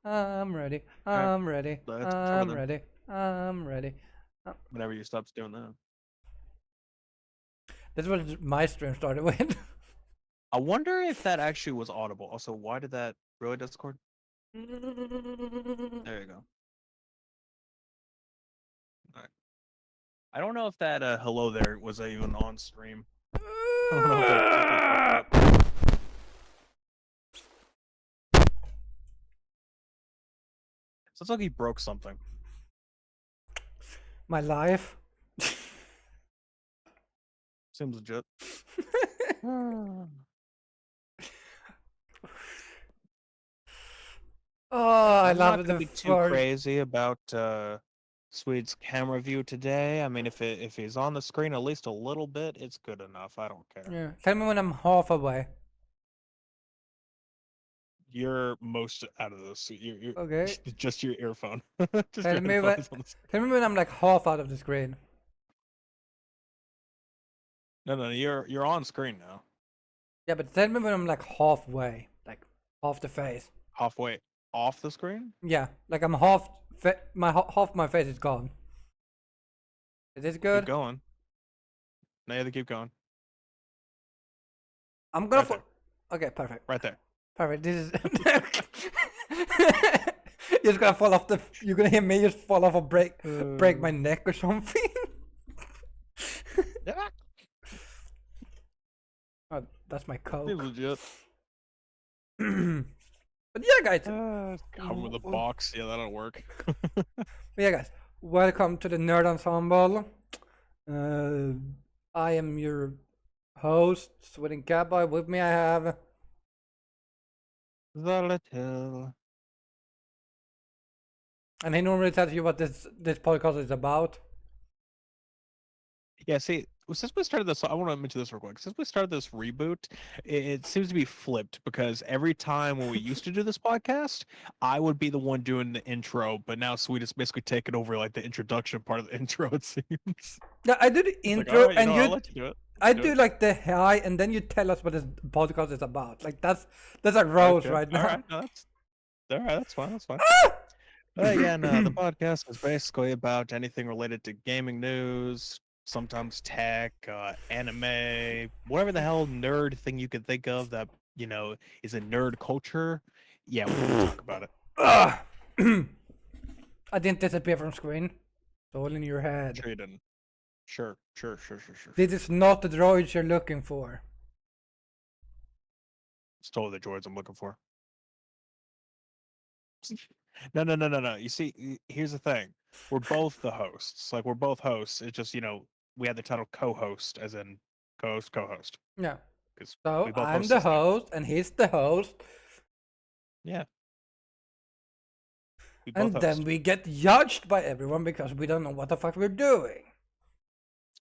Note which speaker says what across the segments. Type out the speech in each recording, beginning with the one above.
Speaker 1: I'm ready.
Speaker 2: Alright,
Speaker 1: I'm ready.
Speaker 2: let's switch over
Speaker 1: I'm
Speaker 2: then.
Speaker 1: ready. I'm ready.
Speaker 2: Whenever you stops doing that.
Speaker 1: That's what my stream started with.
Speaker 2: I wonder if that actually was audible. Also, why did that really Discord? There you go. Alright. I don't know if that hello there was even on stream. I don't know if it popped up. Sounds like he broke something.
Speaker 1: My life.
Speaker 2: Seems legit.
Speaker 1: Oh, I
Speaker 2: I'm not
Speaker 1: love
Speaker 2: gonna
Speaker 1: the
Speaker 2: be too
Speaker 1: first.
Speaker 2: crazy about Swede's camera view today. I mean, if he's on the screen at least a little bit, it's good enough. I don't care.
Speaker 1: Yeah. Tell me when I'm half away.
Speaker 2: You're most out of this. You're
Speaker 1: Okay.
Speaker 2: just your earphone. Just
Speaker 1: Tell
Speaker 2: your
Speaker 1: me when.
Speaker 2: headphones on the screen.
Speaker 1: Tell me when I'm like half out of the screen.
Speaker 2: No, you're on screen now.
Speaker 1: Yeah, but tell me when I'm like halfway, like half the face.
Speaker 2: Halfway off the screen.
Speaker 1: Yeah, like I'm half. Half my face is gone. Is this
Speaker 2: Keep
Speaker 1: good?
Speaker 2: going. Now you have to keep going.
Speaker 1: I'm gonna.
Speaker 2: Right there.
Speaker 1: Okay, perfect.
Speaker 2: Right there.
Speaker 1: Perfect. This is. You're just gonna fall off the. You're gonna hear me just fall off or break my neck or something.
Speaker 2: Yeah.
Speaker 1: Oh, that's my
Speaker 2: Seems
Speaker 1: coke.
Speaker 2: legit.
Speaker 1: But yeah, guys.
Speaker 2: Come with a box. Yeah, that'll work.
Speaker 1: Yeah, guys. Welcome to the Nerd Ensemble. I am your host, Sweating Cowboy. With me, I have.
Speaker 2: The little.
Speaker 1: And he normally tells you what this podcast is about.
Speaker 2: Yeah, see, since we started this, I want to mention this real quick. Since we started this reboot, it seems to be flipped because every time when we used to do this podcast, I would be the one doing the intro, but now Sweet is basically taking over like the introduction part of the intro, it seems.
Speaker 1: Yeah, I do the
Speaker 2: It's like, all
Speaker 1: intro,
Speaker 2: right,
Speaker 1: and
Speaker 2: I'll let you do it.
Speaker 1: I
Speaker 2: Do
Speaker 1: do
Speaker 2: it.
Speaker 1: like the hi, and then you tell us what this podcast is about. Like that's a rose
Speaker 2: Okay.
Speaker 1: right
Speaker 2: All
Speaker 1: now.
Speaker 2: right. No, that's all right. That's fine. That's fine. Yeah, no, the podcast is basically about anything related to gaming news, sometimes tech, anime, whatever the hell nerd thing you could think of that, is a nerd culture. Yeah, we can talk about it.
Speaker 1: I didn't disappear from screen. It's all in your head.
Speaker 2: Sure you didn't. Sure, sure, sure, sure, sure.
Speaker 1: This is not the droids you're looking for.
Speaker 2: It's totally the droids I'm looking for. No. You see, here's the thing. We're both the hosts. Like, we're both hosts. It's just, we have the title co-host, as in co-host, co-host.
Speaker 1: Yeah.
Speaker 2: Because
Speaker 1: So
Speaker 2: we both
Speaker 1: I'm
Speaker 2: host
Speaker 1: the
Speaker 2: this thing.
Speaker 1: host, and he's the host.
Speaker 2: Yeah.
Speaker 1: And then we get judged by everyone because we don't know what the fuck we're doing.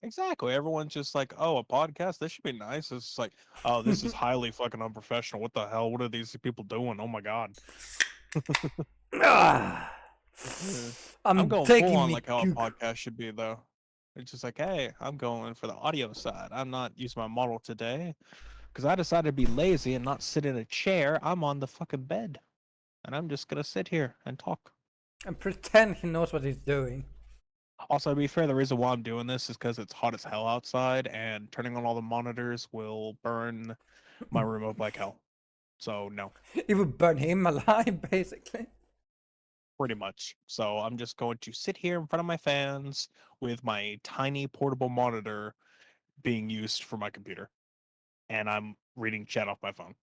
Speaker 2: Exactly. Everyone's just like, oh, a podcast? This should be nice. It's like, oh, this is highly fucking unprofessional. What the hell? What are these people doing? Oh my god.
Speaker 1: Ah,
Speaker 2: I'm going
Speaker 1: taking
Speaker 2: full on
Speaker 1: me
Speaker 2: like how a
Speaker 1: gook.
Speaker 2: podcast should be though. It's just like, hey, I'm going for the audio side. I'm not using my model today because I decided to be lazy and not sit in a chair. I'm on the fucking bed. And I'm just gonna sit here and talk.
Speaker 1: And pretend he knows what he's doing.
Speaker 2: Also, to be fair, the reason why I'm doing this is because it's hot as hell outside, and turning on all the monitors will burn my room up like hell. So no,
Speaker 1: It would burn him alive, basically.
Speaker 2: pretty much. So I'm just going to sit here in front of my fans with my tiny portable monitor being used for my computer, and I'm reading chat off my phone.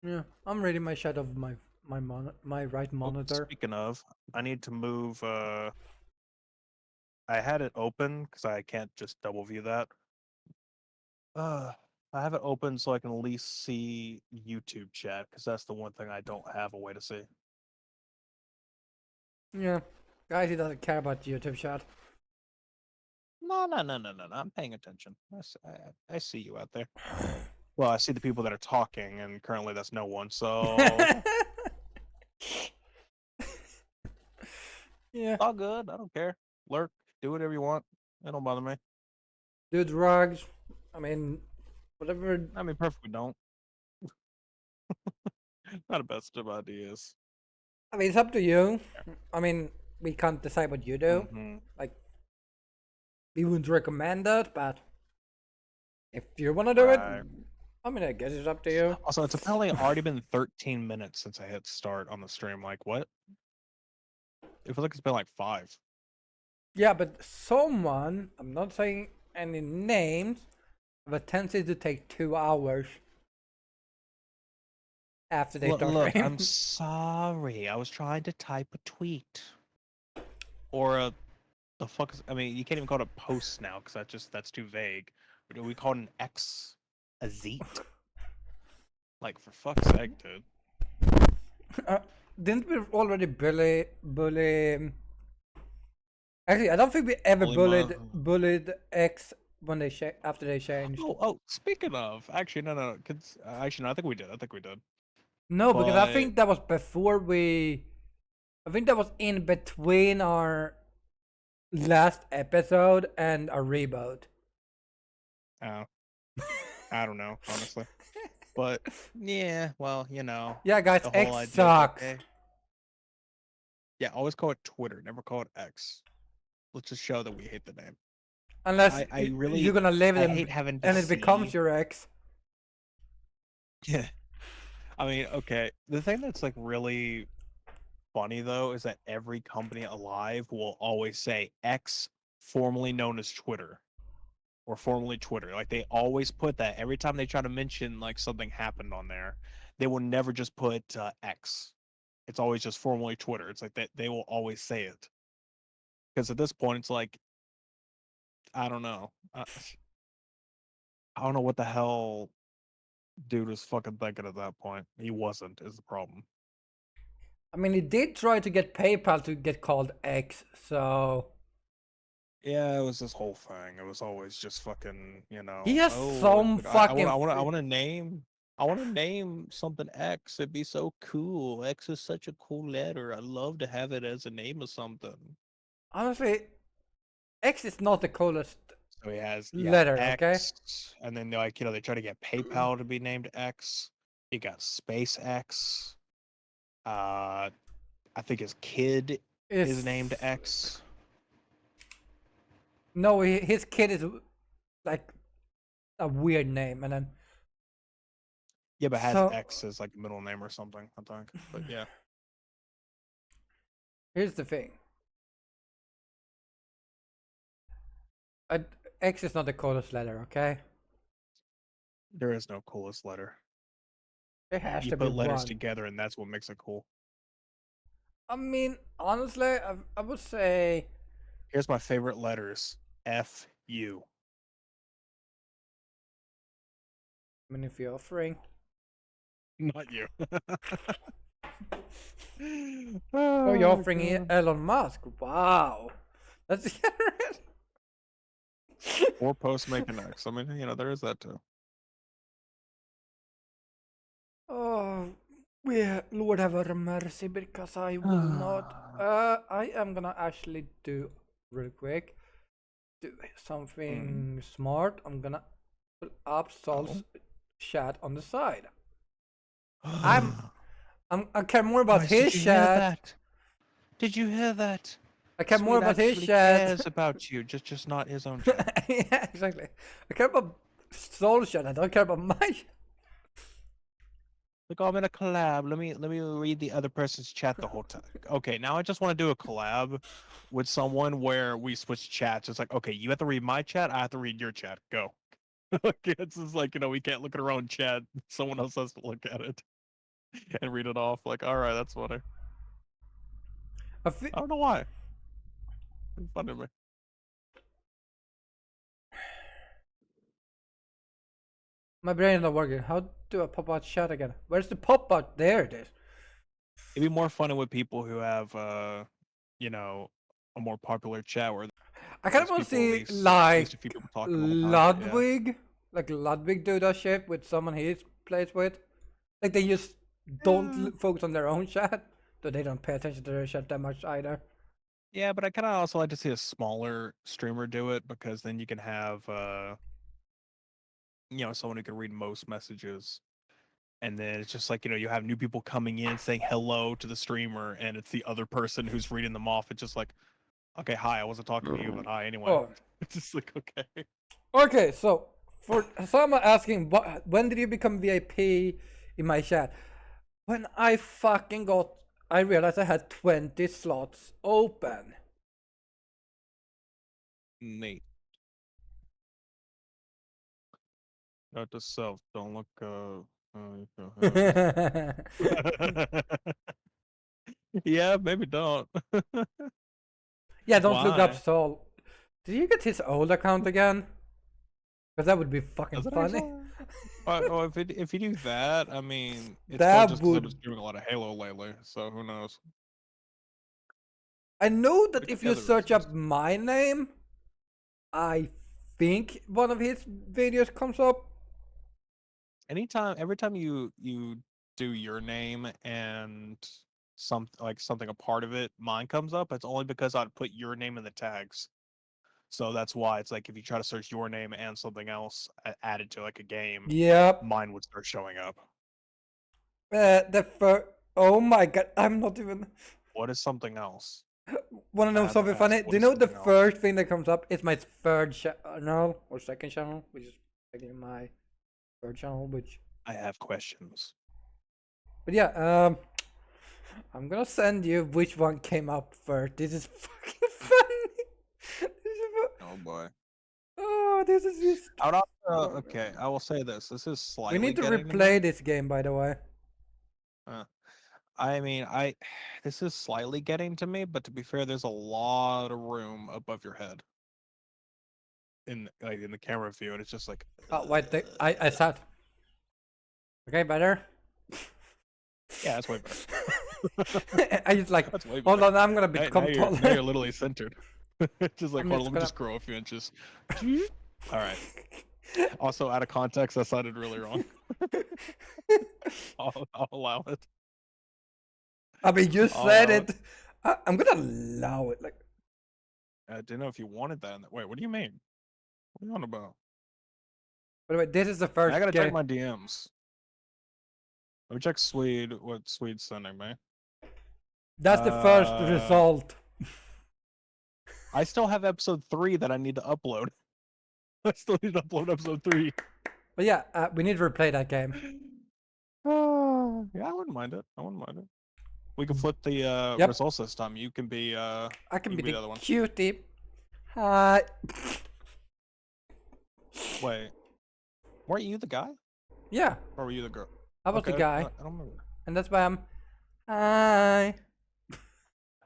Speaker 1: Yeah, I'm reading my shot of my right
Speaker 2: Oh,
Speaker 1: monitor.
Speaker 2: speaking of, I need to move. I had it open because I can't just double view that. I have it open so I can at least see YouTube chat because that's the one thing I don't have a way to see.
Speaker 1: Yeah, guys, he doesn't care about YouTube chat.
Speaker 2: No. I'm paying attention. I see you out there. Well, I see the people that are talking, and currently that's no one. So
Speaker 1: Yeah,
Speaker 2: all good. I don't care. Lurk, do whatever you want. It don't bother me.
Speaker 1: do drugs. I mean, whatever.
Speaker 2: I mean, perfectly don't. Not the best of ideas.
Speaker 1: I mean, it's up to you. I mean, we can't decide what you do.
Speaker 2: Mm-hmm.
Speaker 1: Like, we wouldn't recommend it, but if you want to do it,
Speaker 2: Right.
Speaker 1: I mean, I guess it's up to you.
Speaker 2: Also, it's apparently already been 13 minutes since I hit start on the stream. Like, what? It feels like it's been like 5.
Speaker 1: Yeah, but someone, I'm not saying any names, have a tendency to take 2 hours after they start
Speaker 2: Look, I'm
Speaker 1: stream.
Speaker 2: sorry. I was trying to type a tweet or a the fuck is. I mean, you can't even call it a post now because that's too vague. Do we call it an X a zeet? Like for fuck's sake, dude.
Speaker 1: Didn't we already bully? Actually, I don't think we ever
Speaker 2: Bully
Speaker 1: bullied X when after they changed.
Speaker 2: Oh. Speaking of, actually, no. Actually, no. I think we did.
Speaker 1: No, because I
Speaker 2: But
Speaker 1: think that was before we. I think that was in between our last episode and our reboot.
Speaker 2: I don't know, honestly. But yeah, well,
Speaker 1: Yeah, guys,
Speaker 2: the whole
Speaker 1: X
Speaker 2: idea is,
Speaker 1: sucks.
Speaker 2: okay. Yeah, always call it Twitter. Never call it X. Let's just show that we hate the name.
Speaker 1: Unless
Speaker 2: I really
Speaker 1: you're gonna live
Speaker 2: I
Speaker 1: it
Speaker 2: hate having to
Speaker 1: and it becomes
Speaker 2: see.
Speaker 1: your X.
Speaker 2: Yeah. I mean, okay. The thing that's like really funny though is that every company alive will always say X, formerly known as Twitter, or formerly Twitter. Like they always put that every time they try to mention like something happened on there. They will never just put X. It's always just formerly Twitter. It's like that they will always say it. Because at this point, it's like I don't know. I don't know what the hell dude was fucking thinking at that point. He wasn't, is the problem.
Speaker 1: I mean, he did try to get PayPal to get called X, so
Speaker 2: Yeah, it was this whole thing. It was always just fucking,
Speaker 1: he has
Speaker 2: oh,
Speaker 1: some
Speaker 2: like, I
Speaker 1: fucking.
Speaker 2: want to name, something X. It'd be so cool. X is such a cool letter. I'd love to have it as a name of something.
Speaker 1: Honestly, X is not the coolest
Speaker 2: So he has,
Speaker 1: letter, okay?
Speaker 2: X, and then like, they try to get PayPal to be named X. He got SpaceX. I think his kid is named X.
Speaker 1: No, his kid is like a weird name, and then
Speaker 2: Yeah, but has
Speaker 1: so
Speaker 2: X as like a middle name or something, I think. But yeah.
Speaker 1: here's the thing. Uh, X is not the coolest letter, okay?
Speaker 2: There is no coolest letter.
Speaker 1: There has
Speaker 2: You
Speaker 1: to be
Speaker 2: put letters
Speaker 1: one.
Speaker 2: together and that's what makes it cool.
Speaker 1: I mean, honestly, I would say.
Speaker 2: Here's my favorite letters. F-U.
Speaker 1: I mean, if you're offering.
Speaker 2: Not you.
Speaker 1: Oh, you're offering
Speaker 2: God.
Speaker 1: Elon Musk. Wow. That's generous.
Speaker 2: Or post make an X. I mean, there is that too.
Speaker 1: Oh, Lord have mercy, because I will not. I am gonna actually do real quick. Do something smart. I'm gonna pull up Sol's chat on the side. I care more about
Speaker 2: Guys,
Speaker 1: his
Speaker 2: did you hear
Speaker 1: chat.
Speaker 2: that? Did you hear that?
Speaker 1: I care more
Speaker 2: Sweet
Speaker 1: about his
Speaker 2: actually
Speaker 1: chat.
Speaker 2: cares about you, just not his own chat.
Speaker 1: Yeah, exactly. I care about Sol's chat. I don't care about my chat.
Speaker 2: Like, oh, I'm in a collab. Let me read the other person's chat the whole time. Okay, now I just want to do a collab with someone where we switch chats. It's like, okay, you have to read my chat. I have to read your chat. Go. Okay, it's just like, we can't look at our own chat. Someone else has to look at it and read it off. Like, all right, that's funny. I don't know why. It's funny to me.
Speaker 1: My brain is not working. How do I pop out chat again? Where's the pop out? There it is.
Speaker 2: It'd be more funny with people who have, a more popular chat where
Speaker 1: I kind of want to see
Speaker 2: at
Speaker 1: like
Speaker 2: least a few people talking the whole time. But yeah.
Speaker 1: Ludwig, like Ludwig do that shit with someone he plays with. Like they just don't focus on their own chat, so they don't pay attention to their chat that much either.
Speaker 2: Yeah, but I kind of also like to see a smaller streamer do it because then you can have, someone who can read most messages and then it's just like, you have new people coming in saying hello to the streamer, and it's the other person who's reading them off. It's just like, okay, hi, I wasn't talking to you, but hi anyway.
Speaker 1: Oh,
Speaker 2: It's just like, okay.
Speaker 1: okay. So for someone asking, when did you become VIP in my chat? When I realized I had 20 slots open.
Speaker 2: Neat. Note to self, don't look, yeah, maybe don't.
Speaker 1: Yeah, don't look up
Speaker 2: Why?
Speaker 1: Sol. Did you get his old account again? Because that would be fucking
Speaker 2: Does it
Speaker 1: funny.
Speaker 2: actually? Well, if you do that, I mean, it's probably
Speaker 1: That
Speaker 2: just because I've been
Speaker 1: would.
Speaker 2: streaming a lot of Halo lately, so who knows?
Speaker 1: I know that
Speaker 2: There could
Speaker 1: if
Speaker 2: be
Speaker 1: you
Speaker 2: other
Speaker 1: search
Speaker 2: reasons.
Speaker 1: up my name, I think one of his videos comes up.
Speaker 2: Every time you do your name and something a part of it, mine comes up. It's only because I'd put your name in the tags. So that's why it's like if you try to search your name and something else added to like a game,
Speaker 1: Yep.
Speaker 2: mine would start showing up.
Speaker 1: The first. Oh my god, I'm not even.
Speaker 2: What is something else?
Speaker 1: Want to
Speaker 2: I
Speaker 1: know
Speaker 2: had to
Speaker 1: something
Speaker 2: ask,
Speaker 1: funny? Do
Speaker 2: what
Speaker 1: you
Speaker 2: is
Speaker 1: know the
Speaker 2: something else?
Speaker 1: first thing that comes up? It's my third channel or second channel, which is technically my third channel.
Speaker 2: I have questions.
Speaker 1: But yeah, I'm gonna send you which one came up first. This is fucking funny.
Speaker 2: Oh boy.
Speaker 1: Oh, this is just.
Speaker 2: Okay, I will say this. This is
Speaker 1: We
Speaker 2: slightly
Speaker 1: need to
Speaker 2: getting to me.
Speaker 1: replay this game, by the way.
Speaker 2: I mean, this is slightly getting to me, but to be fair, there's a lot of room above your head in the camera view, and it's just like,
Speaker 1: Oh wait, I sat. Okay, better.
Speaker 2: yeah, that's way better.
Speaker 1: I just like.
Speaker 2: That's way
Speaker 1: Hold
Speaker 2: better.
Speaker 1: on, I'm gonna
Speaker 2: Now,
Speaker 1: become
Speaker 2: now
Speaker 1: taller.
Speaker 2: you're literally centered. Just like,
Speaker 1: I'm
Speaker 2: hold on,
Speaker 1: just
Speaker 2: let me
Speaker 1: gonna.
Speaker 2: just grow a few inches. All right. Also, out of context, that sounded really wrong. I'll allow it.
Speaker 1: I mean, you
Speaker 2: I'll
Speaker 1: said
Speaker 2: allow it.
Speaker 1: it. I'm gonna allow it. Like,
Speaker 2: I didn't know if you wanted that. Wait, what do you mean? What are you on about?
Speaker 1: by the way, this is the
Speaker 2: I
Speaker 1: first
Speaker 2: gotta check
Speaker 1: game.
Speaker 2: my DMs. Let me check Swede. What Swede's sending me?
Speaker 1: That's the first
Speaker 2: Uh,
Speaker 1: result.
Speaker 2: I still have episode 3 that I need to upload. I still need to upload episode 3.
Speaker 1: But yeah, we need to replay that game.
Speaker 2: Yeah, I wouldn't mind it. I wouldn't mind it. We could flip the
Speaker 1: Yep,
Speaker 2: results this time. You can be
Speaker 1: I can
Speaker 2: you
Speaker 1: be
Speaker 2: can be
Speaker 1: the
Speaker 2: the other one.
Speaker 1: cutie. Hi.
Speaker 2: Wait, weren't you the guy?
Speaker 1: Yeah,
Speaker 2: Or were you the girl?
Speaker 1: I was the
Speaker 2: Okay,
Speaker 1: guy,
Speaker 2: I don't remember.
Speaker 1: and that's why I'm. Hi.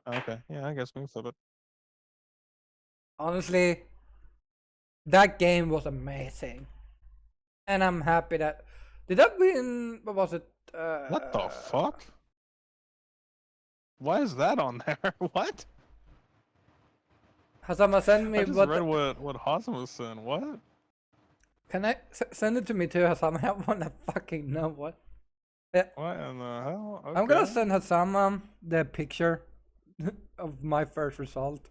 Speaker 2: Okay, yeah, I guess we can flip it.
Speaker 1: Honestly, that game was amazing, and I'm happy that. Did that win? What was it?
Speaker 2: What the fuck? Why is that on there? What?
Speaker 1: Hasama, send me
Speaker 2: I just
Speaker 1: what.
Speaker 2: read what Hassan was saying. What?
Speaker 1: Can I send it to me too, Hasama? I wanna fucking know what. Yeah,
Speaker 2: What in the hell?
Speaker 1: I'm gonna
Speaker 2: Okay.
Speaker 1: send Hasama the picture of my first result.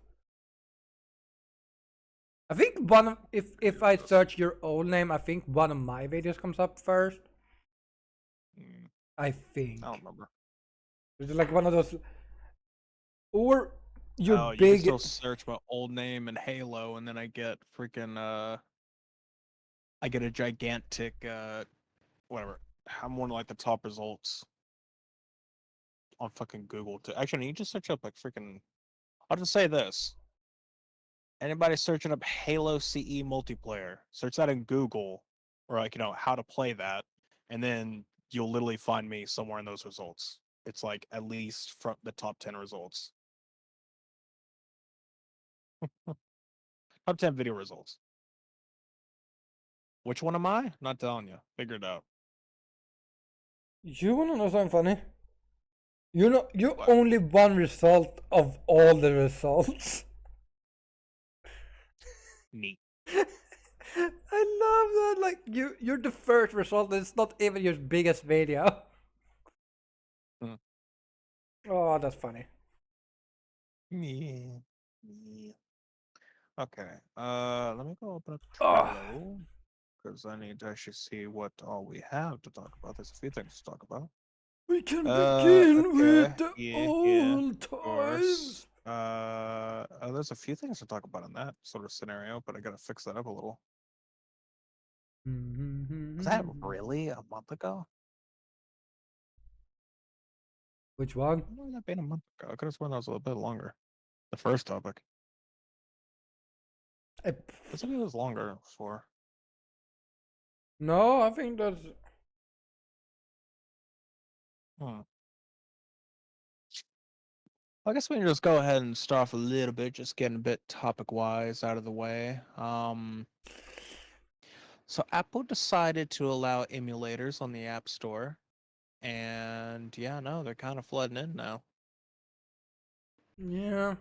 Speaker 1: I think one of if I search your old name, I think one of my videos comes up first. I think
Speaker 2: I don't remember.
Speaker 1: it's like one of those, or your
Speaker 2: Oh, you can
Speaker 1: big.
Speaker 2: still search my old name and Halo, and then I get freaking I get a gigantic whatever. I'm one of like the top results on fucking Google too. Actually, you just search up like freaking. I'll just say this: anybody searching up Halo CE multiplayer, search that in Google, or like how to play that, and then you'll literally find me somewhere in those results. It's like at least from the top 10 results. Top 10 video results. Which one am I? Not telling you. Figure it out.
Speaker 1: You wanna know something funny? You're
Speaker 2: What?
Speaker 1: only one result of all the results.
Speaker 2: Neat.
Speaker 1: I love that. Like you're the first result. And it's not even your biggest video.
Speaker 2: Hmm.
Speaker 1: Oh, that's funny.
Speaker 2: Yeah. Yeah. Okay. Let me go open up
Speaker 1: Oh,
Speaker 2: Trello. because I need to actually see what all we have to talk about. There's a few things to talk about.
Speaker 1: We can begin
Speaker 2: Okay.
Speaker 1: with the
Speaker 2: Yeah,
Speaker 1: old
Speaker 2: of course.
Speaker 1: times.
Speaker 2: There's a few things to talk about in that sort of scenario, but I gotta fix that up a little. Was that really a month ago?
Speaker 1: Which one?
Speaker 2: Why would that been a month ago? I could have sworn that was a little bit longer. The first topic.
Speaker 1: Eh,
Speaker 2: I think it was longer before.
Speaker 1: No, I think that's.
Speaker 2: Hmm. I guess we can just go ahead and start off a little bit, just getting a bit topic wise out of the way. So Apple decided to allow emulators on the App Store, and yeah, no, they're kind of flooding in now.
Speaker 1: Yeah.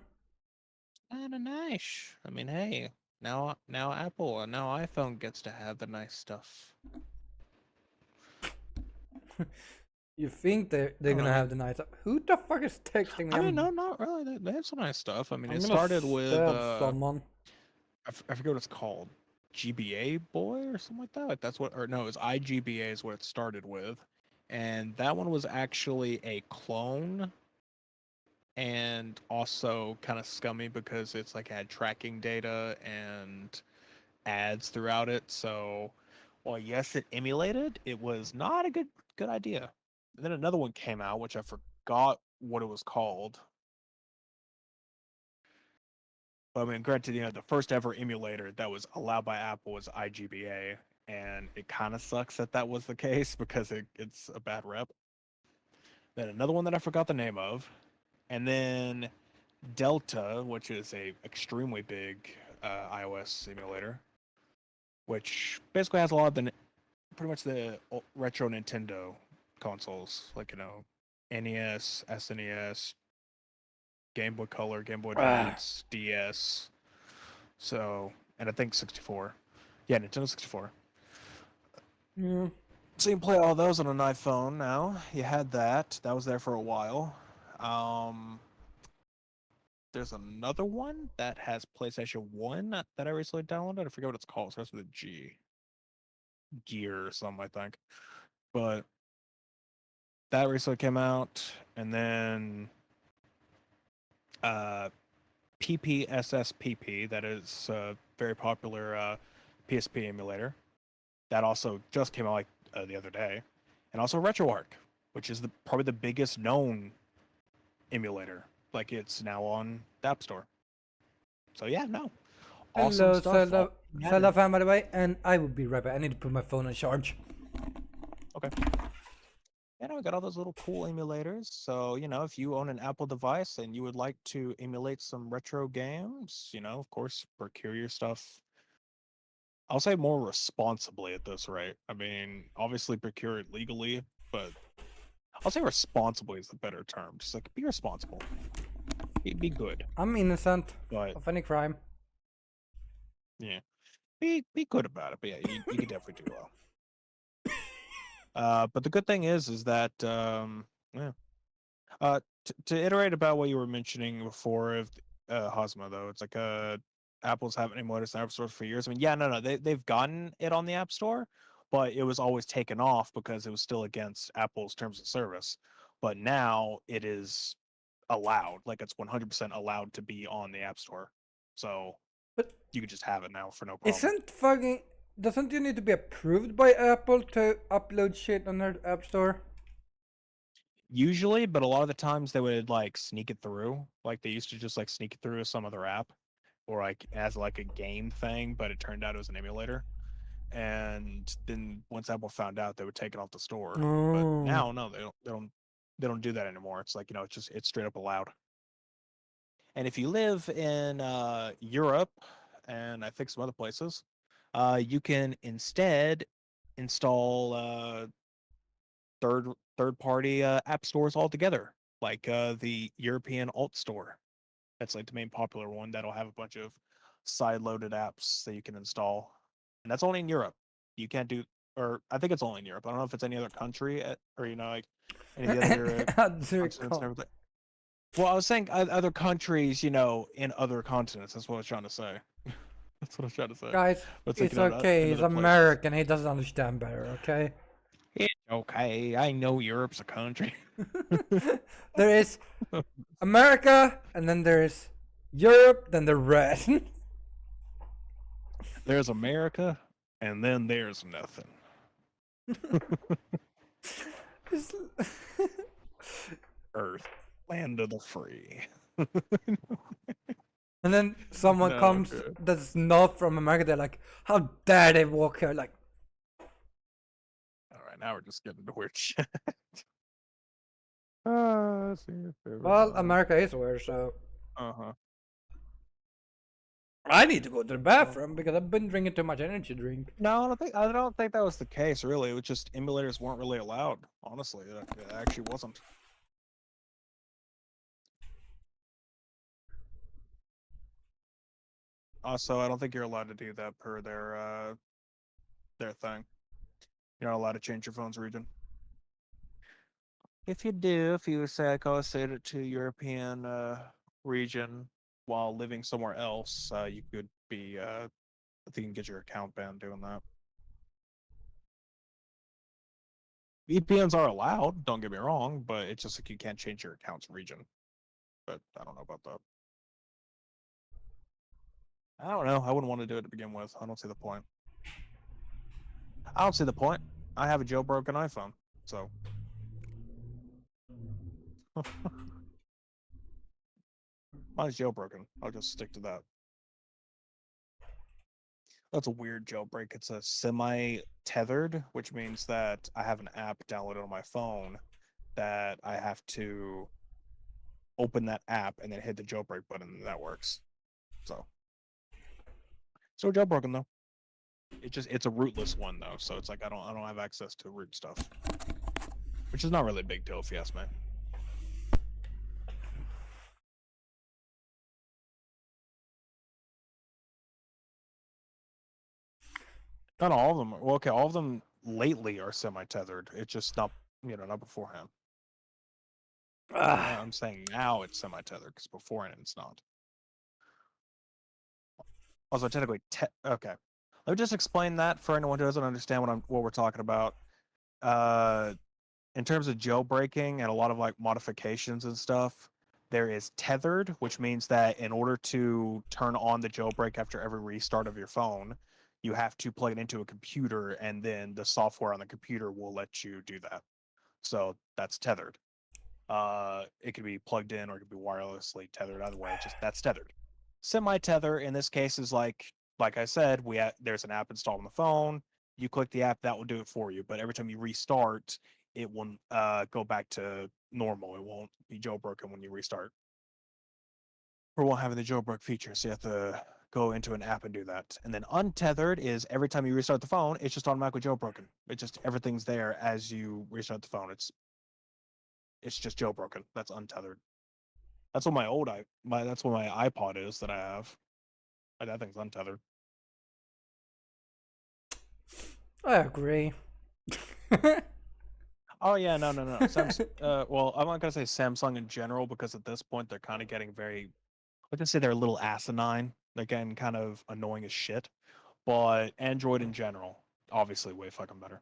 Speaker 2: Kind of nice. I mean, hey, now Apple, now iPhone gets to have the nice stuff.
Speaker 1: You think they're
Speaker 2: Not
Speaker 1: gonna
Speaker 2: really.
Speaker 1: have the night? Who the fuck is texting me?
Speaker 2: I mean, no, not really. They have some nice stuff. I mean,
Speaker 1: I'm
Speaker 2: it
Speaker 1: gonna
Speaker 2: started with
Speaker 1: stab someone.
Speaker 2: I forget what it's called, GBA Boy or something like that. Like that's what, or no, it's IGBA is what it started with, and that one was actually a clone, and also kind of scummy because it's like had tracking data and ads throughout it. So, well, yes, it emulated. It was not a good idea. And then another one came out, which I forgot what it was called. But I mean, granted, the first ever emulator that was allowed by Apple was IGBA, and it kind of sucks that that was the case because it's a bad rep. Then another one that I forgot the name of, and then Delta, which is a extremely big iOS emulator, which basically has a lot of the pretty much the retro Nintendo consoles, like NES, SNES, Game Boy Color, Game Boy
Speaker 1: Ah,
Speaker 2: Advance, DS. So, and I think 64. Yeah, Nintendo 64.
Speaker 1: yeah.
Speaker 2: So you can play all those on an iPhone now. You had that. That was there for a while. There's another one that has PlayStation 1 that I recently downloaded. I forget what it's called. It starts with a G. Gear or something, I think. But that recently came out. And then uh, PPSSPP, that is a very popular PSP emulator. That also just came out like the other day. And also RetroArch, which is probably the biggest known emulator. Like it's now on the App Store. So yeah, no, awesome
Speaker 1: Hello,
Speaker 2: stuff. All
Speaker 1: Zelda.
Speaker 2: matter.
Speaker 1: Zelda fan, by the way, and I will be right back. I need to put my phone on charge.
Speaker 2: Okay. Yeah, no, we got all those little cool emulators. So if you own an Apple device and you would like to emulate some retro games, of course, procure your stuff. I'll say more responsibly at this rate. I mean, obviously procure it legally, but I'll say responsibly is the better term. Just like be responsible, be good,
Speaker 1: I'm innocent
Speaker 2: but
Speaker 1: of any crime.
Speaker 2: yeah, be good about it. But yeah, you could definitely do well. But the good thing is that yeah. To iterate about what you were mentioning before of Hosma though, it's like Apple's haven't emulators in the App Store for years. I mean, yeah, no, they've gotten it on the App Store, but it was always taken off because it was still against Apple's terms of service. But now it is allowed, like it's 100% allowed to be on the App Store. So
Speaker 1: But
Speaker 2: you could just have it now for no problem.
Speaker 1: isn't fucking. Doesn't you need to be approved by Apple to upload shit on their app store?
Speaker 2: Usually, but a lot of the times they would like sneak it through. Like they used to just like sneak it through some other app or like as like a game thing, but it turned out it was an emulator. And then once Apple found out, they would take it off the store. But
Speaker 1: Oh.
Speaker 2: now, no, they don't do that anymore. It's like it's straight up allowed. And if you live in Europe and I think some other places, you can instead install third party app stores altogether, like the European Alt Store. That's like the main popular one that'll have a bunch of side loaded apps that you can install, and that's only in Europe. You can't do, or I think it's only in Europe. I don't know if it's any other country or like any of the other continents and everything. Well, I was saying other countries, in other continents. That's what I was trying to say. That's what I was trying to say.
Speaker 1: Guys,
Speaker 2: But it's like,
Speaker 1: it's okay. He's
Speaker 2: another place is
Speaker 1: American. He doesn't understand better. Okay.
Speaker 2: it's okay. I know Europe's a country.
Speaker 1: There is America, and then there's Europe, then the rest.
Speaker 2: There's America, and then there's nothing. Earth, land of the free.
Speaker 1: And then someone
Speaker 2: No,
Speaker 1: comes
Speaker 2: okay.
Speaker 1: that's not from America. They're like, "How dare they walk here?" Like,
Speaker 2: All right, now we're just getting to weird shit. Let's see your favorite.
Speaker 1: well, America is weird, so
Speaker 2: Uh huh.
Speaker 1: I need to go to the bathroom because I've been drinking too much energy drink.
Speaker 2: No, I don't think that was the case. Really, it was just emulators weren't really allowed. Honestly, it actually wasn't. Also, I don't think you're allowed to do that per their thing. You're not allowed to change your phone's region. If you do, if you say I go set it to European region while living somewhere else, you could be I think you can get your account banned doing that. VPNs are allowed, don't get me wrong, but it's just like you can't change your account's region. But I don't know about that. I don't know. I wouldn't want to do it to begin with. I don't see the point. I don't see the point. I have a jailbroken iPhone, so mine's jailbroken. I'll just stick to that. That's a weird jailbreak. It's a semi-tethered, which means that I have an app downloaded on my phone that I have to open that app and then hit the jailbreak button, and that works. So jailbroken though. It's a rootless one though, so it's like I don't have access to root stuff, which is not really a big deal if you ask me. Not all of them. Well, okay, all of them lately are semi-tethered. It's just not, not beforehand. I'm saying now it's semi-tethered because beforehand it's not. Also, technically, okay. Let me just explain that for anyone who doesn't understand what we're talking about. In terms of jailbreaking and a lot of like modifications and stuff, there is tethered, which means that in order to turn on the jailbreak after every restart of your phone, you have to plug it into a computer, and then the software on the computer will let you do that. So that's tethered. It could be plugged in or it could be wirelessly tethered. Either way, that's tethered. Semi-tether in this case is like I said, there's an app installed on the phone. You click the app, that will do it for you. But every time you restart, it will go back to normal. It won't be jailbroken when you restart. Or won't have the jailbreak feature, so you have to go into an app and do that. And then untethered is every time you restart the phone, it's just automatically jailbroken. It just everything's there as you restart the phone. It's just jailbroken. That's untethered. That's what that's what my iPod is that I have. That thing's untethered.
Speaker 1: I agree.
Speaker 2: Oh yeah, no. Well, I'm not gonna say Samsung in general because at this point they're kind of getting very. Let's just say they're a little asinine. They're getting kind of annoying as shit. But Android in general, obviously, way fucking better.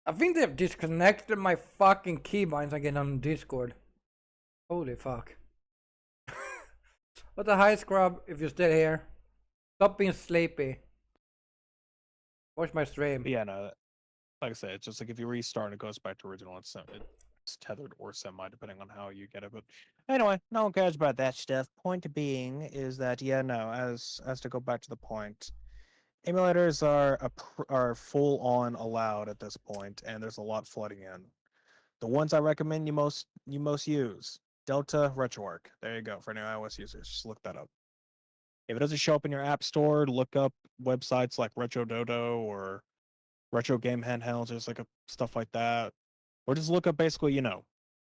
Speaker 1: I think they've disconnected my fucking keybinds again on Discord. Holy fuck. What the hi scrub, if you're still here. Stop being sleepy. Watch my stream.
Speaker 2: But yeah, no. Like I said, it's just like if you restart, it goes back to original. It's tethered or semi, depending on how you get it. But anyway, no one cares about that stuff. Point being is that as to go back to the point, emulators are full on allowed at this point, and there's a lot flooding in. The ones I recommend you most use Delta RetroArch. There you go for any iOS users. Just look that up. If it doesn't show up in your app store, look up websites like RetroDodo or Retro Game Handhelds, just like stuff like that, or just look up basically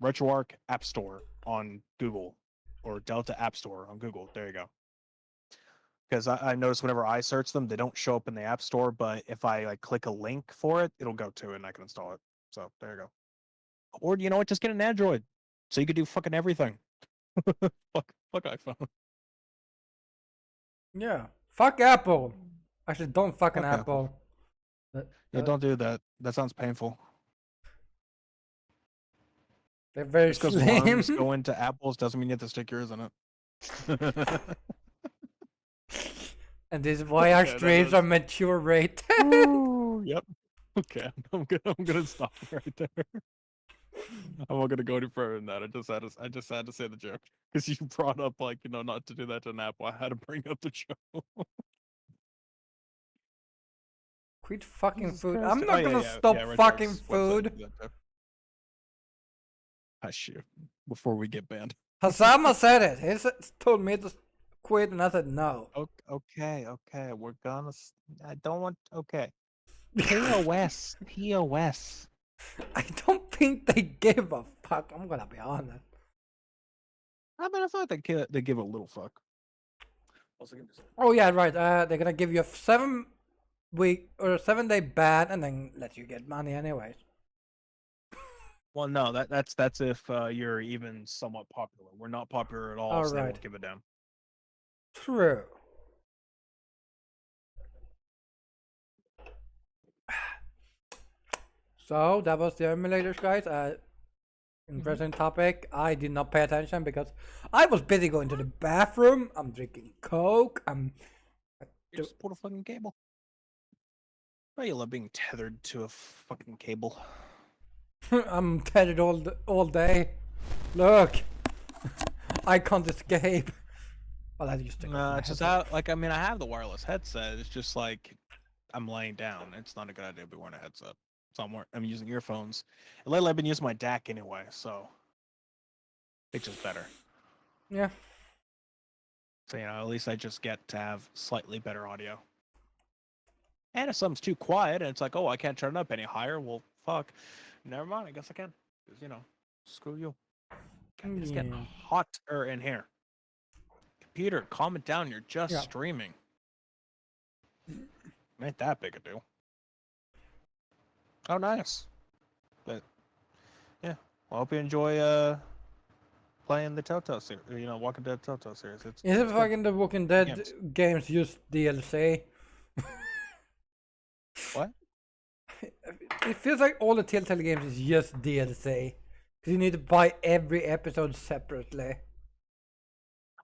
Speaker 2: RetroArch App Store on Google or Delta App Store on Google. There you go. Because I notice whenever I search them, they don't show up in the App Store, but if I like click a link for it, it'll go to it and I can install it. So there you go. Or you know what? Just get an Android, so you could do fucking everything. fuck iPhone.
Speaker 1: Yeah. Fuck Apple. Actually, don't fucking
Speaker 2: Fuck Apple.
Speaker 1: Apple.
Speaker 2: Yeah, don't do that. That sounds painful.
Speaker 1: They're very
Speaker 2: Just because worms
Speaker 1: slim.
Speaker 2: go into apples doesn't mean you have to stick yours in it.
Speaker 1: And this is why our
Speaker 2: Okay,
Speaker 1: streams are mature rated.
Speaker 2: Ooh, yep. Okay, I'm gonna stop right there. I'm not gonna go any further than that. I just had to say the joke because you brought up like not to do that to an apple. I had to bring up the joke.
Speaker 1: Quit fucking
Speaker 2: Jesus
Speaker 1: food.
Speaker 2: Christ.
Speaker 1: I'm
Speaker 2: Oh
Speaker 1: not
Speaker 2: yeah,
Speaker 1: gonna
Speaker 2: yeah,
Speaker 1: stop
Speaker 2: yeah. Red
Speaker 1: fucking
Speaker 2: Shark's website
Speaker 1: food.
Speaker 2: does that too. Hush you before we get banned.
Speaker 1: Hasama said it. Told me to quit, and I said no.
Speaker 2: Okay. We're gonna. I don't want. Okay. POS. POS.
Speaker 1: I don't think they give a fuck. I'm gonna be honest.
Speaker 2: I mean, I thought they give a little fuck. Also, give me a second.
Speaker 1: Oh yeah, right. They're gonna give you a 7-week or a 7-day ban, and then let you get money anyways.
Speaker 2: Well, no, that's if you're even somewhat popular. We're not popular at all, so they
Speaker 1: Alright.
Speaker 2: won't give a damn.
Speaker 1: True. So that was the emulators, guys. Interesting topic. I did not pay attention because I was busy going to the bathroom. I'm drinking Coke.
Speaker 2: You just pulled a fucking cable. Oh, you love being tethered to a fucking cable.
Speaker 1: I'm tethered all day. Look, I can't escape. Well, I just
Speaker 2: It's just how, like, I mean, I have the wireless headset. It's just like I'm laying down. It's not a good idea to be wearing a headset. So I'm using earphones. And lately, I've been using my DAC anyway, so it's just better.
Speaker 1: Yeah.
Speaker 2: So at least I just get to have slightly better audio. And if something's too quiet and it's like, oh, I can't turn it up any higher, well, fuck. Never mind. I guess I can. Because screw you. God, it's getting hotter in here. Computer, calm it down. You're just streaming. Ain't that big a deal. Oh, nice. But yeah, well, I hope you enjoy playing the Telltale series. Walking Dead Telltale series.
Speaker 1: Is it fucking the Walking Dead games just DLC?
Speaker 2: What?
Speaker 1: It feels like all the Telltale games is just DLC. Because you need to buy every episode separately.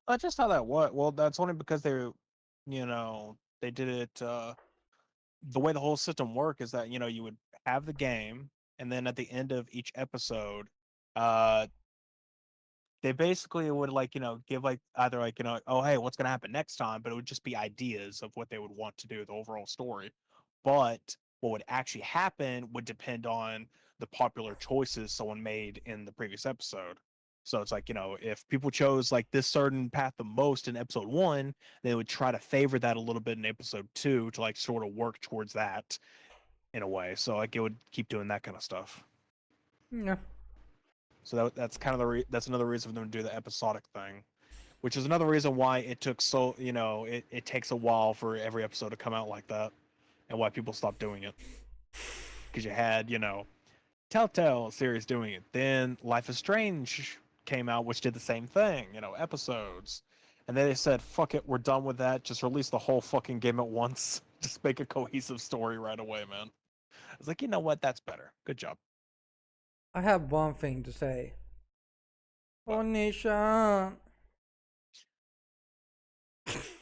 Speaker 2: That's just how that was. Well, that's only because they did it. The way the whole system worked is that you would have the game, and then at the end of each episode, they basically would give either oh hey, what's gonna happen next time, but it would just be ideas of what they would want to do with the overall story. But what would actually happen would depend on the popular choices someone made in the previous episode. So it's like, if people chose like this certain path the most in episode 1, they would try to favor that a little bit in episode 2 to like sort of work towards that in a way. So like it would keep doing that kind of stuff.
Speaker 1: Yeah.
Speaker 2: So that's kind of that's another reason for them to do the episodic thing, which is another reason why it took so it takes a while for every episode to come out like that, and why people stopped doing it. Because you had Telltale series doing it, then Life is Strange came out, which did the same thing, episodes, and then they said, "Fuck it, we're done with that. Just release the whole fucking game at once. Just make a cohesive story right away, man." I was like, you know what? That's better. Good job.
Speaker 1: I have one thing to say. Onisha.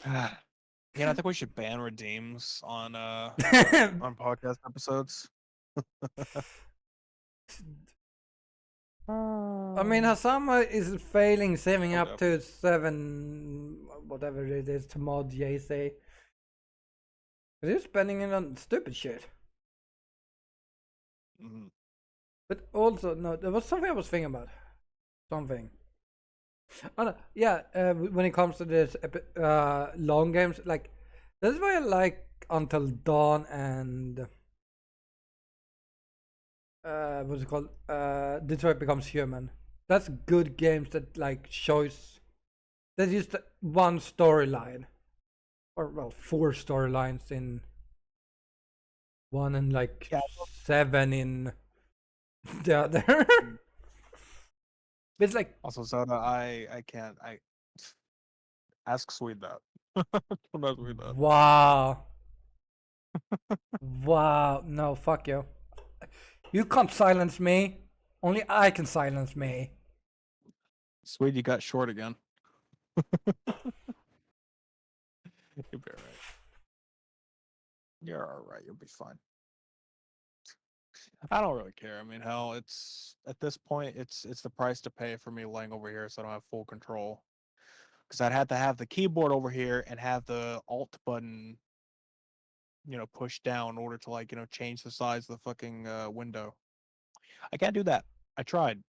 Speaker 2: I think we should ban redeems on podcast episodes.
Speaker 1: I mean, Hasama is failing saving up to 7, whatever it is, to mod JC. He's spending it on stupid shit.
Speaker 2: Mm-hmm.
Speaker 1: But also, no, there was something I was thinking about. Something. Oh, no, yeah, when it comes to this long games, like, that's why I like Until Dawn and what's it called? Detroit Becomes Human. That's good games that like shows that's just one storyline, or well, 4 storylines in one, and like 7 in the other. It's like
Speaker 2: Also, Soda, I can't. I ask Swede that. Don't ask me that.
Speaker 1: Wow. Wow. No, fuck you. You can't silence me. Only I can silence me.
Speaker 2: Sweet, you got short again. You'll be alright. You're alright. You'll be fine. I don't really care. I mean, hell, it's at this point, it's the price to pay for me laying over here, so I don't have full control. Because I'd have to have the keyboard over here and have the Alt button, pushed down in order to change the size of the fucking window. I can't do that. I tried.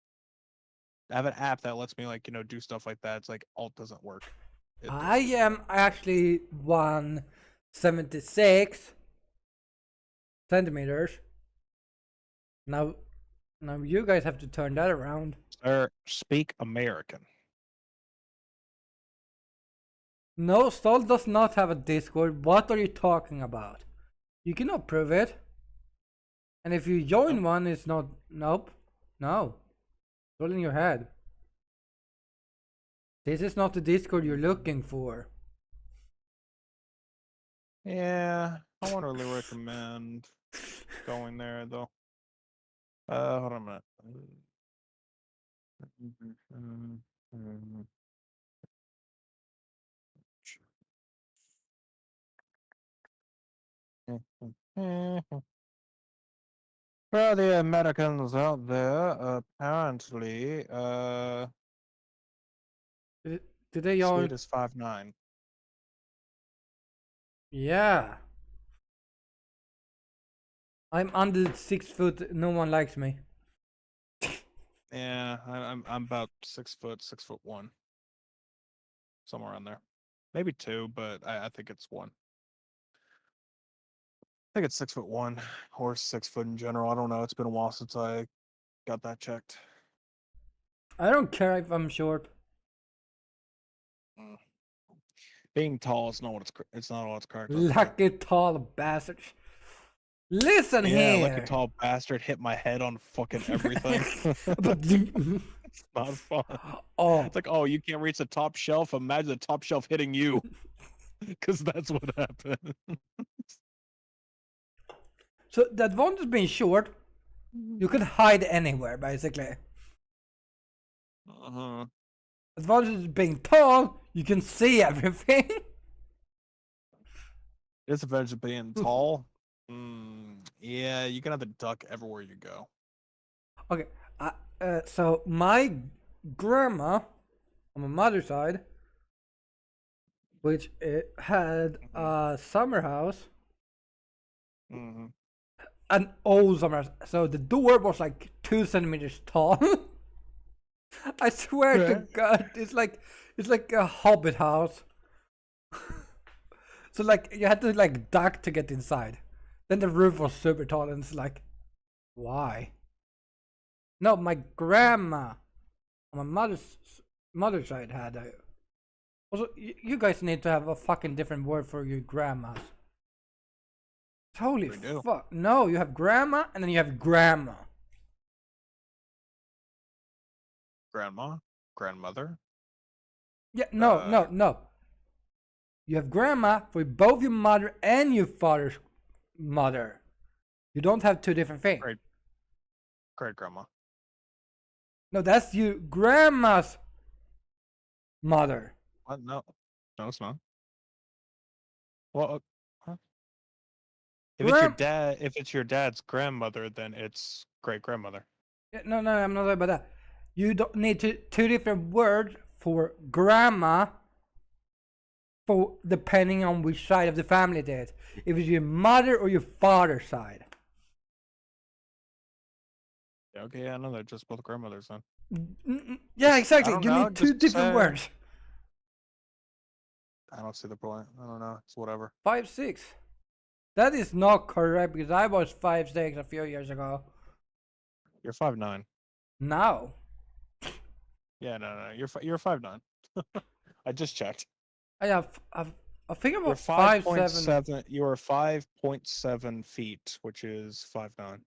Speaker 2: I have an app that lets me do stuff like that. It's like Alt doesn't work.
Speaker 1: I am actually 176 centimeters. Now you guys have to turn that around.
Speaker 2: Sir, speak American.
Speaker 1: No, Stol does not have a Discord. What are you talking about? You cannot prove it. And if you join one, it's not. Nope. No. It's all in your head. This is not the Discord you're looking for.
Speaker 2: Yeah, I wouldn't really recommend going there though. Hold on a minute. For the Americans out there, apparently,
Speaker 1: Did they join?
Speaker 2: Sweet is 5'9".
Speaker 1: Yeah. I'm under 6 foot. No one likes me.
Speaker 2: Yeah, I'm about 6 foot, 6'1", somewhere around there. Maybe 2, but I think it's 1. I think it's 6'1" or 6 foot in general. I don't know. It's been a while since I got that checked.
Speaker 1: I don't care if I'm short.
Speaker 2: Being tall is not what it's not all it's cracked up.
Speaker 1: Lucky tall bastard. Listen
Speaker 2: Yeah,
Speaker 1: here.
Speaker 2: like a tall bastard hit my head on fucking everything. It's not fun.
Speaker 1: Oh.
Speaker 2: It's like, oh, you can't reach the top shelf. Imagine the top shelf hitting you. Because that's what happened.
Speaker 1: So the advantage of being short, you can hide anywhere, basically.
Speaker 2: Uh-huh.
Speaker 1: Advantage of being tall, you can see everything.
Speaker 2: Disadvantage of being tall. Yeah, you're gonna have to duck everywhere you go.
Speaker 1: Okay, so my grandma on my mother's side, which it had a summer house, an old summer house. So the door was like 2 centimeters tall. I swear to God, it's like a hobbit house. So like you had to like duck to get inside. Then the roof was super tall, and it's like, why? No, my grandma on my mother's side had a. Also, you guys need to have a fucking different word for your grandmas. Holy fuck! No, you have grandma, and then you have grandma.
Speaker 2: Grandma, grandmother.
Speaker 1: Yeah, no. You have grandma for both your mother and your father's mother. You don't have two different things.
Speaker 2: Great grandma.
Speaker 1: No, that's your grandma's mother.
Speaker 2: What? No, it's not. Well, huh? If it's your dad's grandmother, then it's great grandmother.
Speaker 1: Yeah, no, I'm not talking about that. You don't need two different words for grandma. For depending on which side of the family it is, if it's your mother or your father's side.
Speaker 2: Yeah, okay, yeah, no, they're just both grandmothers then.
Speaker 1: Yeah, exactly. You need two different words.
Speaker 2: I don't see the point. I don't know. It's whatever.
Speaker 1: 5'6". That is not correct because I was 5'6" a few years ago.
Speaker 2: You're 5'9".
Speaker 1: Now.
Speaker 2: Yeah, no. You're 5'9". I just checked.
Speaker 1: I think about 5'7".
Speaker 2: You are 5.7 feet, which is 5'9".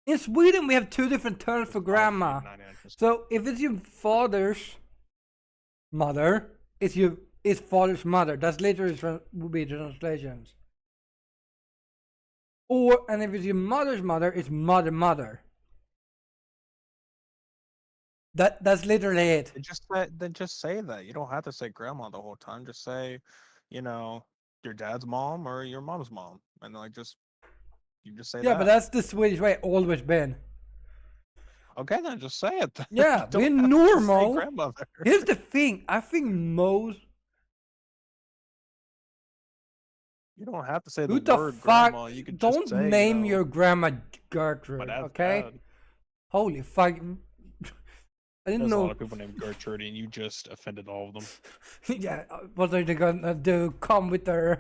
Speaker 1: In Sweden, we have two different terms for grandma. So if it's your father's mother is father's mother. That's literally would be the translations. And if it's your mother's mother, it's mother. That's literally it.
Speaker 2: Then just say that. You don't have to say grandma the whole time. Just say, your dad's mom or your mom's mom, and like you just say
Speaker 1: Yeah,
Speaker 2: that.
Speaker 1: but that's the Swedish way. Always been.
Speaker 2: Okay, then just say it. Then.
Speaker 1: Yeah,
Speaker 2: Don't
Speaker 1: we're
Speaker 2: have to say
Speaker 1: normal.
Speaker 2: grandmother.
Speaker 1: Here's the thing. I think most.
Speaker 2: You don't have to say the
Speaker 1: Who the
Speaker 2: word
Speaker 1: fuck?
Speaker 2: grandma. You could just
Speaker 1: Don't
Speaker 2: say,
Speaker 1: name your grandma
Speaker 2: my
Speaker 1: Gertrude,
Speaker 2: dad's
Speaker 1: okay?
Speaker 2: dad.
Speaker 1: Holy fuck. I didn't
Speaker 2: There's a
Speaker 1: know.
Speaker 2: lot of people named Gertrude, and you just offended all of them.
Speaker 1: Yeah, what are they gonna do? Come with their.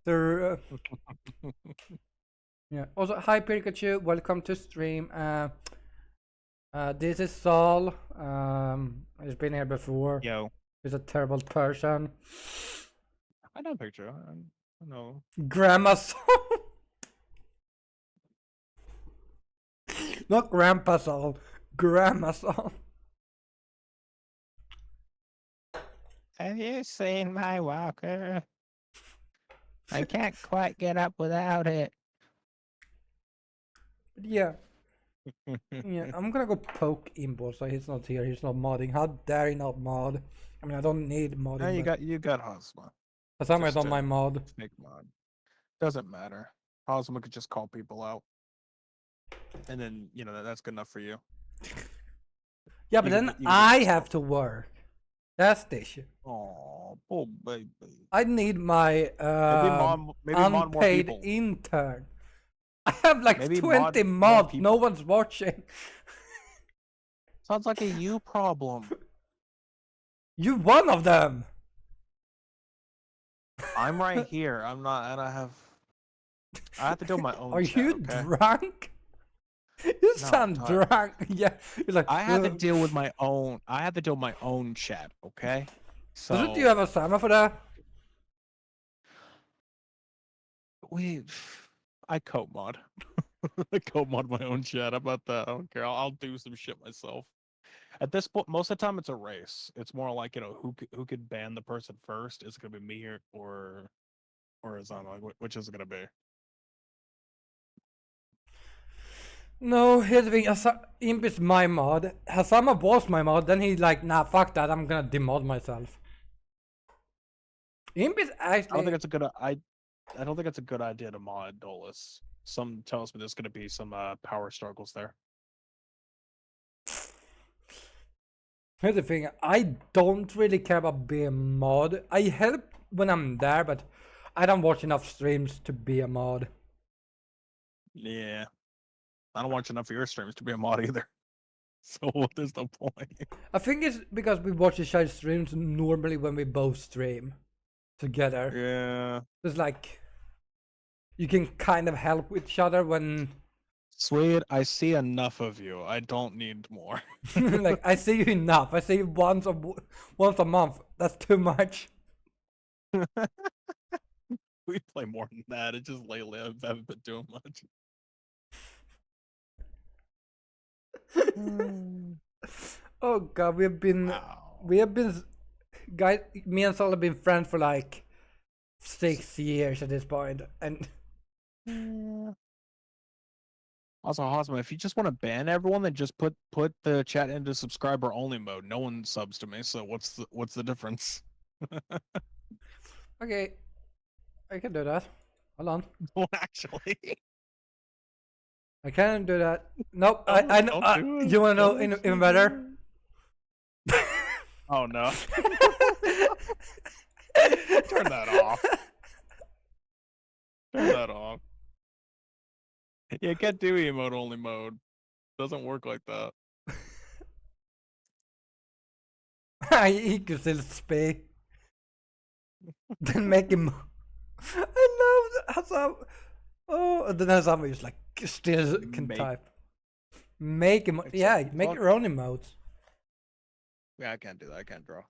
Speaker 1: their. Yeah. Also, hi Pikachu. Welcome to stream. This is Saul. He's been here before.
Speaker 2: Yo,
Speaker 1: He's a terrible person.
Speaker 2: I know a picture. I know.
Speaker 1: Grandma Saul. Not Grandpa Saul. Grandma Saul.
Speaker 2: Have you seen my walker? I can't quite get up without it.
Speaker 1: Yeah. Yeah, I'm gonna go poke Imbo, so he's not here. He's not modding. How dare he not mod? I mean, I don't need modding.
Speaker 2: No, you got Hosma.
Speaker 1: Hasama's on my mod.
Speaker 2: Snake mod. Doesn't matter. Hosma could just call people out, and then that's good enough for you.
Speaker 1: Yeah, but then I have to work. That's the issue.
Speaker 2: Oh, poor baby.
Speaker 1: I need my
Speaker 2: maybe
Speaker 1: unpaid intern. I have like 20 mods. No one's watching.
Speaker 2: Sounds like a you problem.
Speaker 1: You're one of them.
Speaker 2: I'm right here. I'm not, and I have to do my own.
Speaker 1: Are
Speaker 2: chat,
Speaker 1: you
Speaker 2: okay?
Speaker 1: drunk? You sound drunk. Yeah, you're like.
Speaker 2: I have to deal with my own. I have to deal with my own chat. Okay. So
Speaker 1: doesn't you have a Sama for that?
Speaker 2: I code mod. I code mod my own chat. How about that? I don't care. I'll do some shit myself. At this point, most of the time it's a race. It's more like who could ban the person first. Is it gonna be me or Azama? Which is it gonna be?
Speaker 1: No, here's the thing. Imp is my mod. Hasama was my mod. Then he's like, nah, fuck that. I'm gonna demod myself. Imp is actually.
Speaker 2: I don't think it's a good. I don't think it's a good idea to mod Dolus. Some tells me there's gonna be some power struggles there.
Speaker 1: Here's the thing. I don't really care about being a mod. I help when I'm there, but I don't watch enough streams to be a mod.
Speaker 2: Yeah. I don't watch enough of your streams to be a mod either. So what is the point?
Speaker 1: I think it's because we watch each other's streams normally when we both stream together.
Speaker 2: Yeah.
Speaker 1: It's like you can kind of help each other when.
Speaker 2: Sweet, I see enough of you. I don't need more.
Speaker 1: Like I see you enough. I see you once a month. That's too much.
Speaker 2: We play more than that. It's just lately I haven't been doing much.
Speaker 1: Oh god, we have been guys, me and Sol have been friends for like 6 years at this point, and
Speaker 2: also, Hosma, if you just want to ban everyone, then just put the chat into subscriber only mode. No one subs to me, so what's the difference?
Speaker 1: okay, I can do that. Hold on.
Speaker 2: Well, actually,
Speaker 1: I can do that. Nope. I know. You wanna know even better?
Speaker 2: Oh no! Turn that off. Turn that off. Yeah, can't do emote only mode. Doesn't work like that.
Speaker 1: He can still speak. Then make him. I love Hassan. Oh, and then Hassan is like still can type. Make him. Yeah, make your own emotes.
Speaker 2: Yeah, I can't do that. I can't draw.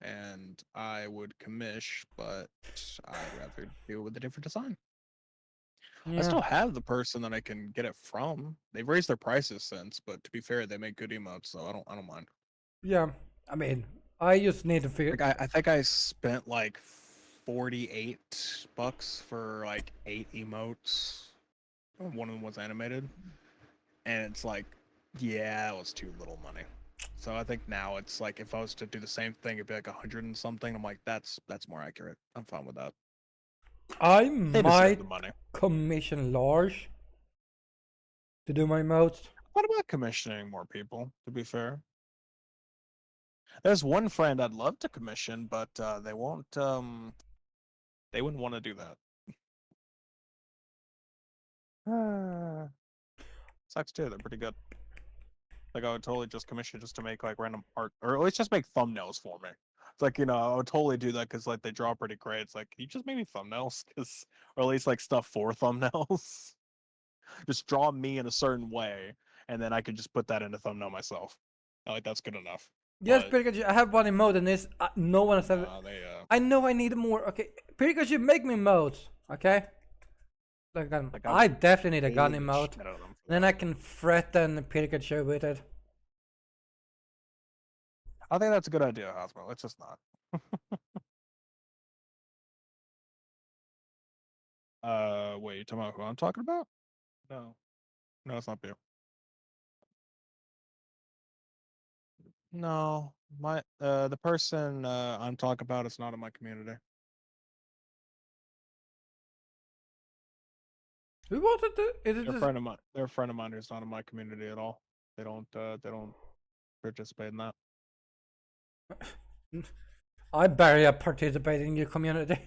Speaker 2: And I would commish, but I'd rather deal with a different design. Yeah. I still have the person that I can get it from. They've raised their prices since, but to be fair, they make good emotes, so I don't mind.
Speaker 1: Yeah, I mean, I just need to figure.
Speaker 2: Like I think I spent like $48 for like 8 emotes. One of them was animated, and it's like, yeah, it was too little money. So I think now it's like if I was to do the same thing, it'd be like 100 and something. I'm like, that's more accurate. I'm fine with that.
Speaker 1: I
Speaker 2: They deserve
Speaker 1: might
Speaker 2: the money.
Speaker 1: commission Lars to do my emotes.
Speaker 2: What about commissioning more people? To be fair, there's one friend I'd love to commission, but they won't. They wouldn't want to do that. Sucks too. They're pretty good. Like I would totally just commission just to make like random art, or at least just make thumbnails for me. It's like, I would totally do that because like they draw pretty great. It's like, can you just make me thumbnails, or at least like stuff for thumbnails. Just draw me in a certain way, and then I could just put that in a thumbnail myself. Like that's good enough.
Speaker 1: Yes,
Speaker 2: But
Speaker 1: Pikachu, I have one emote and this no one has ever. I know I need more. Okay, Pikachu, make me emotes. Okay. Like, I definitely need a gun emote. Then I can threaten Pikachu with it.
Speaker 2: I think that's a good idea, Hosmo. It's just not. Wait, you talking about who I'm talking about? No, it's not you. No, the person I'm talking about is not in my community.
Speaker 1: Who wanted to? Is it
Speaker 2: They're a friend of mine. They're a friend of mine who's not in my community at all. They don't participate in that.
Speaker 1: I barely participate in your community.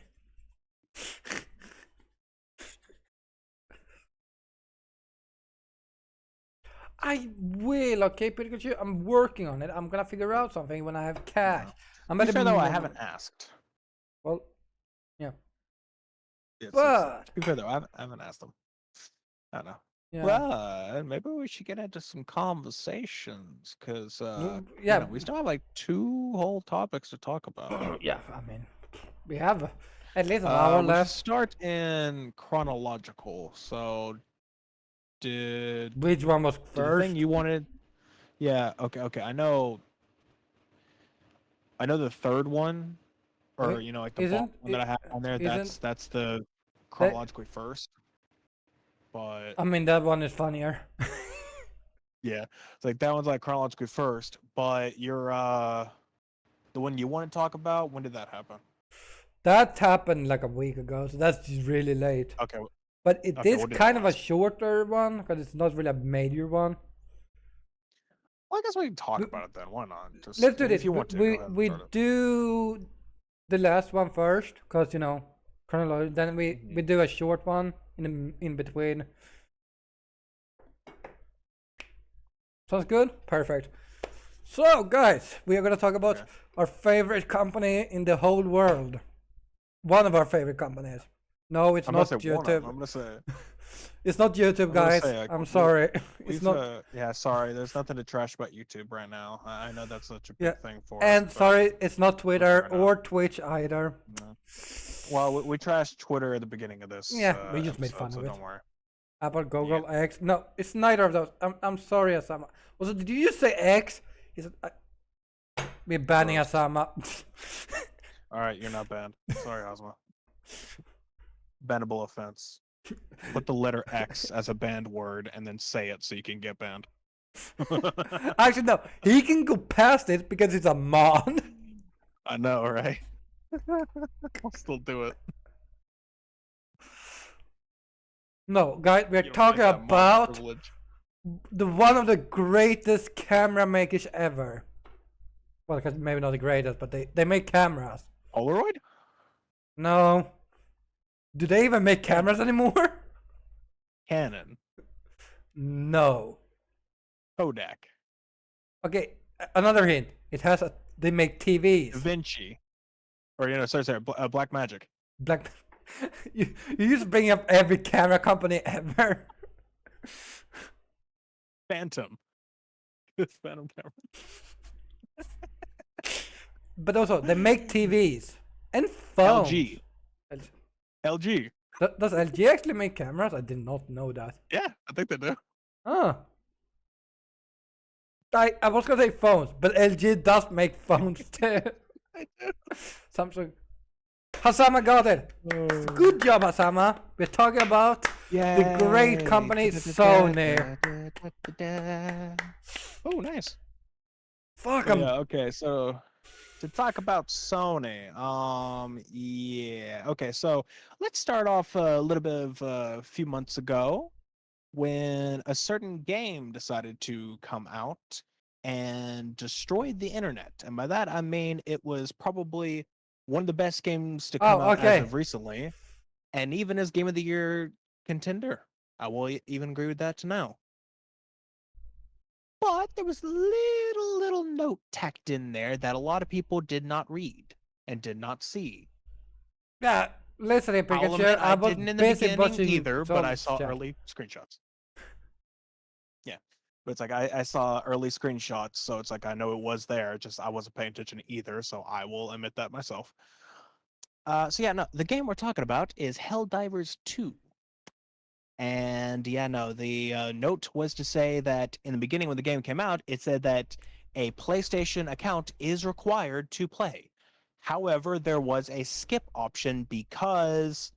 Speaker 1: I will, okay, Pikachu. I'm working on it. I'm gonna figure out something when I have cash. I'm
Speaker 2: To be fair though, I haven't asked.
Speaker 1: Well, yeah.
Speaker 2: To be fair though, I haven't asked them. I don't know.
Speaker 1: Yeah.
Speaker 2: Well, maybe we should get into some conversations because
Speaker 1: yeah,
Speaker 2: we still have like 2 whole topics to talk about.
Speaker 1: Yeah, I mean, we have at least an hour
Speaker 2: We
Speaker 1: left.
Speaker 2: should start in chronological. So,
Speaker 1: which one was
Speaker 2: the
Speaker 1: first?
Speaker 2: thing you wanted? Yeah. Okay. I know the third one, or like the bottom one that I have on there. That's the chronologically first. But
Speaker 1: I mean, that one is funnier.
Speaker 2: yeah, it's like that one's like chronologically first. But you're the one you want to talk about. When did that happen?
Speaker 1: That happened like a week ago, so that's just really late.
Speaker 2: Okay.
Speaker 1: But it is kind of a shorter one because it's not really a major one.
Speaker 2: Well, I guess we can talk about it then. Why not? Just,
Speaker 1: let's do this.
Speaker 2: If you want to,
Speaker 1: we do the last one first because chronology. Then we do a short one in between. Sounds good. Perfect. So, guys, we are gonna talk about our favorite company in the whole world. One of our favorite companies. No, it's not YouTube.
Speaker 2: I'm gonna say
Speaker 1: it's not YouTube, guys. I'm sorry. It's not.
Speaker 2: Yeah, sorry. There's nothing to trash about YouTube right now. I know that's such a big thing for us.
Speaker 1: And sorry, it's not Twitter or Twitch either.
Speaker 2: No. Well, we trashed Twitter at the beginning of this.
Speaker 1: Yeah, we just made fun of it.
Speaker 2: Don't worry.
Speaker 1: Apple, Google, X. No, it's neither of those. I'm sorry, Asama. Also, did you just say X? Is it? We're banning Asama.
Speaker 2: All right, you're not banned. Sorry, Ozma. Bannable offense. Put the letter X as a banned word and then say it so you can get banned.
Speaker 1: Actually, no. He can go past it because it's a mod.
Speaker 2: I know, right? I'll still do it.
Speaker 1: No, guys, we're talking about one of the greatest camera makers ever. Well, because maybe not the greatest, but they make cameras.
Speaker 2: Polaroid?
Speaker 1: No. Do they even make cameras anymore?
Speaker 2: Canon.
Speaker 1: No.
Speaker 2: Kodak.
Speaker 1: Okay, another hint. They make TVs.
Speaker 2: Da Vinci. Or, sorry, Black Magic.
Speaker 1: You just bring up every camera company ever.
Speaker 2: Phantom. Phantom camera.
Speaker 1: But also, they make TVs and phones.
Speaker 2: LG.
Speaker 1: Does LG actually make cameras? I did not know that.
Speaker 2: Yeah, I think they do.
Speaker 1: Oh. I was gonna say phones, but LG does make phones too. Samsung. Hasama got it. Good job, Hasama. We're talking about the great company Sony.
Speaker 2: Oh, nice.
Speaker 1: Fuck,
Speaker 2: Yeah, okay, so to talk about Sony, yeah, okay, so let's start off a little bit of a few months ago when a certain game decided to come out and destroyed the internet. And by that, I mean it was probably one of the best games to come
Speaker 1: Oh,
Speaker 2: out as
Speaker 1: okay.
Speaker 2: of recently, and even as Game of the Year contender. I will even agree with that to now. But there was little note tacked in there that a lot of people did not read and did not see.
Speaker 1: Yeah, listen,
Speaker 2: I'll
Speaker 1: Pikachu.
Speaker 2: admit
Speaker 1: I
Speaker 2: I
Speaker 1: was
Speaker 2: didn't in the
Speaker 1: busy
Speaker 2: beginning
Speaker 1: watching
Speaker 2: either, but I
Speaker 1: some
Speaker 2: saw
Speaker 1: shit.
Speaker 2: early screenshots. Yeah. But it's like I saw early screenshots, so it's like I know it was there, just I wasn't paying attention either, so I will admit that myself. So yeah, no, the game we're talking about is Helldivers 2. And yeah, no, the note was to say that in the beginning when the game came out, it said that a PlayStation account is required to play. However, there was a skip option because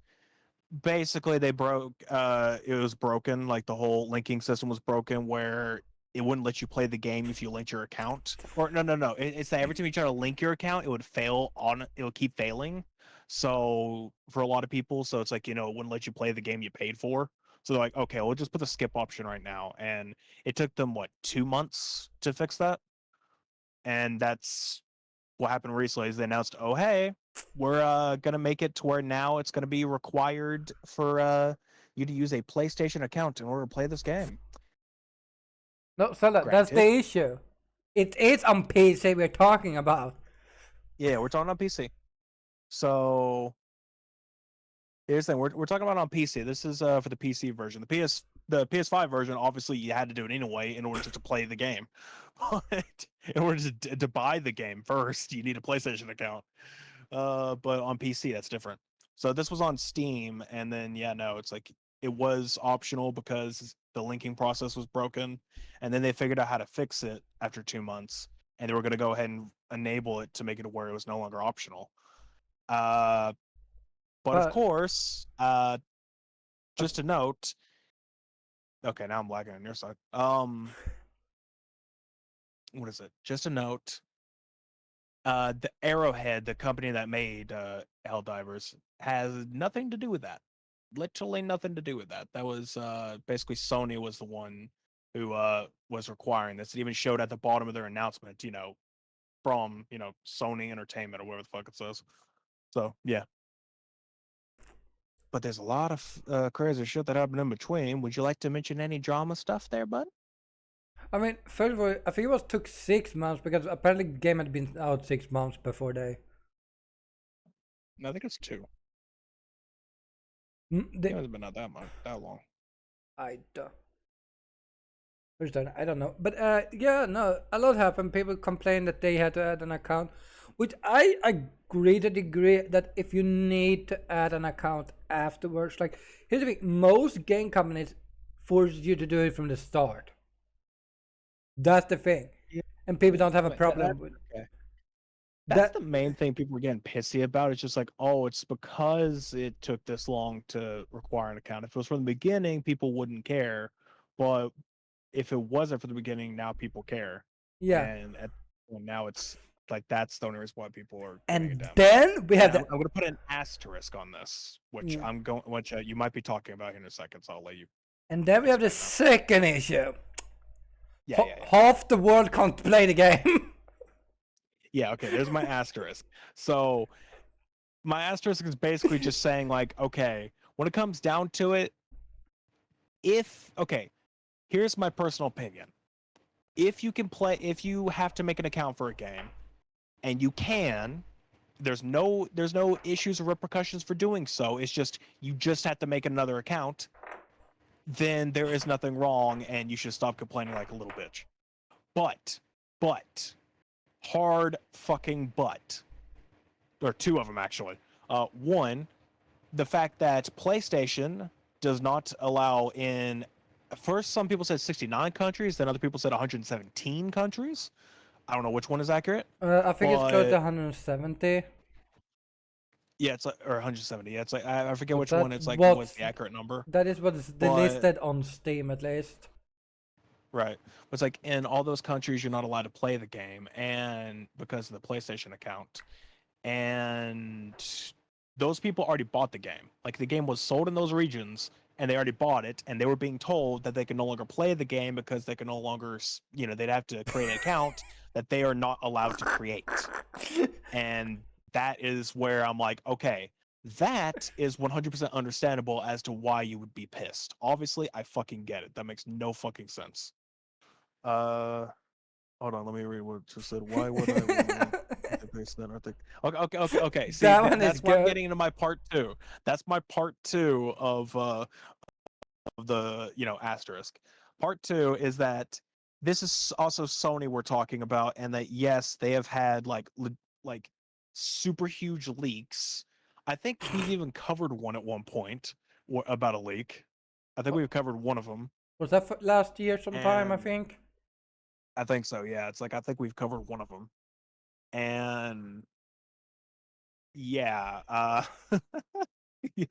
Speaker 2: basically they broke it was broken, like the whole linking system was broken where it wouldn't let you play the game if you linked your account. Or no, it's that every time you try to link your account, it would fail on it would keep failing. So for a lot of people, so it's like, it wouldn't let you play the game you paid for. So they're like, okay, we'll just put the skip option right now. And it took them 2 months to fix that. And that's what happened recently is they announced, oh hey, we're gonna make it to where now it's gonna be required for you to use a PlayStation account in order to play this game.
Speaker 1: No, Zelda, that's the
Speaker 2: Granted,
Speaker 1: issue. It is on PC we're talking about.
Speaker 2: yeah, we're talking on PC. So here's the thing: we're talking about on PC. This is for the PC version. The PS5 version, obviously, you had to do it anyway in order to play the game. But in order to buy the game first, you need a PlayStation account. But on PC, that's different. So this was on Steam, and then yeah, no, it's like it was optional because the linking process was broken, and then they figured out how to fix it after 2 months, and they were going to go ahead and enable it to make it where it was no longer optional. Uh, but of
Speaker 1: But
Speaker 2: course, just a note. Okay, now I'm lagging on your side. What is it? Just a note. The Arrowhead, the company that made Helldivers, has nothing to do with that. Literally nothing to do with that. That was basically Sony was the one who was requiring this. It even showed at the bottom of their announcement, from Sony Entertainment or whatever the fuck it says. So yeah. But there's a lot of crazy shit that happened in between. Would you like to mention any drama stuff there, bud?
Speaker 1: I mean, first of all, I think took 6 months because apparently the game had been out 6 months before they.
Speaker 2: No, I think it's 2.
Speaker 1: Mm,
Speaker 2: It
Speaker 1: they
Speaker 2: hasn't been out that long.
Speaker 1: I don't. Which I don't know, but yeah, no, a lot happened. People complained that they had to add an account, which I agree to degree that if you need to add an account afterwards, like here's the thing: most game companies force you to do it from the start. That's the thing,
Speaker 2: Yeah,
Speaker 1: and people don't have a
Speaker 2: but
Speaker 1: problem with
Speaker 2: okay. That's
Speaker 1: that.
Speaker 2: the main thing people were getting pissy about. It's just like, oh, it's because it took this long to require an account. If it was from the beginning, people wouldn't care. But if it wasn't from the beginning, now people care.
Speaker 1: Yeah,
Speaker 2: Well, now it's like that's the only reason why people are giving it
Speaker 1: and
Speaker 2: down.
Speaker 1: then we
Speaker 2: And
Speaker 1: have
Speaker 2: I'm
Speaker 1: the
Speaker 2: going to put an asterisk on this, which
Speaker 1: yeah,
Speaker 2: which you might be talking about here in a second. So I'll let you
Speaker 1: and then we have the
Speaker 2: explain that.
Speaker 1: second issue.
Speaker 2: Yeah.
Speaker 1: Half the world can't play the game.
Speaker 2: Yeah. Okay. There's my asterisk. So my asterisk is basically just saying like, okay, when it comes down to it, here's my personal opinion. If you have to make an account for a game, and you can, there's no issues or repercussions for doing so. It's just you just have to make another account. Then there is nothing wrong, and you should stop complaining like a little bitch. But, hard fucking but, or 2 of them actually. One, the fact that PlayStation does not allow in At first, some people said 69 countries, then other people said 117 countries. I don't know which one is accurate,
Speaker 1: I think it's close to
Speaker 2: but
Speaker 1: 170.
Speaker 2: yeah, it's like, or 170. Yeah, it's like I forget
Speaker 1: But
Speaker 2: which one.
Speaker 1: that
Speaker 2: It's like was
Speaker 1: what
Speaker 2: the accurate number,
Speaker 1: that is what is
Speaker 2: but
Speaker 1: listed on Steam at least.
Speaker 2: right. It's like in all those countries, you're not allowed to play the game, and because of the PlayStation account, and those people already bought the game. Like the game was sold in those regions, and they already bought it, and they were being told that they can no longer play the game because they can no longer, they'd have to create an account that they are not allowed to create, and that is where I'm like, okay. That is 100% understandable as to why you would be pissed. Obviously, I fucking get it. That makes no fucking sense. Uh, hold on, let me read what it just said. Why would I want to base that? I think. Okay. See,
Speaker 1: That one is
Speaker 2: that's where I'm
Speaker 1: good.
Speaker 2: getting into my part two. That's my part two of the asterisk. Part two is that this is also Sony we're talking about, and that yes, they have had like super huge leaks. I think we've even covered one at one point about a leak. I think we've covered one of them,
Speaker 1: Was that last year sometime, I
Speaker 2: and
Speaker 1: think?
Speaker 2: I think so. Yeah, it's like I think we've covered one of them, and yeah,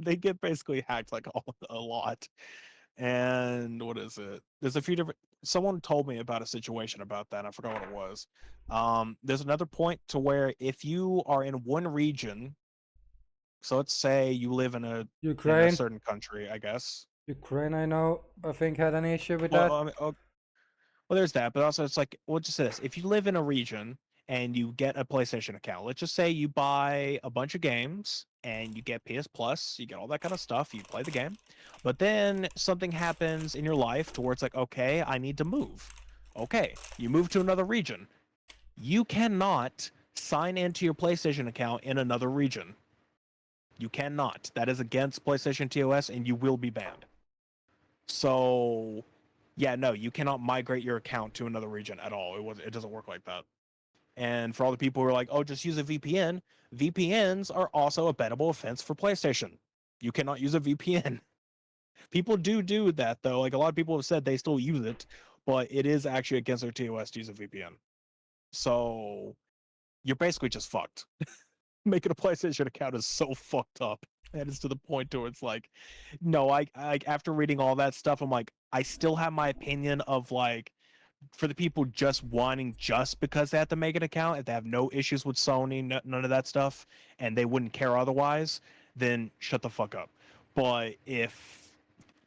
Speaker 2: they get basically hacked like a lot. And what is it? There's a few different. Someone told me about a situation about that. I forgot what it was. There's another point to where if you are in one region, so let's say you live in a
Speaker 1: Ukraine.
Speaker 2: certain country, I guess.
Speaker 1: Ukraine, I know, I think had an issue with
Speaker 2: Well,
Speaker 1: that.
Speaker 2: I mean, well, there's that, but also it's like, we'll just say this: if you live in a region and you get a PlayStation account, let's just say you buy a bunch of games and you get PS Plus, you get all that kind of stuff, you play the game, but then something happens in your life to where it's like, okay, I need to move. Okay, you move to another region. You cannot sign into your PlayStation account in another region. You cannot. That is against PlayStation TOS, and you will be banned. So yeah, no, you cannot migrate your account to another region at all. It doesn't work like that. And for all the people who are like, oh, just use a VPN, VPNs are also a bettable offense for PlayStation. You cannot use a VPN. People do that though. Like a lot of people have said they still use it, but it is actually against their TOS to use a VPN. So you're basically just fucked. Making a PlayStation account is so fucked up. And it's to the point to where it's like, no, I after reading all that stuff, I'm like, I still have my opinion of like, for the people just wanting just because they have to make an account, if they have no issues with Sony, none of that stuff, and they wouldn't care otherwise, then shut the fuck up. But if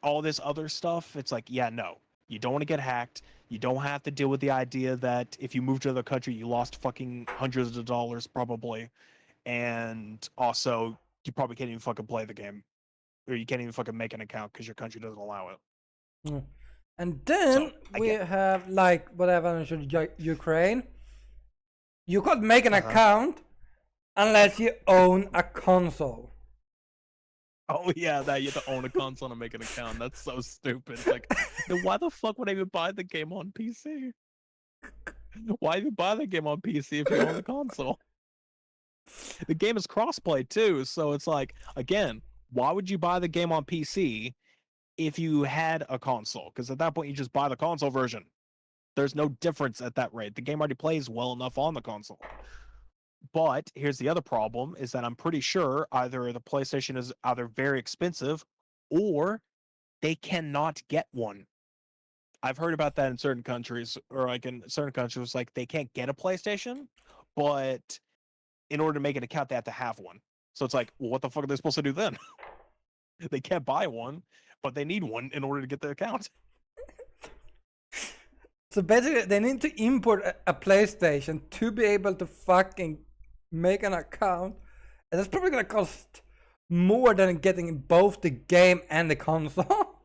Speaker 2: all this other stuff, it's like, yeah, no, you don't want to get hacked. You don't have to deal with the idea that if you move to another country, you lost fucking hundreds of dollars probably, and also you probably can't even fucking play the game, or you can't even fucking make an account because your country doesn't allow it.
Speaker 1: Mm. And
Speaker 2: So
Speaker 1: then
Speaker 2: I
Speaker 1: we
Speaker 2: get.
Speaker 1: have like whatever I mentioned, Ukraine. You can't make an
Speaker 2: Uh huh.
Speaker 1: account unless you own a console.
Speaker 2: Oh yeah, that you have to own a console to make an account. That's so stupid. It's like, then why the fuck would I even buy the game on PC? Why even buy the game on PC if you own the console? The game is crossplay too, so it's like, again, why would you buy the game on PC if you had a console? Because at that point, you just buy the console version. There's no difference at that rate. The game already plays well enough on the console. But here's the other problem: is that I'm pretty sure either the PlayStation is either very expensive, or they cannot get one. I've heard about that in certain countries, or like in certain countries, like they can't get a PlayStation, but in order to make an account, they have to have one. So it's like, well, what the fuck are they supposed to do then? They can't buy one, but they need one in order to get the account.
Speaker 1: So basically, they need to import a PlayStation to be able to fucking make an account, and that's probably gonna cost more than getting both the game and the console.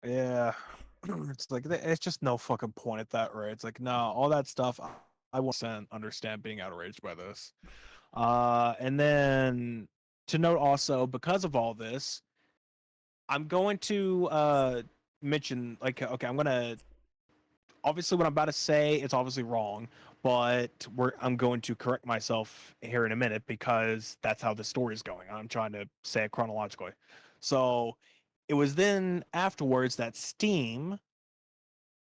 Speaker 2: Yeah, it's like it's just no fucking point at that rate. It's like, no, all that stuff. I won't understand being outraged by this. And then to note also, because of all this, I'm going to mention, like, okay, I'm gonna, obviously what I'm about to say, it's obviously wrong, but I'm going to correct myself here in a minute because that's how the story is going. I'm trying to say it chronologically. So It was then afterwards that Steam,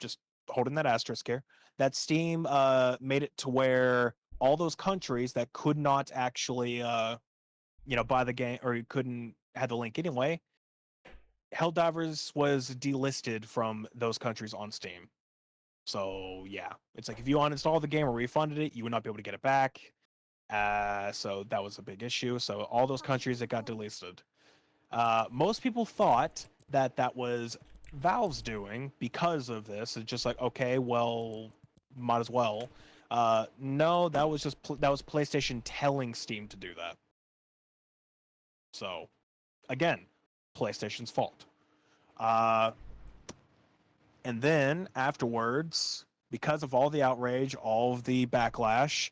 Speaker 2: just holding that asterisk here, that Steam made it to where all those countries that could not actually buy the game or couldn't have the link anyway, Helldivers was delisted from those countries on Steam. So yeah, it's like if you uninstalled the game or refunded it, you would not be able to get it back. So that was a big issue. So all those countries that got delisted. Most people thought that that was Valve's doing because of this. It's just like, okay, well, might as well. No, that was just that was PlayStation telling Steam to do that. So again, PlayStation's fault. And then afterwards, because of all the outrage, all of the backlash,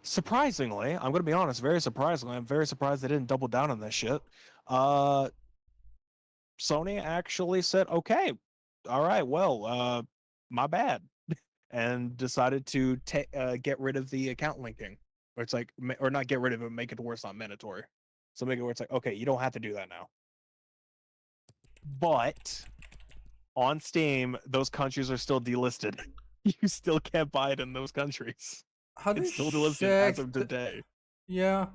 Speaker 2: surprisingly, I'm going to be honest, very surprisingly, I'm very surprised they didn't double down on this shit. Sony actually said, okay, all right, well, my bad, and decided to get rid of the account linking. Or it's like, or not get rid of it, make it to where it's not mandatory. So make it where it's like, okay, you don't have to do that now. But on Steam, those countries are still delisted. You still can't buy it in those countries.
Speaker 1: How do
Speaker 2: It's
Speaker 1: you
Speaker 2: still delisted as
Speaker 1: check?
Speaker 2: of today.
Speaker 1: Yeah,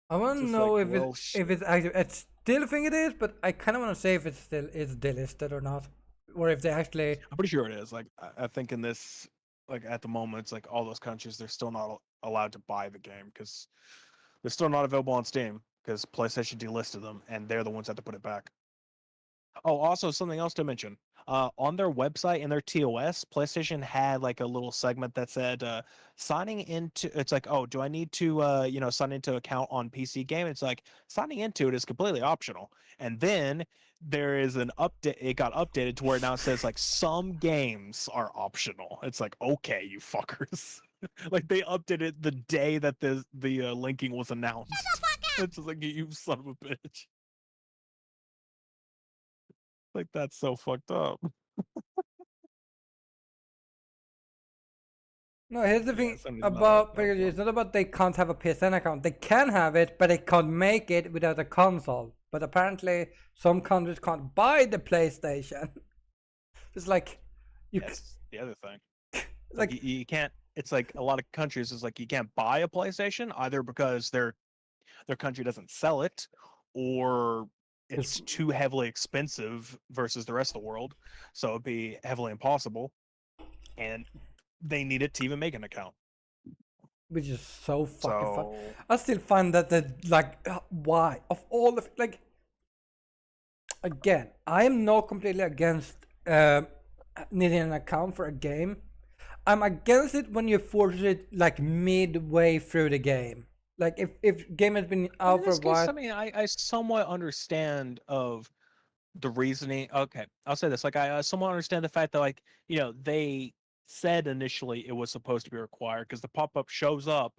Speaker 1: I want to
Speaker 2: Just like,
Speaker 1: know if
Speaker 2: well,
Speaker 1: it's actually. I still think it is, but I kind of want to say if it's still is delisted or not, or if they actually.
Speaker 2: I'm pretty sure it is. Like, I think in this, like at the moment, it's like all those countries, they're still not allowed to buy the game because they're still not available on Steam because PlayStation delisted them, and they're the ones that have to put it back. Oh, also something else to mention. On their website and their TOS, PlayStation had like a little segment that said signing into. It's like, oh, do I need to sign into account on PC game? It's like signing into it is completely optional. And then there is an update. It got updated to where now it says like some games are optional. It's like, okay, you fuckers. Like they updated the day that the linking was announced. It's just like you son of a bitch. Like that's so fucked up.
Speaker 1: No, here's the
Speaker 2: Yeah,
Speaker 1: thing
Speaker 2: Sony's
Speaker 1: about
Speaker 2: not
Speaker 1: PlayStation.
Speaker 2: for
Speaker 1: It's not about they can't have a PSN account. They can have it, but they can't make it without a console. But apparently, some countries can't buy the PlayStation. It's like you
Speaker 2: That's the other thing. It's like
Speaker 1: like
Speaker 2: you can't. It's like a lot of countries is like you can't buy a PlayStation either because their country doesn't sell it, or
Speaker 1: it's,
Speaker 2: it's too heavily expensive versus the rest of the world, so it'd be heavily impossible, and they need it to even make an account.
Speaker 1: which is so fucking fun.
Speaker 2: So
Speaker 1: I still find that the like why of all of like again, I am not completely against needing an account for a game. I'm against it when you force it like midway through the game. Like if game has been
Speaker 2: but
Speaker 1: out
Speaker 2: in
Speaker 1: for a
Speaker 2: this case,
Speaker 1: while.
Speaker 2: I mean, I somewhat understand of the reasoning. Okay, I'll say this. Like, I somewhat understand the fact that, like, they said initially it was supposed to be required because the pop up shows up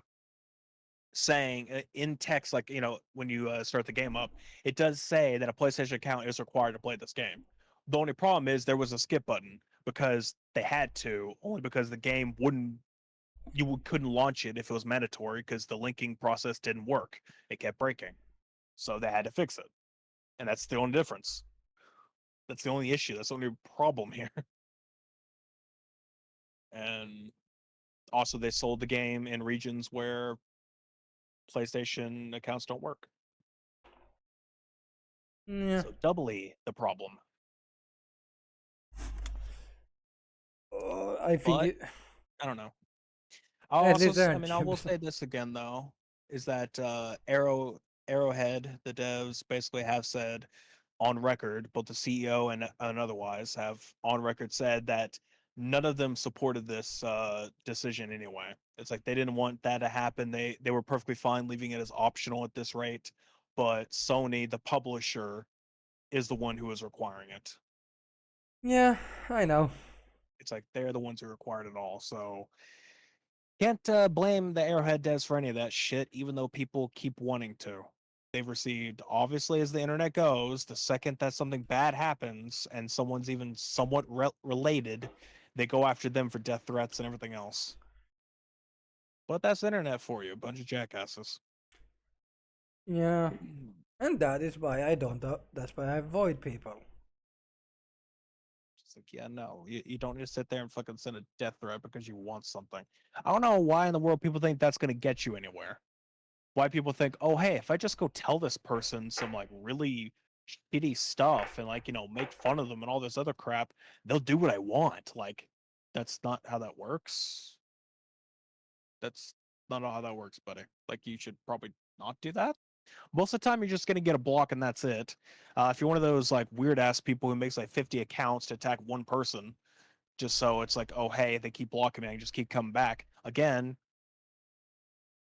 Speaker 2: saying in text, like, when you start the game up, it does say that a PlayStation account is required to play this game. The only problem is there was a skip button because they had to, only because the game couldn't launch it if it was mandatory because the linking process didn't work. It kept breaking. So they had to fix it. And that's the only difference. That's the only issue. That's the only problem here. And also, they sold the game in regions where PlayStation accounts don't work.
Speaker 1: Yeah.
Speaker 2: So, doubly the problem.
Speaker 1: I think
Speaker 2: But
Speaker 1: it,
Speaker 2: I don't know.
Speaker 1: at least
Speaker 2: I
Speaker 1: they're
Speaker 2: mean, I will say this again, though, is that Arrowhead, the devs, basically have said on record, both the CEO and otherwise have on record said that none of them supported this decision anyway. It's like they didn't want that to happen. They were perfectly fine leaving it as optional at this rate, but Sony, the publisher, is the one who is requiring it.
Speaker 1: yeah, I know.
Speaker 2: It's like they're the ones who required it all. So can't blame the Arrowhead devs for any of that shit, even though people keep wanting to. They've received, obviously, as the internet goes, the second that something bad happens and someone's even somewhat related, they go after them for death threats and everything else. But that's the internet for you, a bunch of jackasses.
Speaker 1: Yeah. And that is why I don't. That's why I avoid people.
Speaker 2: It's like, yeah, no, you don't just sit there and fucking send a death threat because you want something. I don't know why in the world people think that's gonna get you anywhere. Why people think, oh hey, if I just go tell this person some like really shitty stuff and like, make fun of them and all this other crap, they'll do what I want. Like, that's not how that works. That's not how that works, buddy. Like, you should probably not do that. Most of the time, you're just gonna get a block and that's it. If you're one of those like weird ass people who makes like 50 accounts to attack one person, just so it's like, oh hey, they keep blocking me, I just keep coming back. Again,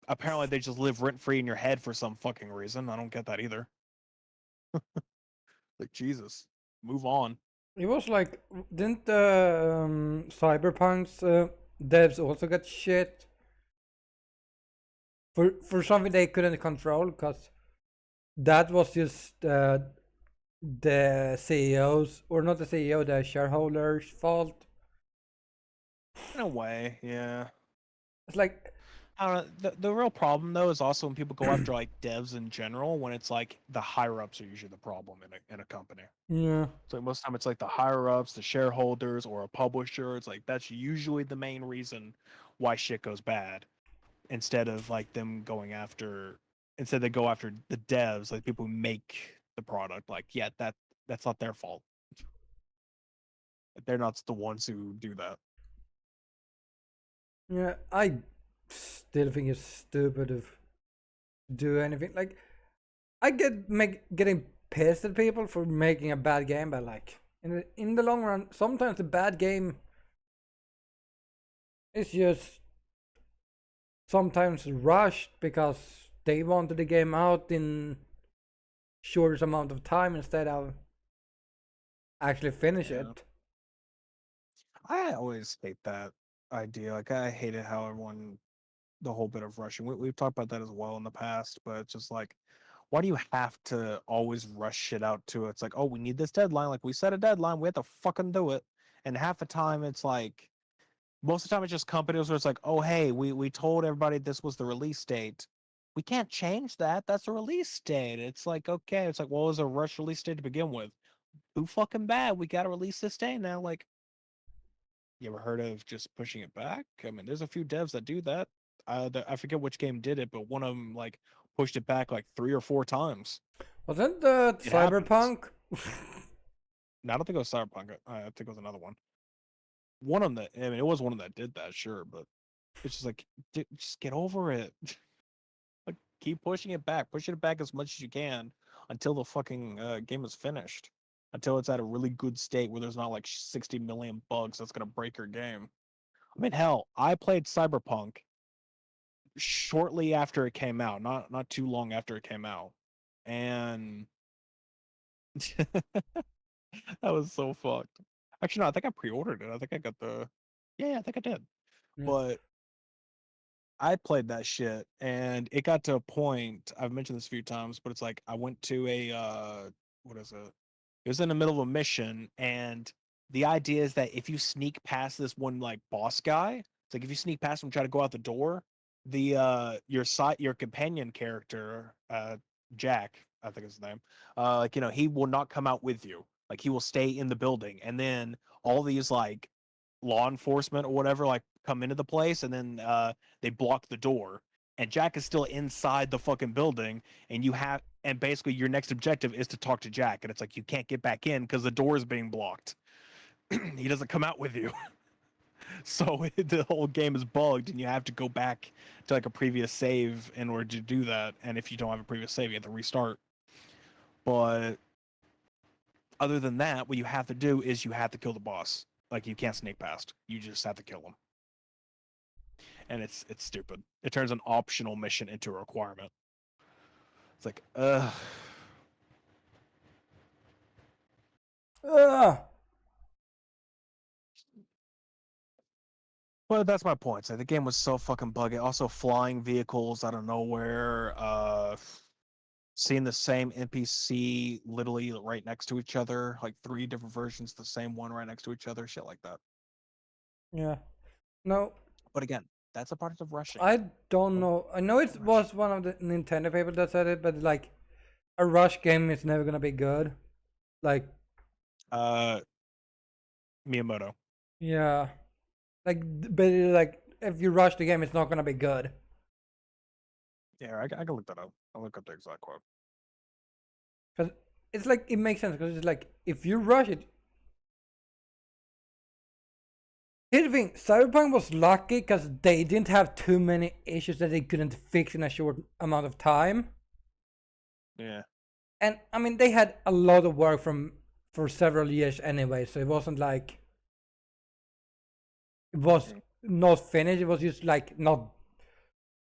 Speaker 2: apparently they just live rent free in your head for some fucking reason. I don't get that either. Like Jesus, move on.
Speaker 1: It was like, didn't the Cyberpunk's devs also get shit for something they couldn't control? Because that was just the CEO's, or not the CEO, the shareholders' fault.
Speaker 2: In a way, yeah.
Speaker 1: It's like,
Speaker 2: I don't know. The real problem though is also when people go after like devs in general, when it's like the higher ups are usually the problem in a company.
Speaker 1: yeah,
Speaker 2: So most of the time it's like the higher ups, the shareholders, or a publisher. It's like that's usually the main reason why shit goes bad. Instead of like them going after, instead they go after the devs, like people who make the product. Like, yeah, that's not their fault. They're not the ones who do that.
Speaker 1: yeah, I still think it's stupid to do anything. Like, I getting pissed at people for making a bad game, but like in the long run, sometimes the bad game is just sometimes rushed because they wanted the game out in shortest amount of time instead of actually finish
Speaker 2: Yeah.
Speaker 1: it.
Speaker 2: I always hate that idea. Like I hate it how everyone the whole bit of rushing. We've talked about that as well in the past, but it's just like, why do you have to always rush shit out to it? It's like, oh, we need this deadline. Like we set a deadline, we have to fucking do it. And half the time, it's like, most of the time, it's just companies where it's like, oh, hey, we told everybody this was the release date. We can't change that. That's a release date. It's like, okay. It's like, well, it was a rush release date to begin with. Who fucking bad? We got to release this day now. Like, you ever heard of just pushing it back? I mean, there's a few devs that do that. I forget which game did it, but one of them like pushed it back like 3 or 4 times.
Speaker 1: Wasn't the
Speaker 2: It happens.
Speaker 1: Cyberpunk?
Speaker 2: Now, I don't think it was Cyberpunk. I think it was another one. One of them that I mean, it was one of them that did that, sure, but it's just like, just get over it. Like, keep pushing it back as much as you can until the fucking game is finished, until it's at a really good state where there's not like 60 million bugs that's gonna break your game. I mean, hell, I played Cyberpunk shortly after it came out, not too long after it came out, and that was so fucked. Actually, no, I think I pre-ordered it. I think I got the, yeah, I think I did.
Speaker 1: Yeah.
Speaker 2: But I played that shit, and it got to a point. I've mentioned this a few times, but it's like I went to a what is it? It was in the middle of a mission, and the idea is that if you sneak past this one like boss guy, it's like if you sneak past him, and try to go out the door, the your companion character, Jack, I think is his name, like he will not come out with you. Like he will stay in the building, and then all these like law enforcement or whatever like come into the place, and then they block the door, and Jack is still inside the fucking building, and basically your next objective is to talk to Jack, and it's like you can't get back in because the door is being blocked. He doesn't come out with you. So the whole game is bugged, and you have to go back to like a previous save in order to do that, and if you don't have a previous save, you have to restart. But other than that, what you have to do is you have to kill the boss. Like you can't sneak past, you just have to kill him, and it's stupid. It turns an optional mission into a requirement. It's like,
Speaker 1: Ugh.
Speaker 2: But that's my point. So the game was so fucking buggy. Also, flying vehicles out of nowhere. Seeing the same NPC literally right next to each other, like 3 different versions, the same one right next to each other, shit like that.
Speaker 1: Yeah. No,
Speaker 2: But again, that's a part of rushing.
Speaker 1: I don't
Speaker 2: Don't
Speaker 1: know. I know it
Speaker 2: rush.
Speaker 1: was one of the Nintendo people that said it, but like a rush game is never gonna be good. Like,
Speaker 2: Miyamoto.
Speaker 1: yeah, but like if you rush the game, it's not gonna be good.
Speaker 2: Yeah, I can look that up. I'll look up the exact quote.
Speaker 1: Cause it's like it makes sense because it's like if you rush it. Here's the thing: Cyberpunk was lucky because they didn't have too many issues that they couldn't fix in a short amount of time.
Speaker 2: Yeah.
Speaker 1: And I mean, they had a lot of work for several years anyway, so it wasn't like it was not finished. It was just like not.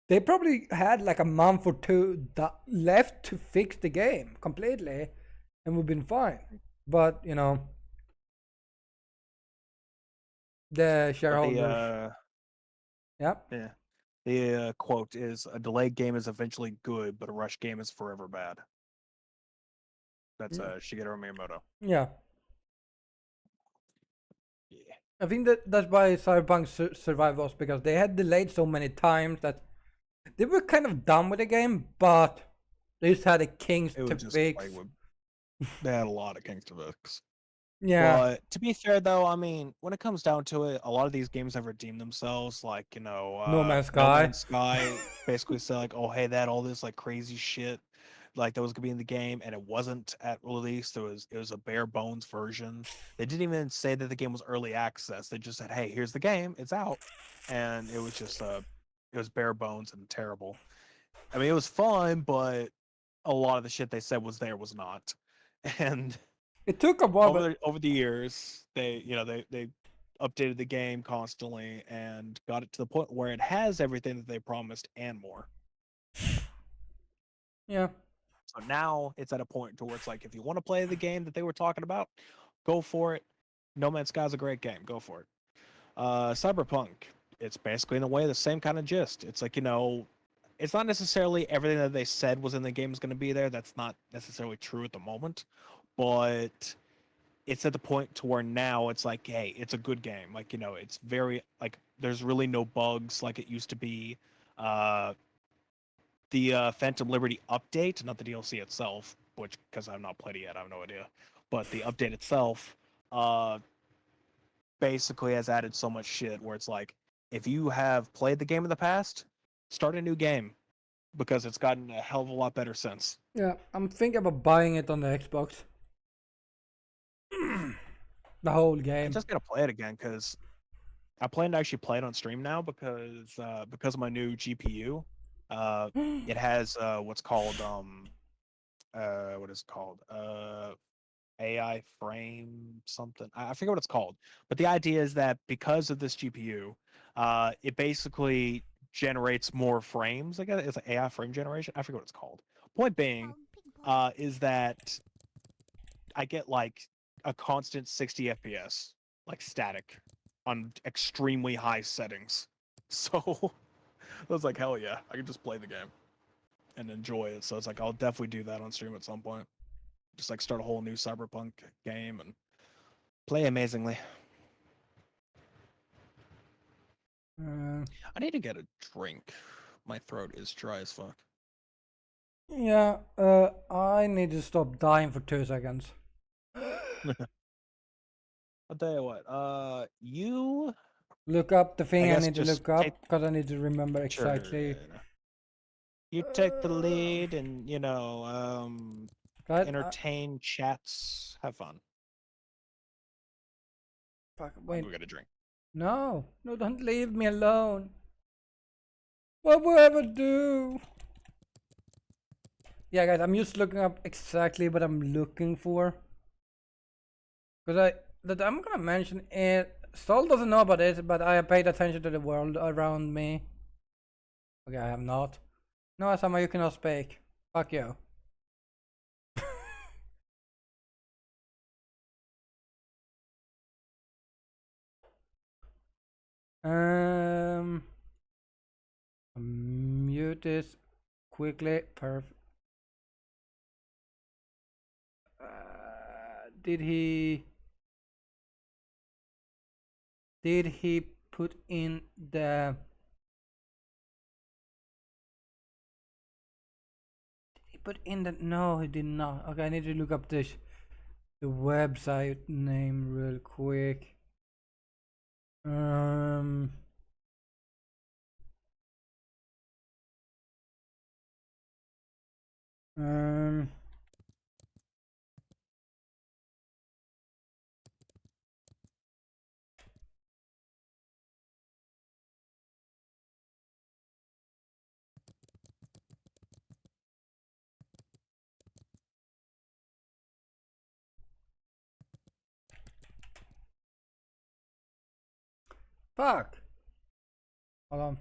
Speaker 1: They probably had like a month or two left to fix the game completely, and we've been fine. But you know, the
Speaker 2: But
Speaker 1: shareholders, yeah,
Speaker 2: yeah. The quote is a delayed game is eventually good, but a rush game is forever bad. That's Shigeru Miyamoto.
Speaker 1: yeah.
Speaker 2: Yeah.
Speaker 1: I think that's why Cyberpunk survived was because they had delayed so many times that they were kind of done with the game, but they just had the kinks
Speaker 2: It
Speaker 1: to
Speaker 2: was just
Speaker 1: fix.
Speaker 2: like they had a lot of kinks to fix.
Speaker 1: Yeah,
Speaker 2: But to be fair, though, I mean, when it comes down to it, a lot of these games have redeemed themselves. Like,
Speaker 1: No Man's
Speaker 2: No
Speaker 1: Sky.
Speaker 2: Man's Sky basically said like, "Oh, hey, that all this like crazy shit, like that was gonna be in the game, and it wasn't at release. It was a bare bones version. They didn't even say that the game was early access. They just said, "Hey, here's the game. It's out," and it was just it was bare bones and terrible. I mean, it was fun, but a lot of the shit they said was not, and
Speaker 1: It took a while, but
Speaker 2: over the years, they updated the game constantly and got it to the point where it has everything that they promised and more.
Speaker 1: yeah,
Speaker 2: So now it's at a point to where it's like, if you want to play the game that they were talking about, go for it. No Man's Sky is a great game. Go for it. Cyberpunk, it's basically in a way the same kind of gist. It's like, it's not necessarily everything that they said was in the game is going to be there. That's not necessarily true at the moment, but it's at the point to where now it's like, hey, it's a good game. Like, it's very like there's really no bugs like it used to be. Uh, the Phantom Liberty update, not the DLC itself, which because I've not played it yet, I have no idea. But the update itself, basically has added so much shit where it's like, if you have played the game in the past, start a new game because it's gotten a hell of a lot better since.
Speaker 1: yeah. I'm thinking about buying it on the Xbox. The whole
Speaker 2: I
Speaker 1: game.
Speaker 2: just gotta play it again because I plan to actually play it on stream now because of my new GPU. It has what's called what is it called? AI frame something. I forget what it's called. But the idea is that because of this GPU, it basically generates more frames. I guess it's an AI frame generation. I forget what it's called. Point being, is that I get like a constant 60 FPS, like static, on extremely high settings. So I was like, hell yeah, I can just play the game and enjoy it. So it's like I'll definitely do that on stream at some point. Just like start a whole new Cyberpunk game and play amazingly.
Speaker 1: Uh,
Speaker 2: I need to get a drink. My throat is dry as fuck.
Speaker 1: yeah. I need to stop dying for 2 seconds.
Speaker 2: I'll tell you what. You,
Speaker 1: Look up the
Speaker 2: I
Speaker 1: thing I
Speaker 2: guess,
Speaker 1: need to
Speaker 2: just
Speaker 1: look
Speaker 2: take.
Speaker 1: up because I need to remember
Speaker 2: Sure.
Speaker 1: exactly.
Speaker 2: You take the lead, and
Speaker 1: God,
Speaker 2: entertain chats. Have fun.
Speaker 1: fuck,
Speaker 2: I'll
Speaker 1: wait.
Speaker 2: go get a drink.
Speaker 1: No, no, don't leave me alone. What will I ever do? Yeah, guys, I'm just looking up exactly what I'm looking for. Because I'm gonna mention it. Sol doesn't know about it, but I have paid attention to the world around me. Okay, I have not. No, Asama, you cannot speak. Fuck you. Um, mute this quickly. Perfect. Did he? Did he put in the? Did he put in that? No, he did not. Okay, I need to look up the website name real quick. Um. Fuck. Hold on.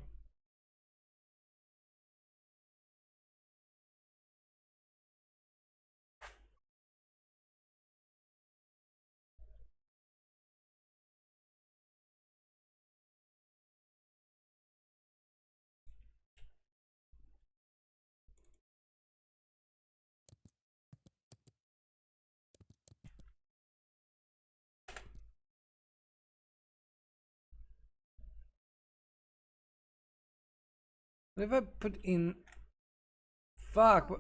Speaker 1: What if I put in? Fuck.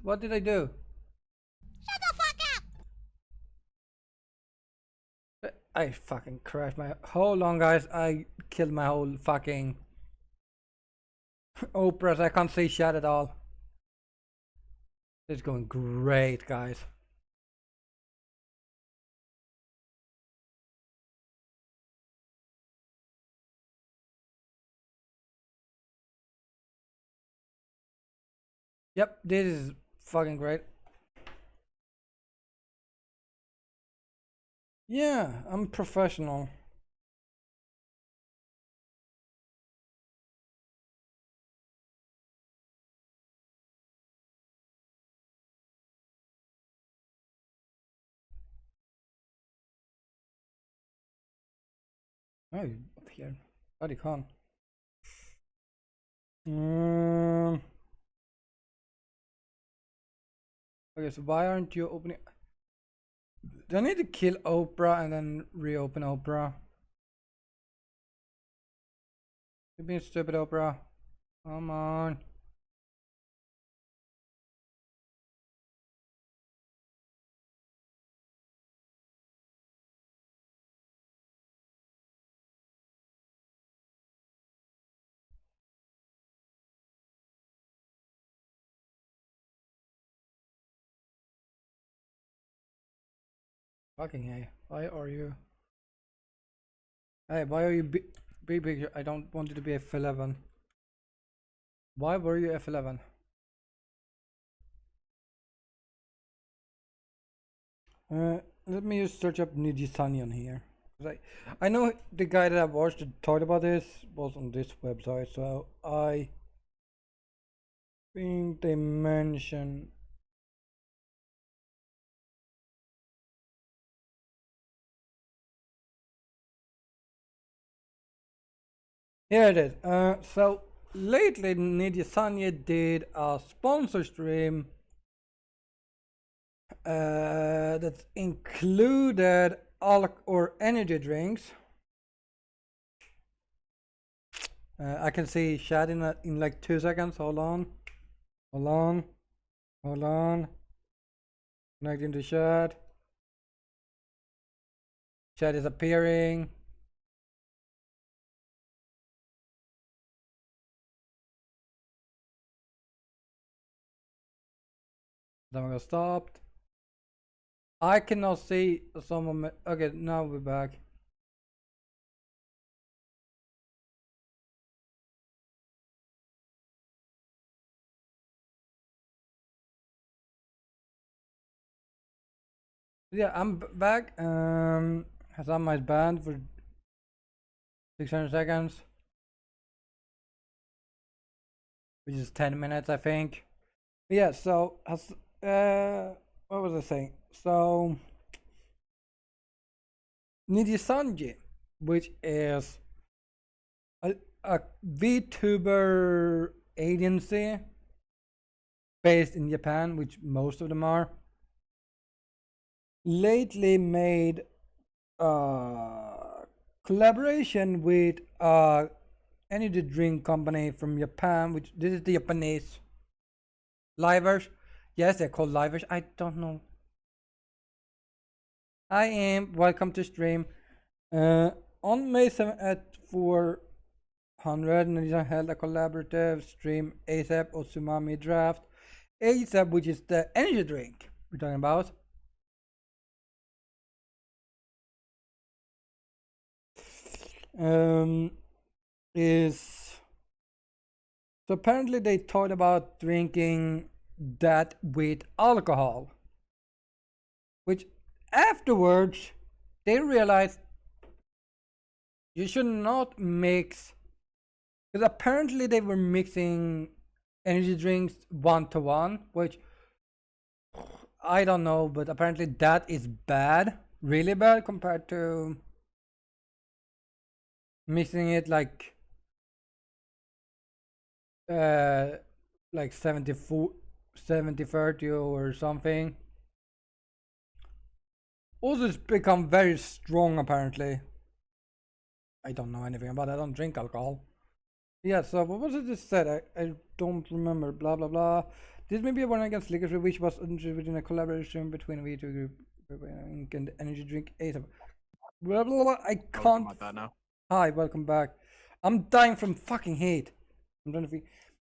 Speaker 1: What did I do?
Speaker 3: Shut the fuck up!
Speaker 1: I fucking crashed my. Hold on, guys. I killed my whole fucking Oprahs. I can't see shit at all. It's going great, guys. Yep, this is fucking great. Yeah, I'm professional. Oh, you're up here. Bloody con. Okay, so why aren't you opening? Do I need to kill Oprah and then reopen Oprah? You're being stupid, Oprah. Come on. Fucking hey, why are you? Hey, why are you big? I don't want you to be F11. Why were you F11? Let me just search up Nidisanian here. I know the guy that I watched that talked about this was on this website, so I think they mentioned. Here it is. So lately, Nidisanya did a sponsor stream that included alcohol or energy drinks. I can see chat in like 2 seconds. Hold on. Connecting to chat. Chat is appearing. Then we're gonna stop. I cannot see some of my. Okay, now we're back. Yeah, I'm back. Has on my band for 600 seconds, which is 10 minutes, I think. Yeah. So as what was I saying? So Nijisanji, which is a VTuber agency based in Japan, which most of them are, lately made collaboration with energy drink company from Japan, which this is the Japanese livers. Yes, they're called livers. I don't know. I am. Welcome to stream. On May 7th at 400, Ninja held a collaborative stream ASAP or Tsunami Draft. ASAP, which is the energy drink we're talking about. Is so apparently they thought about drinking that with alcohol, which afterwards they realized you should not mix, because apparently they were mixing energy drinks 1-to-1, which I don't know, but apparently that is bad, really bad compared to mixing it like 70-30 or something. Also, it's become very strong apparently. I don't know anything about it. I don't drink alcohol. Yeah, so what was it just said? I don't remember. Blah blah blah. This may be a one against liquor, which was within a collaboration between the two group and the energy drink ASAP. Blah blah blah. I can't.
Speaker 2: About that now.
Speaker 1: Hi, welcome back. I'm dying from fucking hate. I'm trying to think.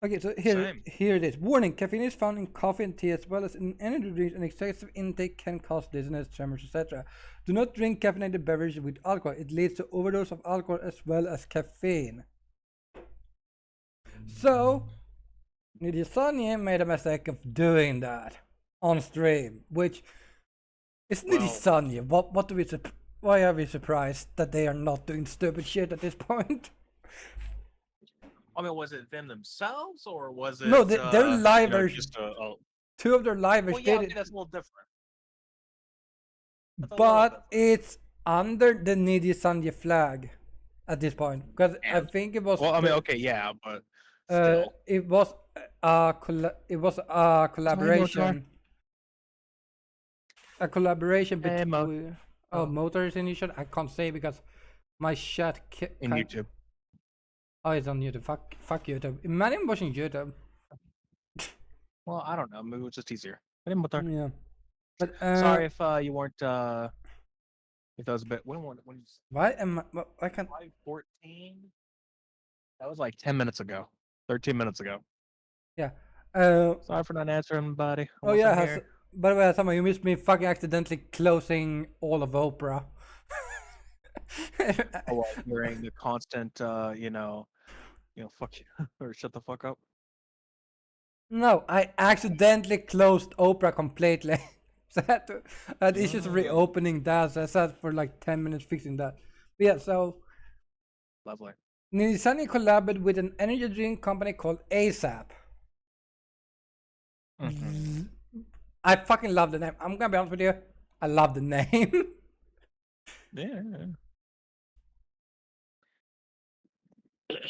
Speaker 1: Okay, so here it is. Warning: caffeine is found in coffee and tea as well as in energy drinks, and excessive intake can cause dizziness, tremors, etc. Do not drink caffeinated beverages with alcohol. It leads to overdose of alcohol as well as caffeine. So, Nidisanya made a mistake of doing that on stream, which is Nidisanya. What do we? Why are we surprised that they are not doing stupid shit at this point?
Speaker 2: I mean, was it them themselves or was it?
Speaker 1: No, their livers.
Speaker 2: Just
Speaker 1: two of their livers
Speaker 2: well, yeah,
Speaker 1: did it.
Speaker 2: that's a little different.
Speaker 1: But it's under the Needy Sanya flag at this point, because I think it was.
Speaker 2: Well, I mean, okay, yeah, but still.
Speaker 1: It was a collaboration. A collaboration between. Motors in YouTube. I can't say because my chat
Speaker 2: in YouTube.
Speaker 1: Oh, it's on YouTube. Fuck YouTube. Imagine watching YouTube.
Speaker 2: Well, I don't know. Maybe it was just easier.
Speaker 1: Yeah. But
Speaker 2: sorry if you weren't. If that was a bit. When
Speaker 1: why am I can't.
Speaker 2: 5:14. That was like 10 minutes ago. 13 minutes ago.
Speaker 1: Yeah.
Speaker 2: Sorry for not answering, buddy.
Speaker 1: Oh yeah. By the way, somehow you missed me fucking accidentally closing all of Oprah.
Speaker 2: During the constant, fuck you or shut the fuck up.
Speaker 1: No, I accidentally closed Oprah completely. So I had issues reopening that. So I sat for like 10 minutes fixing that. But yeah, so
Speaker 2: lovely.
Speaker 1: Nidisani collaborated with an energy drink company called ASAP.
Speaker 2: Mm-hmm.
Speaker 1: I fucking love the name. I'm gonna be honest with you. I love the name.
Speaker 2: Yeah.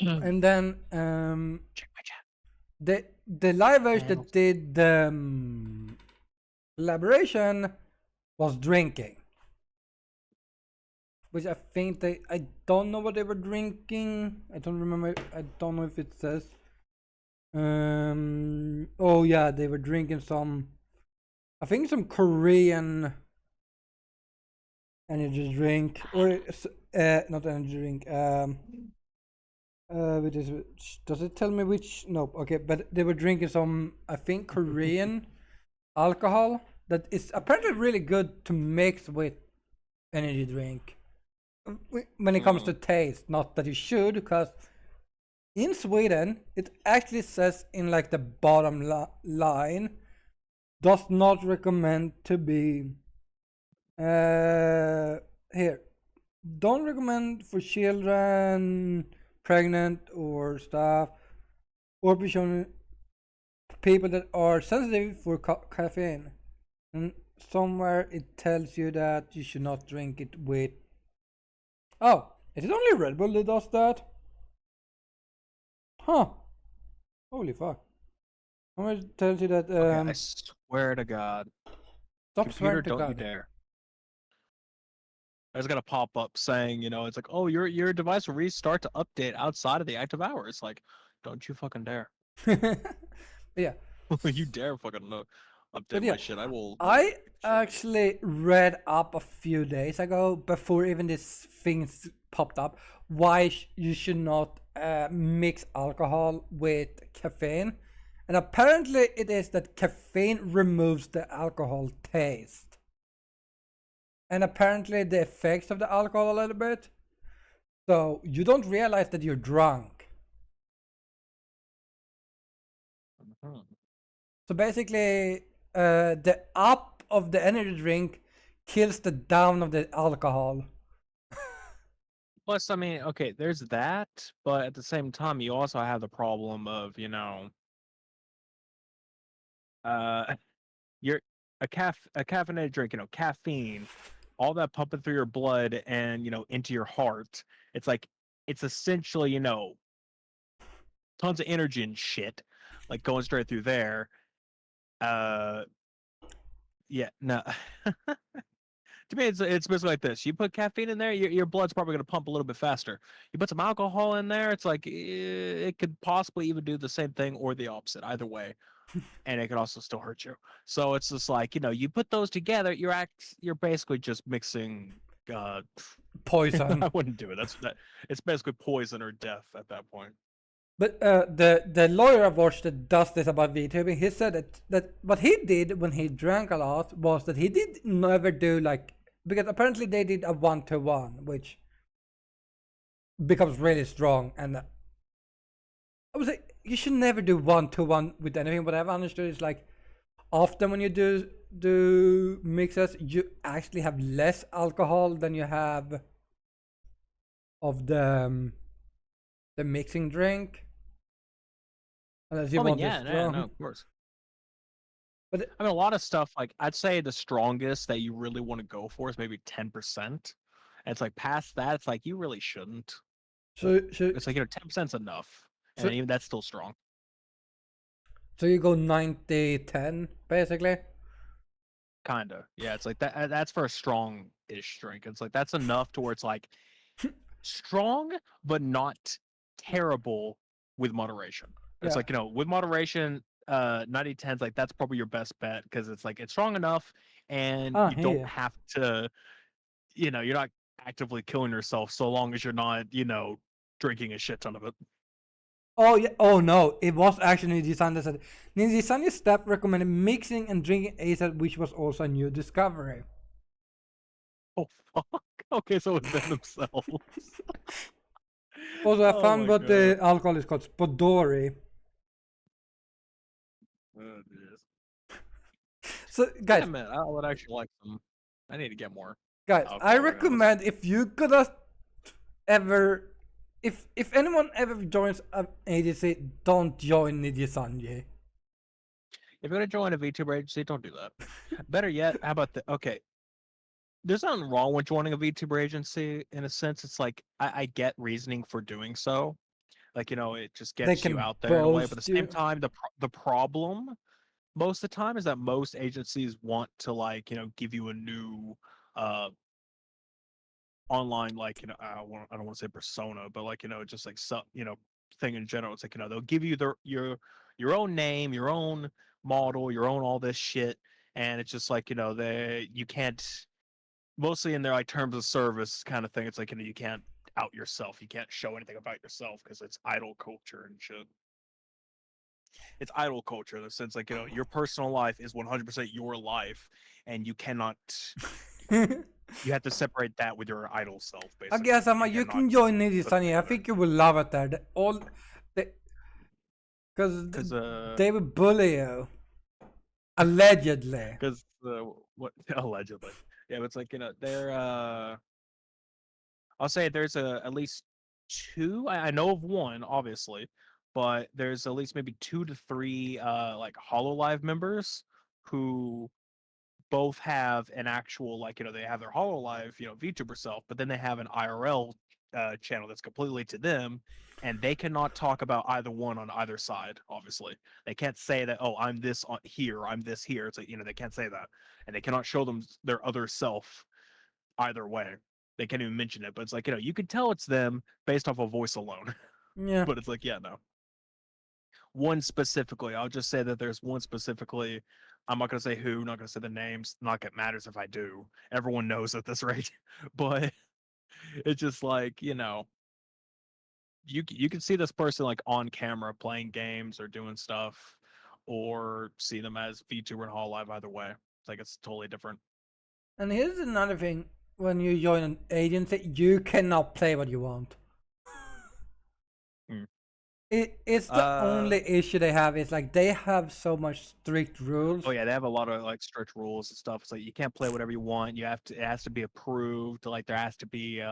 Speaker 1: And then
Speaker 2: check my chat.
Speaker 1: The livers that did the collaboration was drinking, which I think I don't know what they were drinking. I don't remember. I don't know if it says. Oh yeah, they were drinking some. I think some Korean energy drink, or not energy drink. Does it tell me which? No, okay, but they were drinking some, I think, Korean alcohol that is apparently really good to mix with energy drink when it comes to taste. Not that you should, because in Sweden it actually says in like the bottom line, does not recommend to be here. Don't recommend for children, pregnant or stuff, or people that are sensitive for caffeine. And somewhere it tells you that you should not drink it with. Oh, is it only Red Bull that does that? Huh. Holy fuck. Somewhere it tells you that.
Speaker 2: I swear to God.
Speaker 1: Stop
Speaker 2: Computer,
Speaker 1: swearing to
Speaker 2: don't
Speaker 1: God.
Speaker 2: you dare. I just got a pop up saying, it's like, oh, your device will restart to update outside of the active hours. Like, don't you fucking dare.
Speaker 1: Yeah.
Speaker 2: You dare fucking no. update
Speaker 1: yeah,
Speaker 2: my shit. I will.
Speaker 1: I actually read up a few days ago before even these things popped up why you should not mix alcohol with caffeine, and apparently it is that caffeine removes the alcohol taste, and apparently the effects of the alcohol a little bit, so you don't realize that you're drunk.
Speaker 2: Mhm.
Speaker 1: So basically, the up of the energy drink kills the down of the alcohol.
Speaker 2: Plus, I mean, okay, there's that, but at the same time, you also have the problem of, uh, you're a caffeinated drink, caffeine, all that pumping through your blood and into your heart. It's like it's essentially, tons of energy and shit, like going straight through there. Uh, yeah, no. To me, it's basically like this: you put caffeine in there, your blood's probably going to pump a little bit faster. You put some alcohol in there, it's like it could possibly even do the same thing or the opposite, either way, and it could also still hurt you. So it's just like you put those together, you're basically just mixing. Uh,
Speaker 1: Poison.
Speaker 2: I wouldn't do it. That it's basically poison or death at that point.
Speaker 1: But the lawyer I've watched that does this about VTubing, he said that what he did when he drank a lot was that he did never do like, because apparently they did a 1-to-1, which becomes really strong, and I would say you should never do 1-to-1 with anything. What I've understood is like often when you do mixes, you actually have less alcohol than you have of the mixing drink, unless you
Speaker 2: I mean,
Speaker 1: want this
Speaker 2: yeah, no,
Speaker 1: strong.
Speaker 2: of course.
Speaker 1: But
Speaker 2: I mean, a lot of stuff. Like, I'd say the strongest that you really want to go for is maybe 10%. And it's like past that, it's like you really shouldn't.
Speaker 1: so
Speaker 2: It's like 10%'s enough,
Speaker 1: so
Speaker 2: and even that's still strong.
Speaker 1: so you go 90-10 basically.
Speaker 2: Kinda, yeah. It's like that. That's for a strong-ish drink. It's like that's enough to where it's like strong, but not terrible with moderation. It's
Speaker 1: Yeah.
Speaker 2: like with moderation, 90-10's like that's probably your best bet because it's like it's strong enough, and
Speaker 1: Ah,
Speaker 2: you don't
Speaker 1: here.
Speaker 2: have to. You're not actively killing yourself so long as you're not, drinking a shit ton of it.
Speaker 1: Oh yeah. Oh no, it was actually Ninja that said Ninja staff recommended mixing and drinking ASAP, which was also a new discovery.
Speaker 2: Oh fuck. Okay, so it's them themselves.
Speaker 1: Also, I
Speaker 2: Oh
Speaker 1: found
Speaker 2: my
Speaker 1: what
Speaker 2: god.
Speaker 1: the alcohol is called, Spodori.
Speaker 2: Oh, jeez.
Speaker 1: So
Speaker 2: Wait a
Speaker 1: guys,
Speaker 2: minute, I would actually like some. I need to get more
Speaker 1: I
Speaker 2: alcohol right now.
Speaker 1: recommend if you could have ever, if anyone ever joins an agency, don't join Ninja.
Speaker 2: If you're gonna join a VTuber agency, don't do that. Better yet, how about the okay? There's nothing wrong with joining a VTuber agency in a sense. It's like I get reasoning for doing so. Like it just
Speaker 1: They
Speaker 2: gets you
Speaker 1: can
Speaker 2: out there in a way. But at
Speaker 1: boast
Speaker 2: the same
Speaker 1: you.
Speaker 2: time, the problem most of the time is that most agencies want to like give you a new uh online like I don't want to say persona, but like just like some thing in general. It's like they'll give you your own name, your own model, your own all this shit, and it's just like they you can't mostly in their like terms of service kind of thing. It's like you can't out yourself, you can't show anything about yourself because it's idol culture and shit. It's idol culture in the sense like your personal life is 100% your life, and you cannot you have to separate that with your idol self
Speaker 1: I
Speaker 2: basically.
Speaker 1: guess Amma,
Speaker 2: You
Speaker 1: you
Speaker 2: cannot
Speaker 1: can join
Speaker 2: put them
Speaker 1: Ninja. I
Speaker 2: together
Speaker 1: think you will love it there. Because
Speaker 2: because
Speaker 1: they will bully you. Allegedly.
Speaker 2: because what allegedly, yeah, but it's like they're I'll say there's at least two. I know of one, obviously, but there's at least maybe 2 to 3 like Hololive members who both have an actual like they have their Hololive VTuber self, but then they have an IRL channel that's completely to them, and they cannot talk about either one on either side. Obviously, they can't say that I'm this on here, I'm this here. It's like they can't say that, and they cannot show them their other self either way. They can't even mention it, but it's like you can tell it's them based off of voice alone.
Speaker 1: Yeah.
Speaker 2: But it's like no. One specifically, I'll just say that there's one specifically I'm not gonna say who, not gonna say the names. Not it matters if I do. Everyone knows at this rate. But it's just like, you can see this person like on camera playing games or doing stuff, or see them as VTuber and Hololive. Either way, it's like it's totally different.
Speaker 1: And here's another thing: when you join an agency, you cannot play what you want.
Speaker 2: Hmm.
Speaker 1: It's the only issue they have. Is like they have so much strict rules.
Speaker 2: Oh yeah, they have a lot of like strict rules and stuff. It's like you can't play whatever you want. It has to be approved. Like there has to be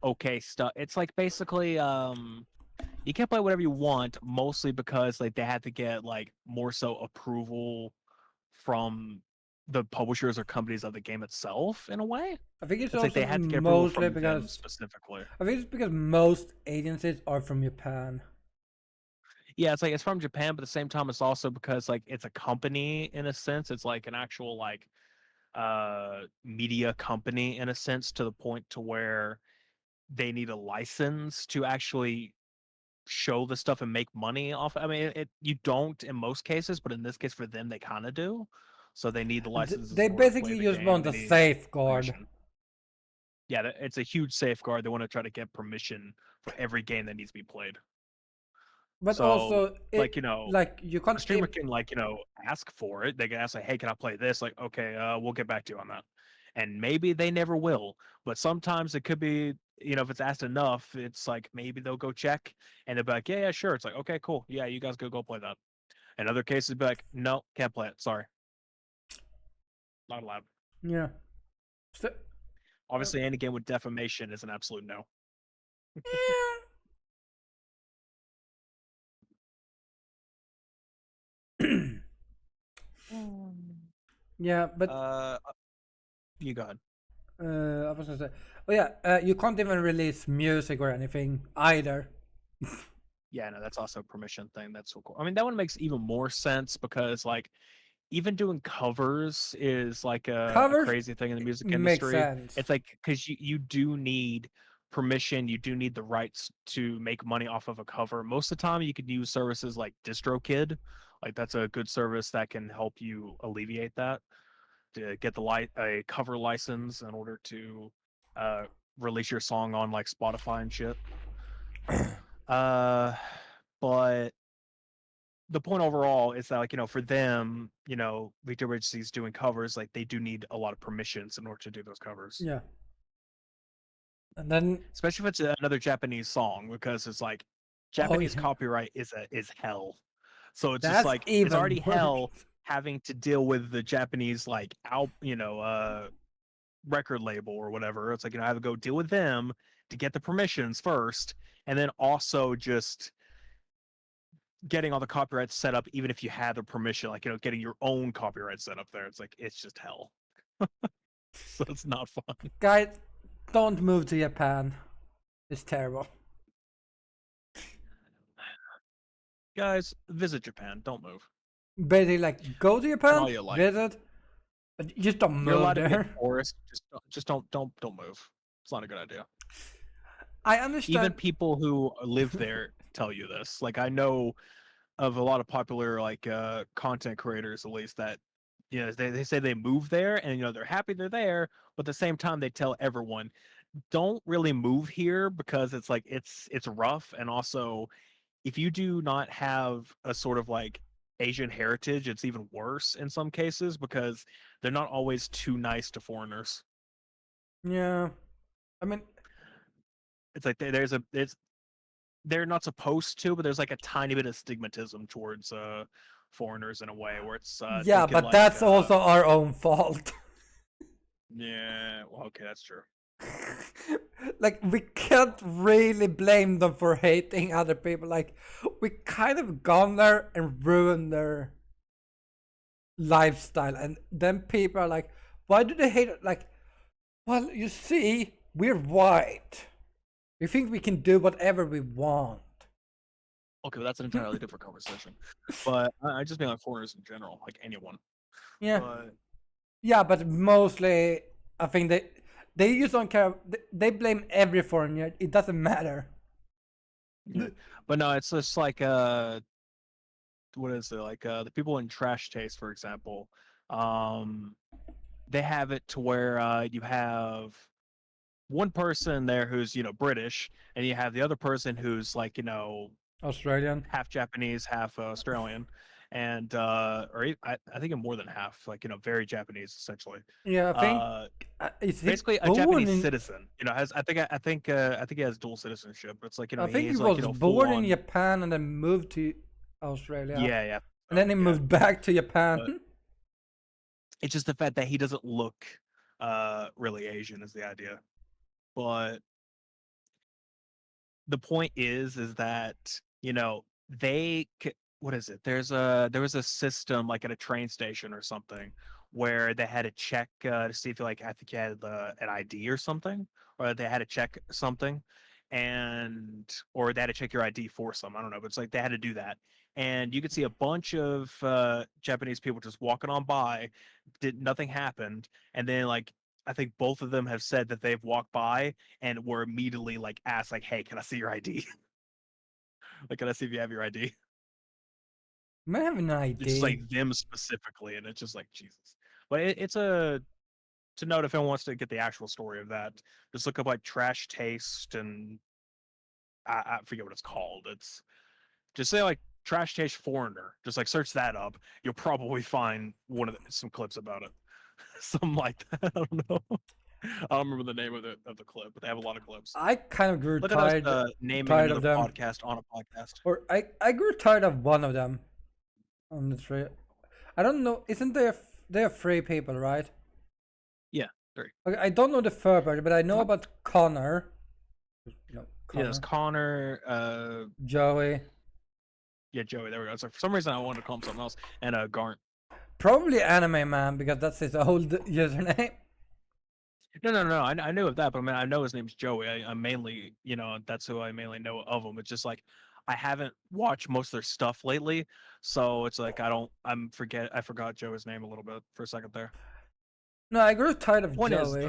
Speaker 2: okay stuff. It's like basically you can't play whatever you want, mostly because like they had to get like more so approval from the publishers or companies of the game itself in a way.
Speaker 1: I think it's
Speaker 2: It's like
Speaker 1: also
Speaker 2: they had to get approval
Speaker 1: mostly
Speaker 2: from them
Speaker 1: because
Speaker 2: specifically.
Speaker 1: I think it's because most agencies are from Japan.
Speaker 2: Yeah, it's like it's from Japan, but at the same time it's also because like it's a company in a sense. It's like an actual like media company in a sense, to the point to where they need a license to actually show the stuff and make money off. I mean, you don't in most cases, but in this case for them they kind of do. So they need the licenses
Speaker 1: They
Speaker 2: in order to play
Speaker 1: basically
Speaker 2: the
Speaker 1: just
Speaker 2: game.
Speaker 1: want
Speaker 2: They
Speaker 1: a
Speaker 2: need
Speaker 1: safeguard.
Speaker 2: permission. Yeah, it's a huge safeguard. They want to try to get permission for every game that needs to be played.
Speaker 1: But
Speaker 2: So,
Speaker 1: also,
Speaker 2: like
Speaker 1: like you can't.
Speaker 2: a streamer can like ask for it. They can ask like, "Hey, can I play this?" Like, okay, we'll get back to you on that. And maybe they never will, but sometimes it could be, if it's asked enough, it's like maybe they'll go check and they'll be like, yeah, sure. It's like, okay, cool, yeah, you guys go play that. In other cases, be like, no, can't play it. Sorry, not allowed.
Speaker 1: Yeah. So,
Speaker 2: Obviously, any game with defamation is an absolute no.
Speaker 1: yeah, but
Speaker 2: You go ahead.
Speaker 1: I was gonna say, oh yeah, you can't even release music or anything either.
Speaker 2: Yeah, no, that's also a permission thing. That's so cool. I mean, that one makes even more sense because like even doing covers is like a
Speaker 1: Covers
Speaker 2: crazy thing in the music
Speaker 1: makes
Speaker 2: industry.
Speaker 1: sense.
Speaker 2: It's like because you do need permission, you do need the rights to make money off of a cover. Most of the time, you could use services like DistroKid. Like that's a good service that can help you alleviate that, to get a cover license in order to release your song on like Spotify and shit. But the point overall is that, like, for them, Victor Ritchie's doing covers, like, they do need a lot of permissions in order to do those covers.
Speaker 1: Yeah. And then,
Speaker 2: Especially if it's another Japanese song, because it's like Japanese copyright is hell. So it's just
Speaker 1: that's
Speaker 2: like
Speaker 1: even
Speaker 2: it's already
Speaker 1: worse.
Speaker 2: hell having to deal with the Japanese like record label or whatever. It's like I have to go deal with them to get the permissions first, and then also just getting all the copyrights set up, even if you had the permission, like getting your own copyright set up there. It's like it's just hell. So it's not fun.
Speaker 1: Guys, don't move to Japan. It's terrible.
Speaker 2: Guys, visit Japan. Don't move.
Speaker 1: Basically, like go to Japan,
Speaker 2: all you like.
Speaker 1: visit, but just don't
Speaker 2: You're allowed
Speaker 1: move
Speaker 2: to be a
Speaker 1: there.
Speaker 2: tourist. Just don't move. It's not a good idea.
Speaker 1: I understand.
Speaker 2: Even people who live there tell you this. Like I know of a lot of popular like content creators, at least, that they say they move there and they're happy they're there, but at the same time they tell everyone don't really move here because it's like it's rough, and also if you do not have a sort of like Asian heritage, it's even worse in some cases because they're not always too nice to foreigners.
Speaker 1: Yeah, I mean,
Speaker 2: it's like they're not supposed to, but there's like a tiny bit of stigmatism towards foreigners in a way where it's
Speaker 1: yeah, but that's also our own fault.
Speaker 2: Yeah, well, okay, that's true.
Speaker 1: Like we can't really blame them for hating other people. Like we kind of gone there and ruined their lifestyle, and then people are like, why do they hate it? Like, well, you see, we're white. We think we can do whatever we want.
Speaker 2: Okay, well, that's an entirely different conversation. But I just mean like foreigners in general, like anyone.
Speaker 1: Yeah.
Speaker 2: But
Speaker 1: yeah, but mostly I think they just don't care. They blame every foreigner. It doesn't matter.
Speaker 2: yeah. But no, it's just like what is it like the people in Trash Taste, for example, they have it to where you have one person there who's British, and you have the other person who's like
Speaker 1: Australian.
Speaker 2: half Japanese, half Australian, and I think more than half, like very Japanese essentially.
Speaker 1: Yeah, I think.
Speaker 2: Uh,
Speaker 1: Is he
Speaker 2: Basically a
Speaker 1: born
Speaker 2: Japanese
Speaker 1: in?
Speaker 2: citizen. Has I think he has dual citizenship. It's like
Speaker 1: I think he
Speaker 2: he's like
Speaker 1: was
Speaker 2: full
Speaker 1: born in
Speaker 2: on.
Speaker 1: Japan and then moved to Australia,
Speaker 2: Yeah, yeah.
Speaker 1: and then he
Speaker 2: Yeah.
Speaker 1: moved back to Japan.
Speaker 2: But it's just the fact that he doesn't look really Asian is the idea. But the point is that what is it? There was a system like at a train station or something where they had to check to see if I think you had an ID or something, or they had to check something, or they had to check your ID for some, I don't know, but it's like they had to do that, and you could see a bunch of Japanese people just walking on by, did nothing happened, and then like I think both of them have said that they've walked by and were immediately like asked like, "Hey, can I see your ID? Like, can I see if you have your ID?"
Speaker 1: I have an
Speaker 2: It's just
Speaker 1: idea.
Speaker 2: like them specifically, and it's just like Jesus. But it's a to note if anyone wants to get the actual story of that, just look up like Trash Taste, and I forget what it's called. It's just say like Trash Taste Foreigner. Just like search that up. You'll probably find some clips about it. Something like that. I don't know. I don't remember the name of the clip, but they have a lot of clips.
Speaker 1: I kind of grew
Speaker 2: Look at us naming
Speaker 1: tired
Speaker 2: another
Speaker 1: of them.
Speaker 2: podcast on a podcast.
Speaker 1: Or I grew tired of one of them on the trip. I don't know. Isn't there three people, right?
Speaker 2: Yeah, three.
Speaker 1: Okay, I don't know the third part, but I know about Connor. No, Connor.
Speaker 2: Yes, Connor.
Speaker 1: Joey.
Speaker 2: Yeah, Joey. There we go. So for some reason I wanted to call him something else. And Garnt.
Speaker 1: Probably Anime Man because that's his old username.
Speaker 2: No. I knew of that, but I mean, I know his name's Joey. I mainly, that's who I mainly know of him. It's just like I haven't watched most of their stuff lately, so it's like I forgot Joey's name a little bit for a second there.
Speaker 1: No, I grew tired of
Speaker 2: One is
Speaker 1: Joey,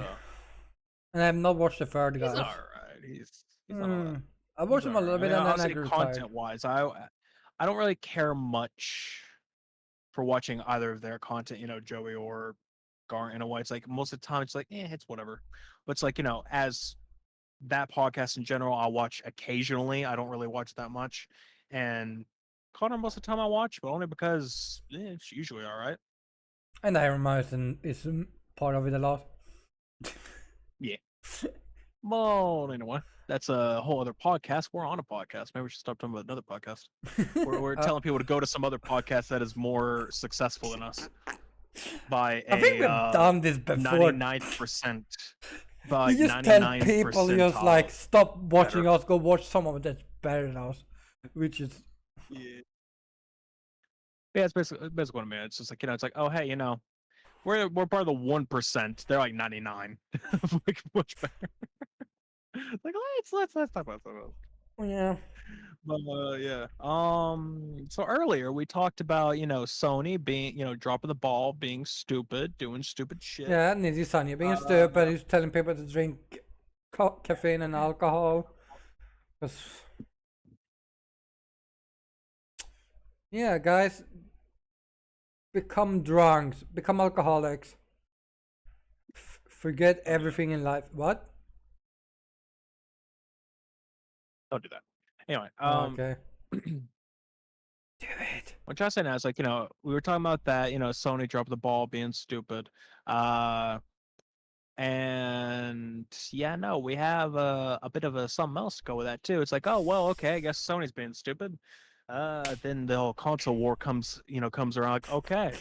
Speaker 1: and I have not watched the third
Speaker 2: he's
Speaker 1: guys.
Speaker 2: all right. He's not all that.
Speaker 1: I watched him a little bit, and then I
Speaker 2: honestly,
Speaker 1: grew tired.
Speaker 2: content-wise, I don't really care much for watching either of their content. Joey or Gar in a way. It's like most of the time it's like, it's whatever. But it's like, as that podcast in general, I'll watch occasionally. I don't really watch that much. And Connor most of the time I watch, but only because it's usually all right.
Speaker 1: And Iron Mountain is part of it a lot.
Speaker 2: Yeah. Well, anyway, that's a whole other podcast. We're on a podcast. Maybe we should stop talking about another podcast. We're telling people to go to some other podcast that is more successful than us. By
Speaker 1: I think we've done this before.
Speaker 2: 99%. By
Speaker 1: You just tell people just like stop watching
Speaker 2: better.
Speaker 1: us, go watch someone that's better than us, which is
Speaker 2: yeah, it's basically what I mean. It's just like it's like, oh hey, we're part of the 1%. They're like 99, like much better. Like let's talk about something.
Speaker 1: yeah.
Speaker 2: But yeah. So earlier we talked about Sony being dropping the ball, being stupid, doing stupid shit.
Speaker 1: Yeah, Nidhi Sanya being stupid, he's telling people to drink caffeine and alcohol. Yeah, guys, become drunks, become alcoholics. Forget everything in life. What?
Speaker 2: Don't do that. Anyway,
Speaker 1: Okay. Do it.
Speaker 2: what I'm trying to say now is like, we were talking about that, Sony dropped the ball being stupid. And yeah, no, we have a bit of a something else to go with that too. It's like, oh well, okay, I guess Sony's being stupid. Then the whole console war comes around. Like, okay,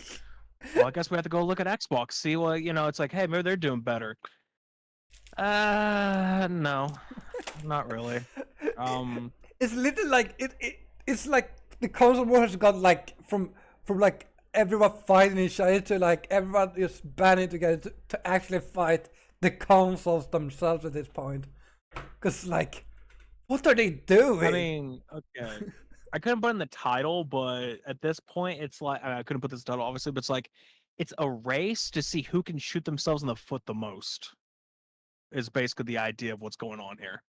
Speaker 2: well, I guess we have to go look at Xbox, see what it's like. Hey, maybe they're doing better. No, not really.
Speaker 1: It's little like it's like the console war has got like from like everyone fighting each other to like everyone just banding together to actually fight the consoles themselves at this point. Because like, what are they doing?
Speaker 2: I mean, okay. I couldn't put in the title, but at this point, it's like I couldn't put this title obviously, but it's like it's a race to see who can shoot themselves in the foot the most. Is basically the idea of what's going on here,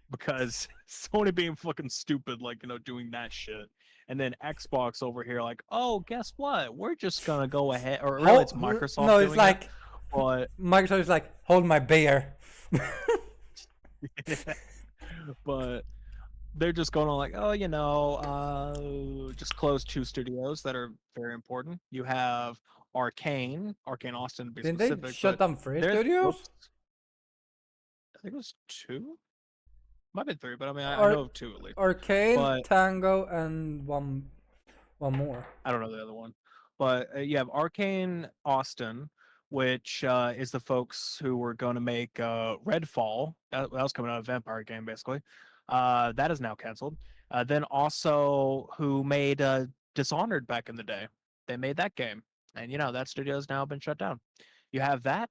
Speaker 2: because Sony being fucking stupid, like doing that shit, and then Xbox over here like, oh, guess what? We're just gonna go ahead, or really, it's
Speaker 1: Hold,
Speaker 2: Microsoft
Speaker 1: no, it's
Speaker 2: doing it,
Speaker 1: like
Speaker 2: but
Speaker 1: Microsoft is like, hold my beer.
Speaker 2: but they're just going on like, oh, just close two studios that are very important. You have Arcane Austin to be
Speaker 1: Didn't they
Speaker 2: specific,
Speaker 1: shut
Speaker 2: but
Speaker 1: down three
Speaker 2: they're
Speaker 1: studios?
Speaker 2: I think it was two, might be three, but I mean, I
Speaker 1: Or
Speaker 2: know of two at least.
Speaker 1: Arcane,
Speaker 2: But
Speaker 1: Tango, and one more.
Speaker 2: I don't know the other one. But you have Arcane Austin, which is the folks who were going to make Redfall. That was coming out of Vampire game, basically. That is now canceled. Then also who made Dishonored back in the day. They made that game, and that studio has now been shut down. You have that,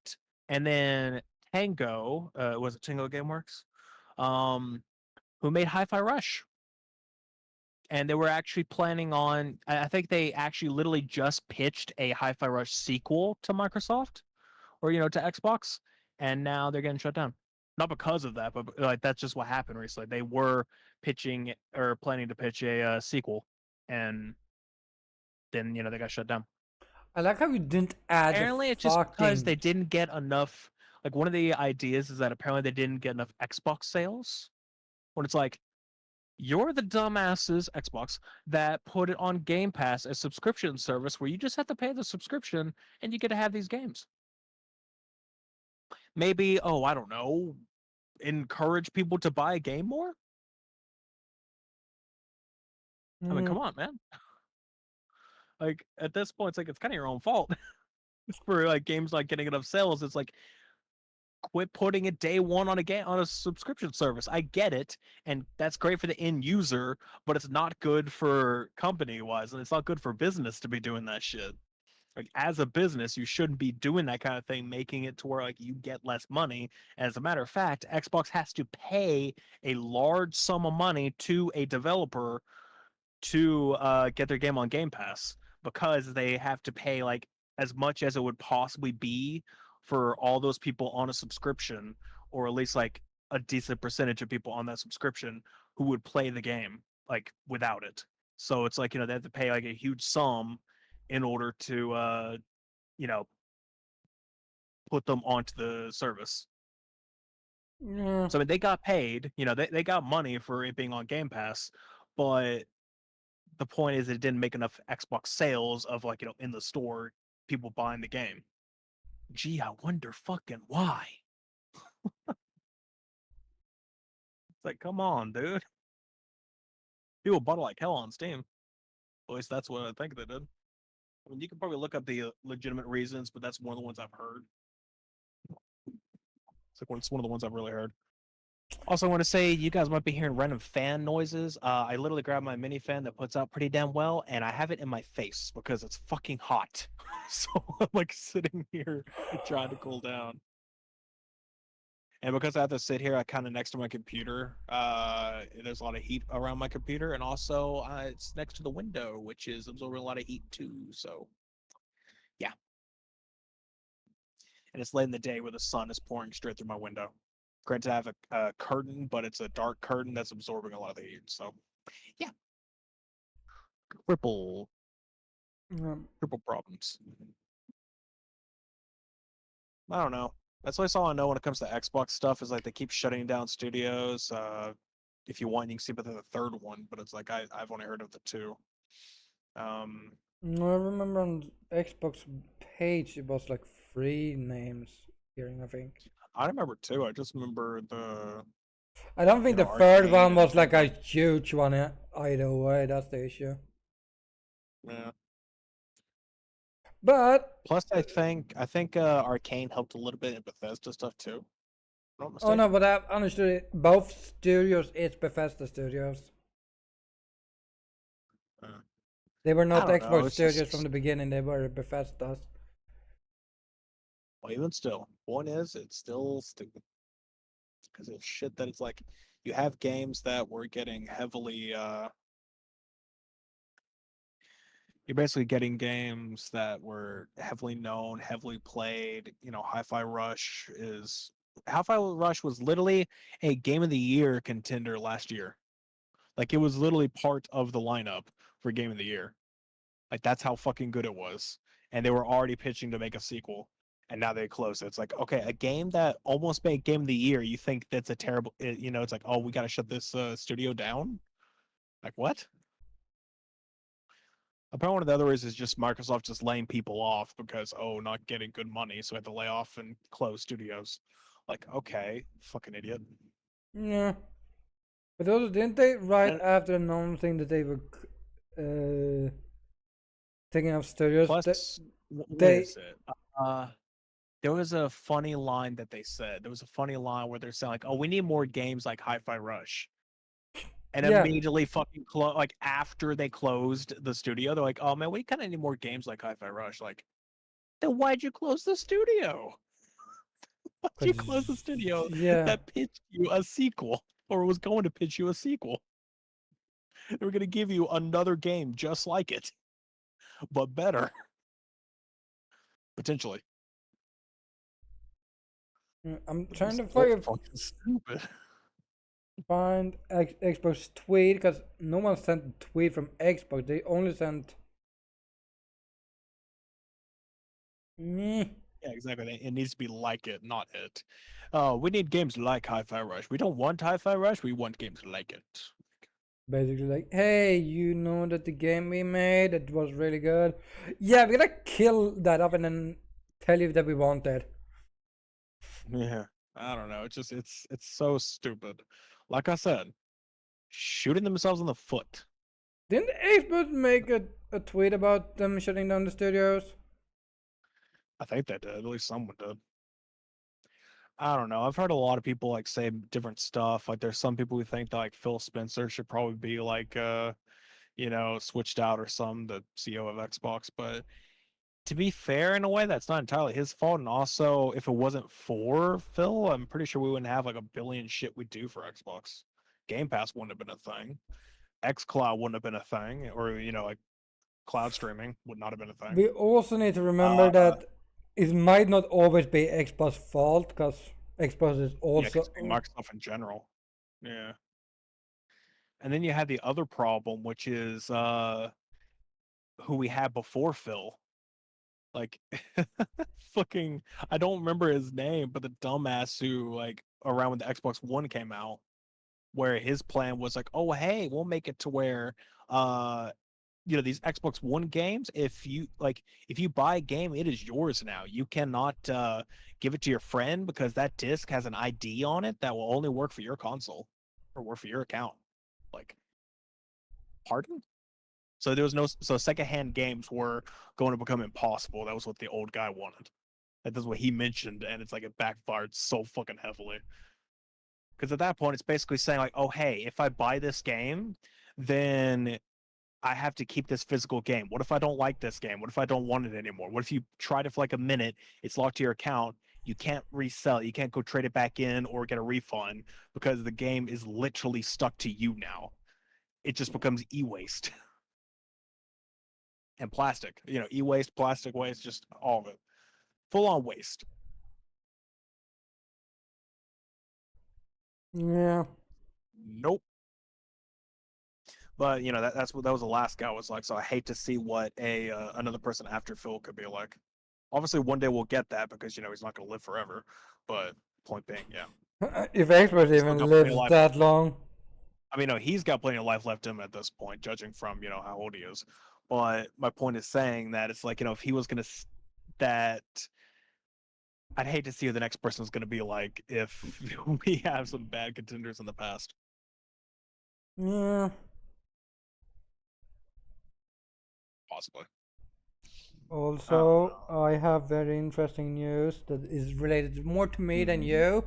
Speaker 2: and then Tango. Was it Tango GameWorks? Who made Hi-Fi Rush? And they were actually planning on, I think they actually literally just pitched a Hi-Fi Rush sequel to Microsoft, or to Xbox, and now they're getting shut down. Not because of that, but like that's just what happened recently. They were pitching or planning to pitch a sequel, and then they got shut down.
Speaker 1: I like how you didn't add the
Speaker 2: Apparently, it's just because
Speaker 1: fucking.
Speaker 2: they didn't get enough. Like one of the ideas is that apparently they didn't get enough Xbox sales. When it's like, you're the dumbasses, Xbox, that put it on Game Pass, a subscription service where you just have to pay the subscription and you get to have these games. Maybe, I don't know, encourage people to buy a game more? I mean, come on, man. Like, at this point, it's like, it's kind of your own fault. For, like, games like getting enough sales, it's like, quit putting it day one on a subscription service. I get it, and that's great for the end user, but it's not good for company wise, and it's not good for business to be doing that shit. Like as a business, you shouldn't be doing that kind of thing, making it to where like you get less money. As a matter of fact, Xbox has to pay a large sum of money to a developer to get their game on Game Pass, because they have to pay like as much as it would possibly be for all those people on a subscription, or at least like a decent percentage of people on that subscription who would play the game like without it. So it's like, they have to pay like a huge sum in order to you know, put them onto the service.
Speaker 1: Yeah.
Speaker 2: So I mean, they got paid, they got money for it being on Game Pass, but the point is it didn't make enough Xbox sales of like, in the store, people buying the game. Gee, I wonder fucking why. It's like, come on, dude. People bought it like hell on Steam. At least that's what I think they did. I mean, you can probably look up the legitimate reasons, but that's one of the ones I've heard. It's one of the ones I've really heard. Also, I want to say you guys might be hearing random fan noises. I literally grabbed my mini fan that puts out pretty damn well, and I have it in my face because it's fucking hot. So I'm like sitting here trying to cool down. And because I have to sit here, I kind of next to my computer. There's a lot of heat around my computer, and also it's next to the window, which is absorbing a lot of heat too. So, yeah. And it's late in the day where the sun is pouring straight through my window. Granted, I have a curtain, but it's a dark curtain that's absorbing a lot of the heat. So, yeah. Triple problems. I don't know. That's all I know when it comes to Xbox stuff is like they keep shutting down studios. If you want, you can see about the third one, but it's like I've only heard of the two.
Speaker 1: No, I remember on Xbox page it was like 3 names hearing, I think.
Speaker 2: I remember two. I just remember
Speaker 1: I don't think the third one was like a huge one either way. That's the issue.
Speaker 2: Yeah.
Speaker 1: But
Speaker 2: Plus, I think Arcane helped a little bit in Bethesda stuff too.
Speaker 1: oh no, but I understood it. Both studios, it's Bethesda Studios. They were not Xbox Studios from the beginning. They were Bethesda's.
Speaker 2: Well, even still, point is, it's still stupid because of shit that it's like you have games that were getting heavily. You're basically getting games that were heavily known, heavily played. Hi-Fi Rush was literally a Game of the Year contender last year. Like it was literally part of the lineup for Game of the Year. Like that's how fucking good it was. And they were already pitching to make a sequel. And now they close it. It's like, okay, a game that almost made Game of the Year, you think that's a terrible, it's like, oh, we got to shut this studio down? Like, what? Apparently, one of the other ways is just Microsoft just laying people off because, oh, not getting good money, so we have to lay off and close studios. Like, okay, fucking idiot.
Speaker 1: Yeah. But also, didn't they right
Speaker 2: And
Speaker 1: after announcing that they were taking off studios?
Speaker 2: plus, what
Speaker 1: They
Speaker 2: is it? Uh, there was a funny line that they said. There was a funny line where they're saying like, "Oh, we need more games like Hi-Fi Rush," and
Speaker 1: yeah,
Speaker 2: immediately fucking like after they closed the studio, they're like, "Oh man, we kind of need more games like Hi-Fi Rush." Like, then why'd you close the studio? Why'd you close the studio
Speaker 1: yeah.
Speaker 2: that pitched you a sequel or was going to pitch you a sequel? They were going to give you another game just like it, but better potentially.
Speaker 1: I'm
Speaker 2: It
Speaker 1: trying
Speaker 2: was
Speaker 1: to
Speaker 2: so fucking stupid.
Speaker 1: find Xbox tweet because no one sent a tweet from Xbox. They only sent me.
Speaker 2: Yeah, exactly. It needs to be like it, not it. We need games like Hi-Fi Rush. We don't want Hi-Fi Rush. We want games like it.
Speaker 1: Basically, like, hey, you know that the game we made it was really good. Yeah, we're gonna kill that up and then tell you that we want it.
Speaker 2: Yeah, I don't know. It's so stupid. Like I said, shooting themselves in the foot.
Speaker 1: Didn't Xbox make a tweet about them shutting down the studios?
Speaker 2: I think they did. At least someone did. I don't know. I've heard a lot of people like say different stuff. Like there's some people who think that like Phil Spencer should probably be like switched out or some the CEO of Xbox. But to be fair, in a way, that's not entirely his fault. And also, if it wasn't for Phil, I'm pretty sure we wouldn't have like a billion shit we do for Xbox. Game Pass wouldn't have been a thing. XCloud wouldn't have been a thing, or like cloud streaming would not have been a thing.
Speaker 1: We also need to remember
Speaker 2: Uh,
Speaker 1: that it might not always be Xbox fault because Xbox is
Speaker 2: yeah,
Speaker 1: also
Speaker 2: because Microsoft in general. Yeah. And then you had the other problem, which is who we had before Phil. Like fucking I don't remember his name, but the dumbass who like around when the Xbox One came out, where his plan was like, oh hey, we'll make it to where these Xbox One games, if you buy a game, it is yours now. You cannot give it to your friend because that disc has an ID on it that will only work for your console or work for your account. Like, pardon? So there was so secondhand games were going to become impossible. That was what the old guy wanted. That's what he mentioned, and it's like it backfired so fucking heavily. Because at that point, it's basically saying like, oh hey, if I buy this game, then I have to keep this physical game. What if I don't like this game? What if I don't want it anymore? What if you tried it for like a minute, it's locked to your account, you can't resell it, you can't go trade it back in or get a refund because the game is literally stuck to you now. It just becomes e-waste. And plastic, e-waste, plastic waste, just all of it. Full on waste.
Speaker 1: yeah.
Speaker 2: Nope. But that was the last guy was like. So I hate to see what a another person after Phil could be like. Obviously, one day we'll get that because he's not going to live forever. But point being, yeah,
Speaker 1: If Xbox
Speaker 2: he's still
Speaker 1: even
Speaker 2: got plenty of
Speaker 1: lives
Speaker 2: life
Speaker 1: that
Speaker 2: left in him.
Speaker 1: long.
Speaker 2: I mean, no, he's got plenty of life left in him at this point, judging from how old he is. But my point is saying that it's like if he was going to that. I'd hate to see who the next person is going to be like if we have some bad contenders in the past.
Speaker 1: Yeah.
Speaker 2: Possibly.
Speaker 1: Also, I have very interesting news that is related more to me than you.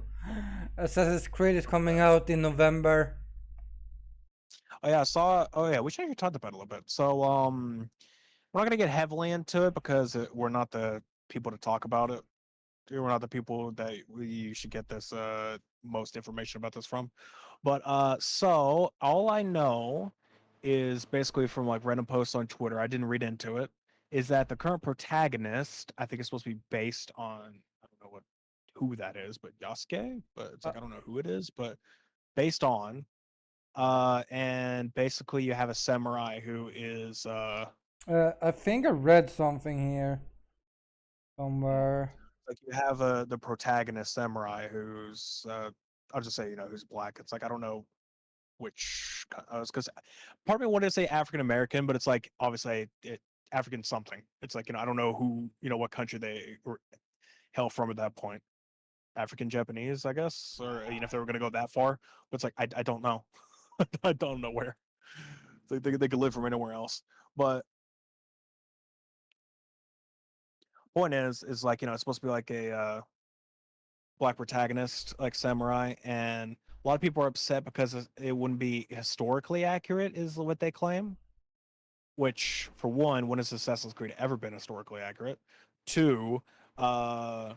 Speaker 1: Assassin's Creed is coming out in November.
Speaker 2: Oh yeah, I saw. Oh yeah, we should actually talk about it a little bit. So we're not gonna get heavily into it because we're not the people to talk about it. We're not the people that you should get this most information about this from. But so all I know is basically from like random posts on Twitter. I didn't read into it. Is that the current protagonist? I think it's supposed to be based on I don't know who that is, but Yasuke. But it's like I don't know who it is, but based on and basically you have a samurai who is
Speaker 1: I think I read something here somewhere.
Speaker 2: like you have the protagonist samurai who's I'll just say who's black. It's like I don't know which because part of me wanted to say African American, but it's like obviously African something. It's like I don't know who what country they were hail from at that point. African Japanese, I guess, or if they were gonna go that far. But it's like I don't know. I don't know where. It's like they could live from anywhere else. But point is like it's supposed to be like a black protagonist, like samurai, and a lot of people are upset because it wouldn't be historically accurate, is what they claim. Which, for one, when has Assassin's Creed ever been historically accurate? Two, why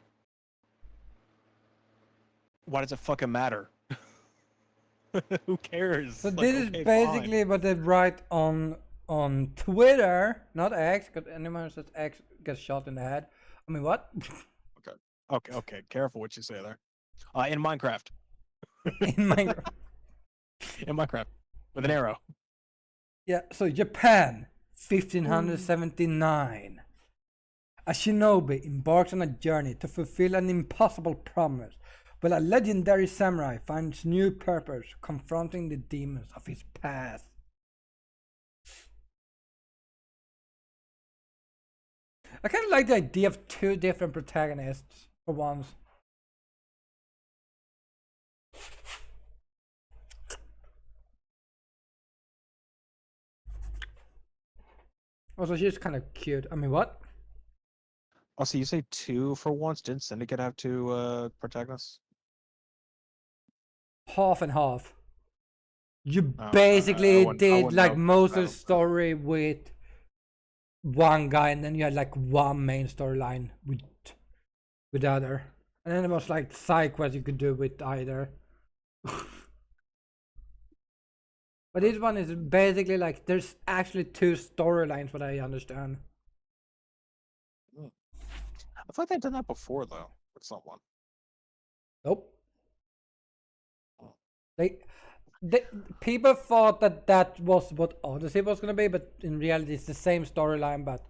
Speaker 2: does it fucking matter? Who cares?
Speaker 1: So
Speaker 2: Like,
Speaker 1: this is
Speaker 2: okay,
Speaker 1: basically
Speaker 2: fine.
Speaker 1: what they write on Twitter, not X, because anyone who says X gets shot in the head. I mean, what?
Speaker 2: Okay. Careful what you say there. In Minecraft,
Speaker 1: In Minecraft.
Speaker 2: in Minecraft, with an arrow.
Speaker 1: Yeah, so Japan, 1579. A shinobi embarks on a journey to fulfill an impossible promise, while a legendary samurai finds new purpose, confronting the demons of his past. I kind of like the idea of two different protagonists for once. Also, she's kind of cute. I mean, what?
Speaker 2: Also, you say two for once? Didn't Syndicate have two protagonists?
Speaker 1: Half and half. You
Speaker 2: Oh,
Speaker 1: basically
Speaker 2: I
Speaker 1: did
Speaker 2: wouldn't
Speaker 1: like
Speaker 2: know.
Speaker 1: most
Speaker 2: I
Speaker 1: of the
Speaker 2: don't-
Speaker 1: story with one guy, and then you had like one main storyline with the other, and then it was like side quests you could do with either. But this one is basically like there's actually two storylines, what I understand.
Speaker 2: I thought they'd done that before though with someone.
Speaker 1: Nope. They, they people thought that that was what Odyssey was gonna be, but in reality it's the same storyline, but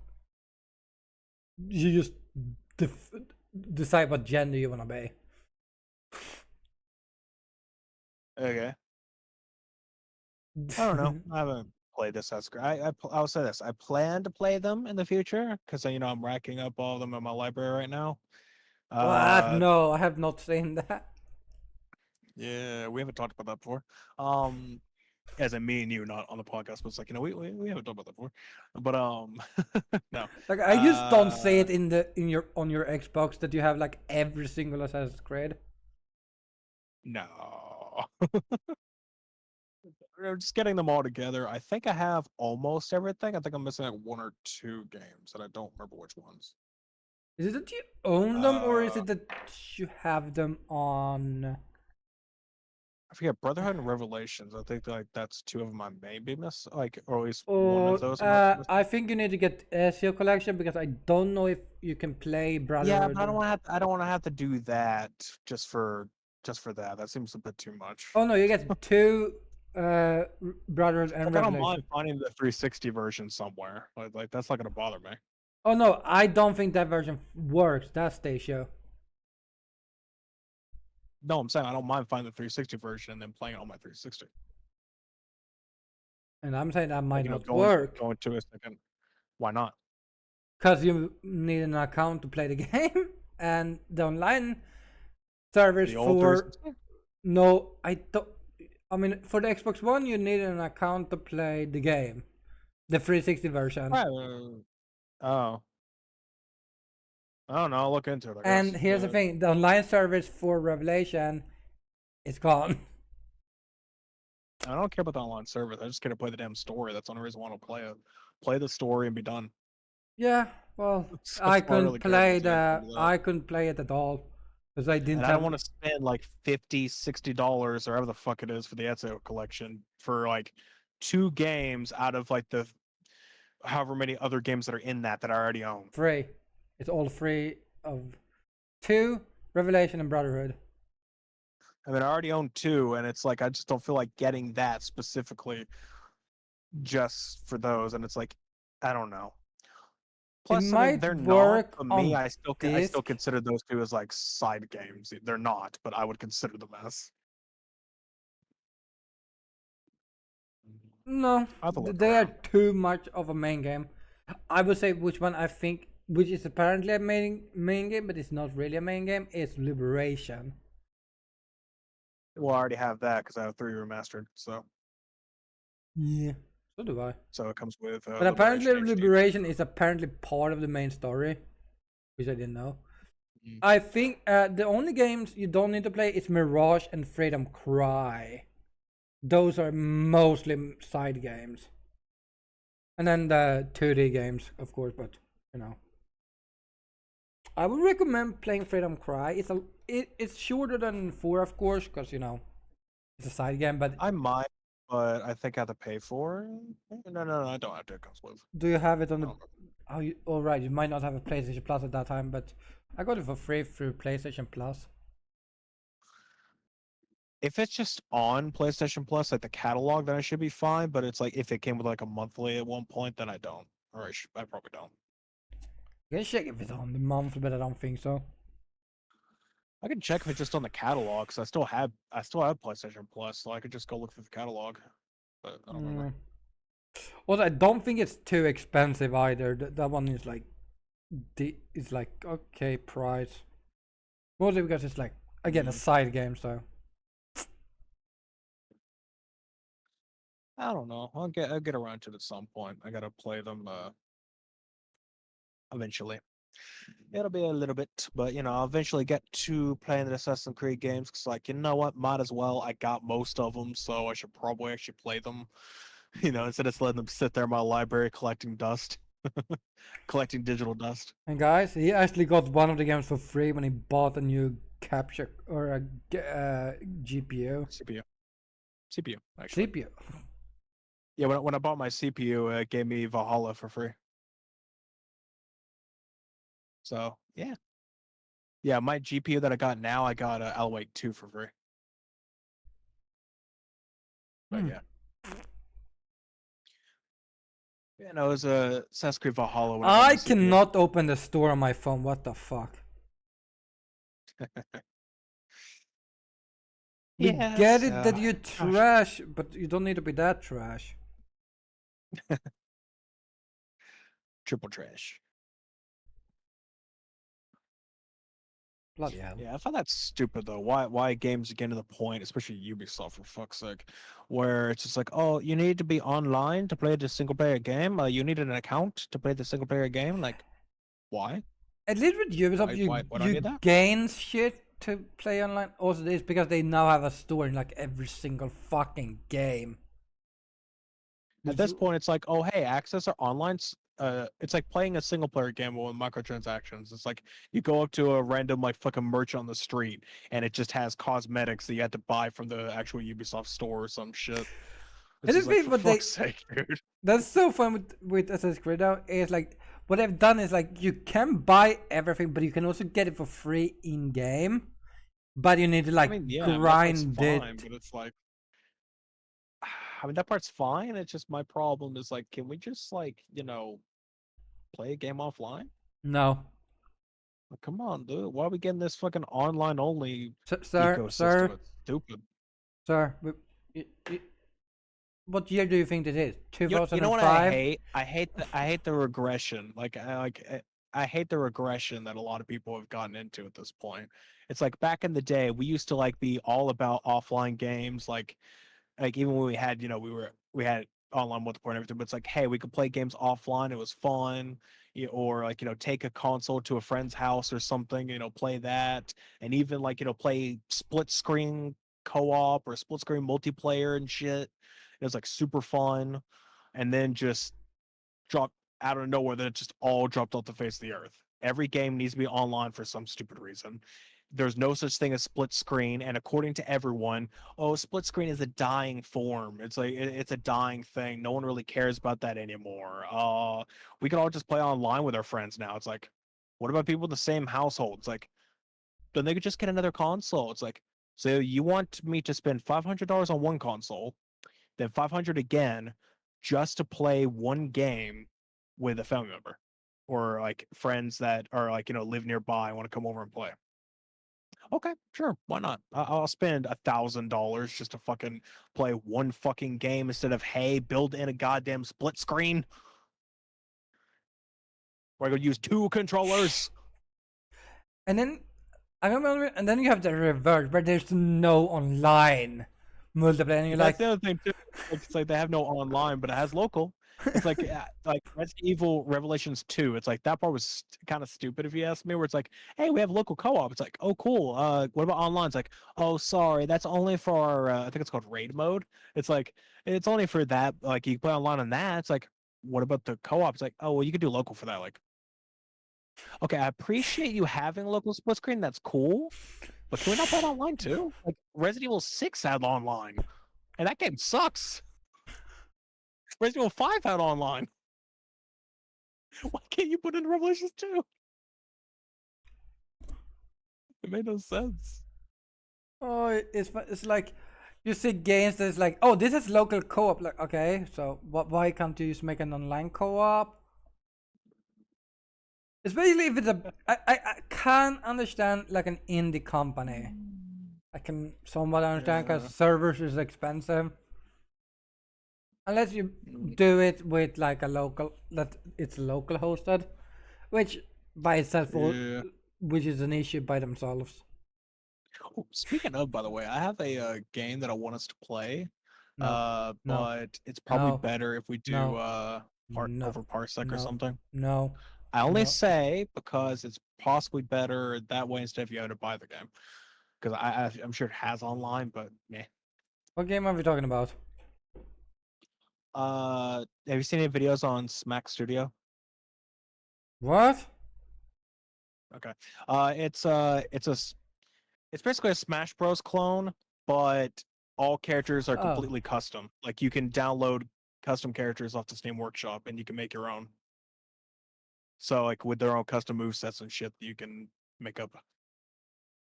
Speaker 1: you just decide what gender you wanna be.
Speaker 2: Okay. I don't know. I haven't played this. That's great. I'll say this. I plan to play them in the future because I'm racking up all of them in my library right now.
Speaker 1: What? No, I have not seen that.
Speaker 2: Yeah, we haven't talked about that before. As in me and you, not on the podcast, but it's like we haven't talked about that before. But no.
Speaker 1: Like I just don't see it in your on your Xbox that you have like every single Assassin's Creed.
Speaker 2: No. I'm just getting them all together. I think I have almost everything. I think I'm missing like one or two games, and I don't remember which ones.
Speaker 1: Is it that you own them, or is
Speaker 2: Uh,
Speaker 1: it that you have them on?
Speaker 2: I forget Brotherhood and Revelations. I think like that's two of them I may be miss, like, or at least one
Speaker 1: Or
Speaker 2: of those. I might be missing.
Speaker 1: I think you need to get Ezio collection because I don't know if you can play
Speaker 2: Yeah,
Speaker 1: Brotherhood.
Speaker 2: but I don't want to have to do that just for that. That seems a bit too much.
Speaker 1: Oh no, you get two Brotherhood and
Speaker 2: Like, I don't
Speaker 1: Revelation.
Speaker 2: mind finding the 360 version somewhere. Like that's not gonna bother me.
Speaker 1: Oh no, I don't think that version works. That's the issue.
Speaker 2: No, I'm saying I don't mind finding the 360 version and then playing it on my 360.
Speaker 1: And I'm saying that might
Speaker 2: You know,
Speaker 1: not work
Speaker 2: going to a second. Why not?
Speaker 1: because you need an account to play the game, and the online servers
Speaker 2: The old
Speaker 1: for
Speaker 2: 360?
Speaker 1: no, I don't. I mean, for the Xbox One, you need an account to play the game, the 360 version.
Speaker 2: Right, oh, I don't know. I'll look into it. I
Speaker 1: And
Speaker 2: guess.
Speaker 1: here's the thing: the online service for Revelation is gone.
Speaker 2: I don't care about the online service. I just care to play the damn story. That's the only reason I want to play it. Play the story and be done.
Speaker 1: Yeah, well,
Speaker 2: That's
Speaker 1: I
Speaker 2: all
Speaker 1: couldn't
Speaker 2: really care
Speaker 1: play
Speaker 2: about
Speaker 1: the.
Speaker 2: that.
Speaker 1: I couldn't play it at all because I didn't
Speaker 2: And I
Speaker 1: have.
Speaker 2: don't want to spend like $50, $60 or whatever the fuck it is for the Ezio collection for like two games out of like the however many other games that are in that I already own.
Speaker 1: Free. It's all free of two Revelation and Brotherhood.
Speaker 2: I mean, I already own 2, and it's like I just don't feel like getting that specifically just for those. And it's like, I don't know.
Speaker 1: It
Speaker 2: Plus, I mean,
Speaker 1: might
Speaker 2: they're not.
Speaker 1: work
Speaker 2: But me,
Speaker 1: on
Speaker 2: I still
Speaker 1: disc.
Speaker 2: consider those 2 as like side games. They're not, but I would consider them as.
Speaker 1: No,
Speaker 2: I have to look
Speaker 1: they are
Speaker 2: around.
Speaker 1: too much of a main game. I would say which one I think, which is apparently a main game, but it's not really a main game, is Liberation.
Speaker 2: Well, I already have that because I have 3 remastered,
Speaker 1: Yeah, so do I.
Speaker 2: so it comes with
Speaker 1: But apparently,
Speaker 2: Liberation HD.
Speaker 1: Liberation is apparently part of the main story, which I didn't know.
Speaker 2: Mm.
Speaker 1: I think the only games you don't need to play is Mirage and Freedom Cry. Those are mostly side games. And then the 2D games, of course, but you know. I would recommend playing Freedom Cry. It's shorter than 4, of course, because you know it's a side game. But
Speaker 2: I might, but I think I have to pay for it. No, I don't have to. It comes with.
Speaker 1: do you have it on the?
Speaker 2: No.
Speaker 1: Oh, all right. You might not have a PlayStation Plus at that time, but I got it for free through PlayStation Plus.
Speaker 2: If it's just on PlayStation Plus, like the catalog, then I should be fine. But it's like if it came with like a monthly at one point, then I don't. Or I probably don't.
Speaker 1: You can check if it's on the monthly, but I don't think so.
Speaker 2: I can check if it's just on the catalog because I still have PlayStation Plus, so I could just go look through the catalog. But I don't remember.
Speaker 1: Also, I don't think it's too expensive either. That one is like, it's like okay price. Mostly because it's like again a side game, so.
Speaker 2: I don't know. I'll get around to it at some point. I gotta play them eventually. It'll be a little bit, but you know, I'll eventually get to playing the Assassin's Creed games because, like, you know what, might as well. I got most of them, so I should probably actually play them. You know, instead of just letting them sit there in my library collecting dust, collecting digital dust.
Speaker 1: And guys, he actually got one of the games for free when he bought a new capture or a GPU.
Speaker 2: CPU, actually.
Speaker 1: CPU.
Speaker 2: Yeah, when I bought my CPU, it gave me Valhalla for free. So yeah, my GPU that I got now, I got alot 2 for free. But yeah. Yeah, no, it was a Assassin's Creed Valhalla. When I got my
Speaker 1: I
Speaker 2: CPU.
Speaker 1: cannot open the store on my phone. What the fuck? We get it that you trash, but you don't need to be that trash.
Speaker 2: Triple trash.
Speaker 1: Bloody hell.
Speaker 2: Yeah, I find that stupid though. Why games get to the point, especially Ubisoft for fuck's sake, where it's just like, oh, you need to be online to play the single player game. You need an account to play the single player game. Like, why?
Speaker 1: At least with Ubisoft,
Speaker 2: Why do I
Speaker 1: you
Speaker 2: need that?
Speaker 1: gain shit to play online. Also, it's because they now have a store in like every single fucking game.
Speaker 2: At this point, it's like, oh, hey, access our online. It's like playing a single player game with microtransactions. It's like you go up to a random like fucking merchant on the street, and it just has cosmetics that you had to buy from the actual Ubisoft store or some shit. It's just like, for fuck's sake, dude.
Speaker 1: That's so fun with Assassin's Creed now. It's like what they've done is like you can buy everything, but you can also get it for free in game. But you need to like grind
Speaker 2: fine,
Speaker 1: it.
Speaker 2: but it's like, I mean, that part's fine. It's just my problem is like, can we just like, you know, play a game offline?
Speaker 1: No.
Speaker 2: Like, come on, dude. Why are we getting this fucking online only
Speaker 1: Sir,
Speaker 2: It's stupid.
Speaker 1: Sir, what year do you think this is? 2005?
Speaker 2: You know what I hate? I hate the regression. I hate the regression that a lot of people have gotten into at this point. It's like back in the day, we used to like be all about offline games, like even when we had, you know, we had online multiplayer and everything, but it's like, hey, we could play games offline. It was fun. Or like, you know, take a console to a friend's house or something, you know, play that, and even like, you know, play split screen co-op or split screen multiplayer and shit. It was like super fun, and then just dropped out of nowhere. Then it just all dropped off the face of the earth. Every game needs to be online for some stupid reason. There's no such thing as split screen, and according to everyone, oh, split screen is a dying form. It's like it's a dying thing. No one really cares about that anymore. We can all just play online with our friends now. It's like, what about people in the same household? It's like, then they could just get another console. It's like, So you want me to spend $500 on one console, then 500 again, just to play one game with a family member or like friends that are like live nearby and want to come over and play. Okay, sure, why not? I'll spend $1,000 just to fucking play one fucking game instead of hey, build in a goddamn split screen where I go use two controllers.
Speaker 1: And then I remember, and then you have the reverse where there's no online multiplayer, and you're
Speaker 2: That's
Speaker 1: like,
Speaker 2: the other thing too. It's like they have no online, but it has local. It's like Resident Evil Revelations 2. It's like that part was kind of stupid if you ask me. Where it's like, hey, we have local co-op. It's like, oh, cool. What about online? It's like, oh, sorry, that's only for our, I think it's called raid mode. It's like it's only for that. Like you can play online on that. It's like, what about the co-op? It's like, oh, well, you could do local for that. Like, okay, I appreciate you having local split screen. That's cool. But can we not play it online too? Like Resident Evil 6 had online, and that game sucks. Resident Evil 5 had online. Why can't you put in Revelations 2? It made no sense.
Speaker 1: oh, it's like you see games that's like, oh, this is local co-op. Like, okay, so why can't you just make an online co-op? Especially if it's I can understand like an indie company. I can somewhat understand because
Speaker 2: Yeah.
Speaker 1: servers is expensive. Unless you do it with like a local that it's local hosted, which by itself,
Speaker 2: Yeah.
Speaker 1: which is an issue by themselves.
Speaker 2: Oh, speaking of, by the way, I have a game that I want us to play.
Speaker 1: No, no,
Speaker 2: But it's probably
Speaker 1: no,
Speaker 2: better if we do
Speaker 1: no, no,
Speaker 2: over Parsec or
Speaker 1: no,
Speaker 2: something.
Speaker 1: no,
Speaker 2: I only
Speaker 1: no.
Speaker 2: say because it's possibly better that way instead of you having to buy the game. Because I'm sure it has online, but yeah.
Speaker 1: What game are we talking about?
Speaker 2: Have you seen any videos on Smack Studio?
Speaker 1: What?
Speaker 2: Okay. It's basically a Smash Bros clone, but all characters are
Speaker 1: Oh,
Speaker 2: completely custom. Like you can download custom characters off the Steam Workshop and you can make your own. So like with their own custom movesets and shit, you can make up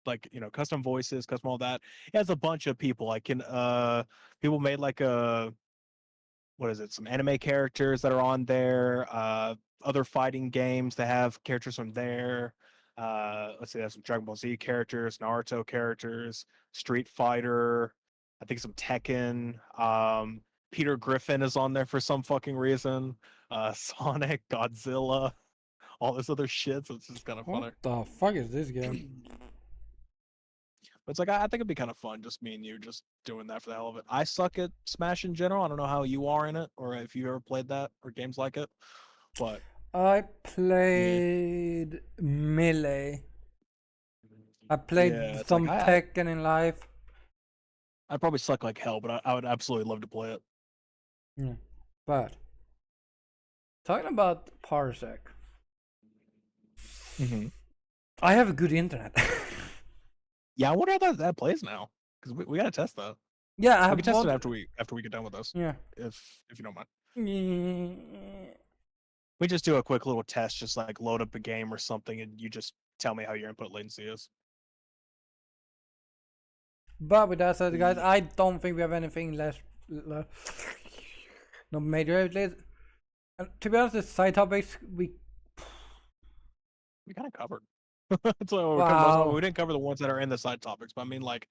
Speaker 2: like custom voices, custom all that. It has a bunch of people. Like people made like what is it? Some anime characters that are on there. Other fighting games that have characters from there. Let's see, there's some Dragon Ball Z characters, Naruto characters, Street Fighter. I think some Tekken. Peter Griffin is on there for some fucking reason. Sonic, Godzilla, all this other shit. So it's just kind of funny.
Speaker 1: what the fuck is this game?
Speaker 2: But it's like I think it'd be kind of fun, just me and you, just doing that for the hell of it. I suck at Smash in general. I don't know how you are in it, or if you ever played that or games like it. But
Speaker 1: I played Melee. I played
Speaker 2: yeah, it's
Speaker 1: some
Speaker 2: like
Speaker 1: Tekken in life.
Speaker 2: I probably suck like hell, but I would absolutely love to play it.
Speaker 1: Yeah. But talking about Parsec,
Speaker 2: Mm-hmm.
Speaker 1: I have a good internet.
Speaker 2: Yeah, I wonder how that plays now, because we gotta test that.
Speaker 1: Yeah, I
Speaker 2: We
Speaker 1: have
Speaker 2: can test
Speaker 1: one.
Speaker 2: it after we get done with this,
Speaker 1: Yeah.
Speaker 2: if you don't mind.
Speaker 1: Yeah.
Speaker 2: We just do a quick little test, just like load up a game or something, and you just tell me how your input latency is.
Speaker 1: But with that said, guys, I don't think we have anything less. No major updates. And to be honest, the side topics
Speaker 2: We kind of covered. That's what we're covering most of them. We didn't cover the ones that are in the side topics, but I mean, like,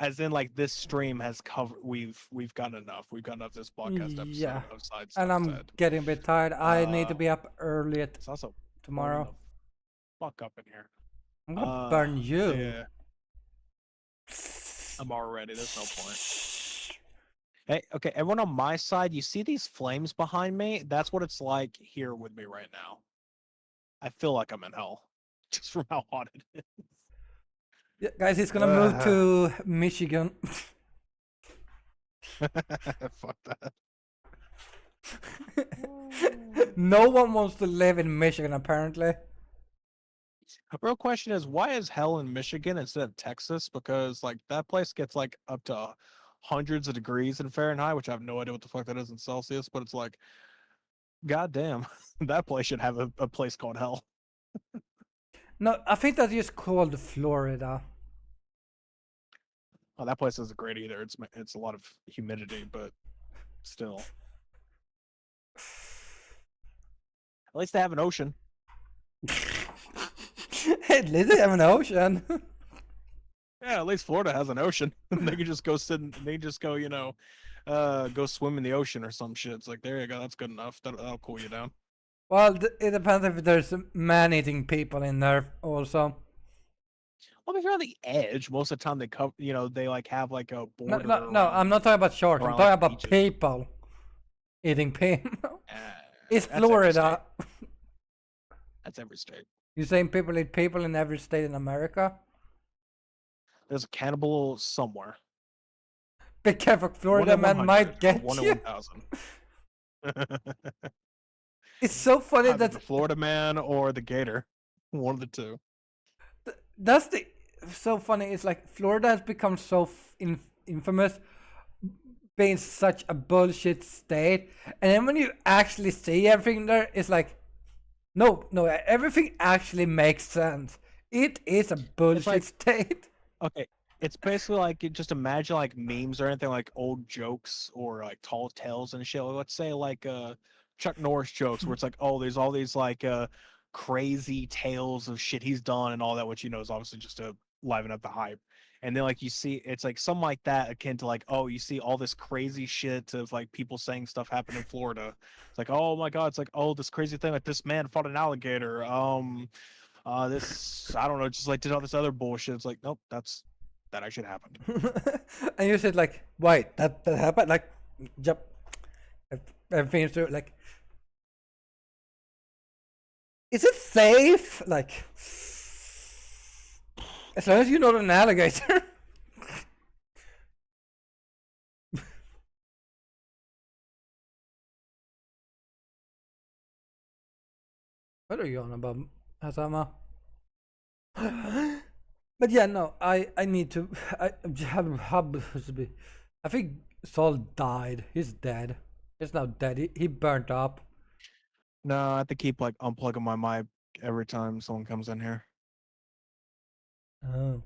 Speaker 2: as in, like, this stream has covered. We've got enough. We've got enough this podcast episode
Speaker 1: yeah,
Speaker 2: of side stuff
Speaker 1: and I'm
Speaker 2: said.
Speaker 1: getting a bit tired. I need to be up early
Speaker 2: It's also
Speaker 1: tomorrow.
Speaker 2: burning the fuck up in here.
Speaker 1: I'm gonna burn you.
Speaker 2: Yeah, I'm already. There's no point. Hey, okay, everyone on my side, you see these flames behind me? That's what it's like here with me right now. I feel like I'm in hell, just from how hot it is.
Speaker 1: Yeah, guys, he's gonna move to Michigan.
Speaker 2: Fuck that.
Speaker 1: No one wants to live in Michigan, apparently.
Speaker 2: Real question is, why is hell in Michigan instead of Texas? Because like that place gets like up to hundreds of degrees in Fahrenheit, which I have no idea what the fuck that is in Celsius, but it's like, goddamn, that place should have a place called hell.
Speaker 1: No, I think that's just called Florida.
Speaker 2: Oh, that place isn't great either. It's a lot of humidity, but still. At least they have an ocean.
Speaker 1: At least they have an ocean.
Speaker 2: Yeah, at least Florida has an ocean. They can just go go swim in the ocean or some shit. It's like, there you go, that's good enough. That'll cool you down.
Speaker 1: Well, it depends if there's man-eating people in there also.
Speaker 2: Well, if you're on the edge, most of the time they like have like a
Speaker 1: No,
Speaker 2: border.
Speaker 1: no, I'm not talking about sharks. I'm
Speaker 2: around,
Speaker 1: talking
Speaker 2: like,
Speaker 1: about
Speaker 2: beaches.
Speaker 1: people eating people. It's
Speaker 2: That's every
Speaker 1: Florida.
Speaker 2: That's every state.
Speaker 1: You saying people eat people in every state in America?
Speaker 2: There's a cannibal somewhere.
Speaker 1: Be careful,
Speaker 2: One
Speaker 1: Florida
Speaker 2: in
Speaker 1: man
Speaker 2: 100,
Speaker 1: might get
Speaker 2: one in
Speaker 1: you.
Speaker 2: 1,000.
Speaker 1: It's so funny
Speaker 2: Either
Speaker 1: that
Speaker 2: the Florida man or the gator. One of the two.
Speaker 1: that's the so funny. It's like Florida has become so infamous being such a bullshit state, and then when you actually see everything there, it's like, no, everything actually makes sense. It is a bullshit state.
Speaker 2: Okay, it's basically like just imagine like memes or anything like old jokes or like tall tales and shit. Let's say like Chuck Norris jokes where it's like, oh, there's all these like crazy tales of shit he's done and all that, which is obviously just to liven up the hype. And then like you see it's like something like that akin to like, oh, you see all this crazy shit of like people saying stuff happened in Florida. It's like, oh my god, it's like, oh, this crazy thing like this man fought an alligator. This I don't know, just like did all this other bullshit. It's like, nope, that actually happened.
Speaker 1: And you said like, wait, that happened? Like, yep. Everything's through, like, is it safe? Like, as long as you're not an alligator. What are you on about, Hasama? But yeah, no, I need to. I think Saul died. He's dead. He's now dead. He burnt up.
Speaker 2: No, I have to keep like unplugging my mic every time someone comes in here.
Speaker 1: Oh.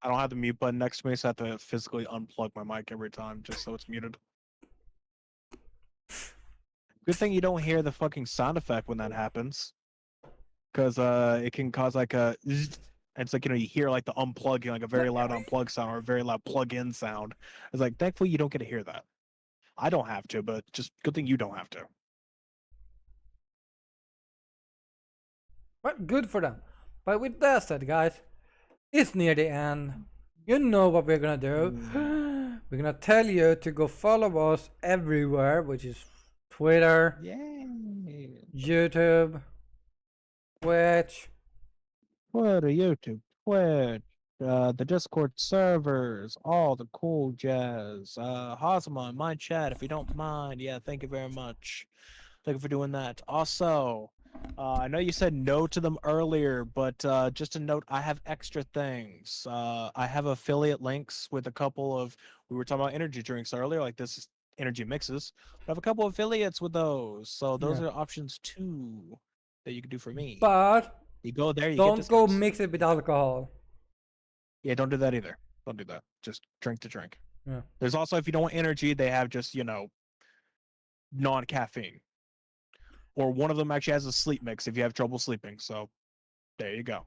Speaker 2: I don't have the mute button next to me, so I have to physically unplug my mic every time just so it's muted. Good thing you don't hear the fucking sound effect when that happens. Because it can cause like a zzz, and it's like, you hear like the unplugging, like a very loud unplug sound or a very loud plug-in sound. It's like, thankfully you don't get to hear that. I don't have to, but just good thing you don't have to.
Speaker 1: But good for them. But with that said, guys, it's near the end. You know what we're gonna do. We're gonna tell you to go follow us everywhere, which is Twitter,
Speaker 2: Yay!
Speaker 1: YouTube, Twitch,
Speaker 2: YouTube, Twitch, the Discord servers, all the cool jazz. Hazama in my chat, if you don't mind. Yeah, thank you very much. Thank you for doing that. Also, I know you said no to them earlier, but just a note, I have extra things. I have affiliate links with a couple of, we were talking about energy drinks earlier, like this is energy mixes. I have a couple of affiliates with those. So those are options too that you can do for me.
Speaker 1: but
Speaker 2: You go there, you
Speaker 1: don't
Speaker 2: get
Speaker 1: go
Speaker 2: discounts.
Speaker 1: mix it with alcohol.
Speaker 2: Yeah, don't do that either. Don't do that. Just drink to drink.
Speaker 1: Yeah.
Speaker 2: There's also, if you don't want energy, they have just, non-caffeine. Or one of them actually has a sleep mix if you have trouble sleeping. So there you go.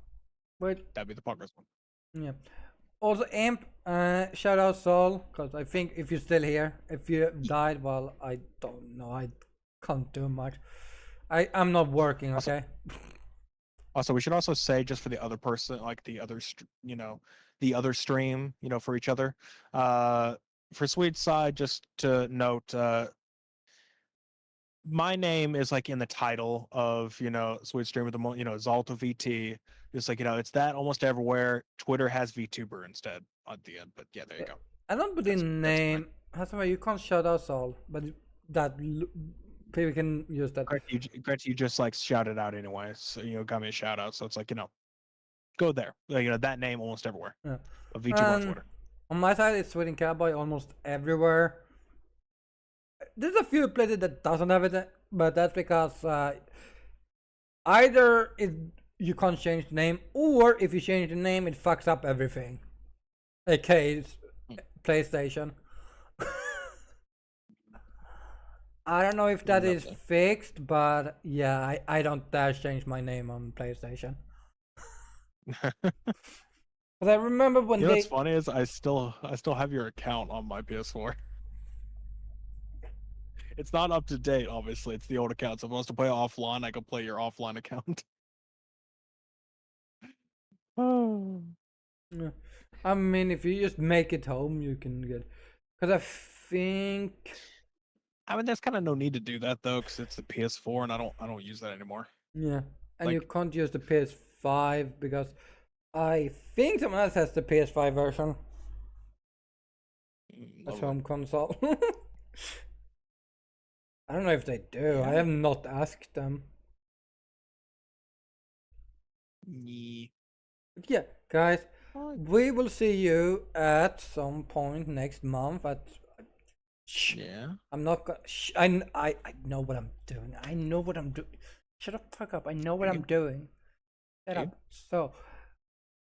Speaker 1: Wait.
Speaker 2: That'd be the progress one.
Speaker 1: Yeah. Also, Imp, shout out Saul, because I think if you're still here, if you died, well, I don't know. I can't do much. I'm not working, okay?
Speaker 2: Also, we should also say, just for the other person, like the other stream, for each other. For Swede's side, just to note, my name is like in the title of, Swede Stream with the, Zalto VT. Just like, it's that almost everywhere. Twitter has VTuber instead at the end, but yeah, there you go.
Speaker 1: I don't put in name. However, you can't shout out Saul, but that people can use that.
Speaker 2: Gretchen, you just like shouted out anyway, so got me a shout out. So it's like, go there. Like, that name almost everywhere.
Speaker 1: Yeah.
Speaker 2: Of VTuber on Twitter.
Speaker 1: On my side, it's Sweden Cowboy almost everywhere. There's a few places that doesn't have it, but that's because either you can't change the name, or if you change the name, it fucks up everything. Okay, PlayStation. I don't know if that is
Speaker 2: Nothing.
Speaker 1: fixed, but yeah, I don't dare change my name on PlayStation. But I remember when
Speaker 2: You know what's
Speaker 1: they
Speaker 2: funny is I still have your account on my PS4. It's not up to date, obviously. It's the old account. So if I was to play offline, I could play your offline account. Oh.
Speaker 1: Yeah. I mean, if you just make it home, you can get. Because I think.
Speaker 2: I mean, there's kind of no need to do that though, because it's a PS4, and I don't use that anymore.
Speaker 1: Yeah. And you
Speaker 2: Like,
Speaker 1: can't use the PS5 because I think someone else has the PS5 version as
Speaker 2: lovely.
Speaker 1: home console. I don't know if they do. I
Speaker 2: Yeah.
Speaker 1: have not asked them.
Speaker 2: Yeah.
Speaker 1: But yeah, guys,
Speaker 2: Oh,
Speaker 1: we will see you at some point next month at. Shh.
Speaker 2: yeah.
Speaker 1: I'm not gonna. I know what I'm doing. I know what I'm doing. Shut up, fuck up. I know what I'm doing. Shut
Speaker 2: Gabe?
Speaker 1: up. So,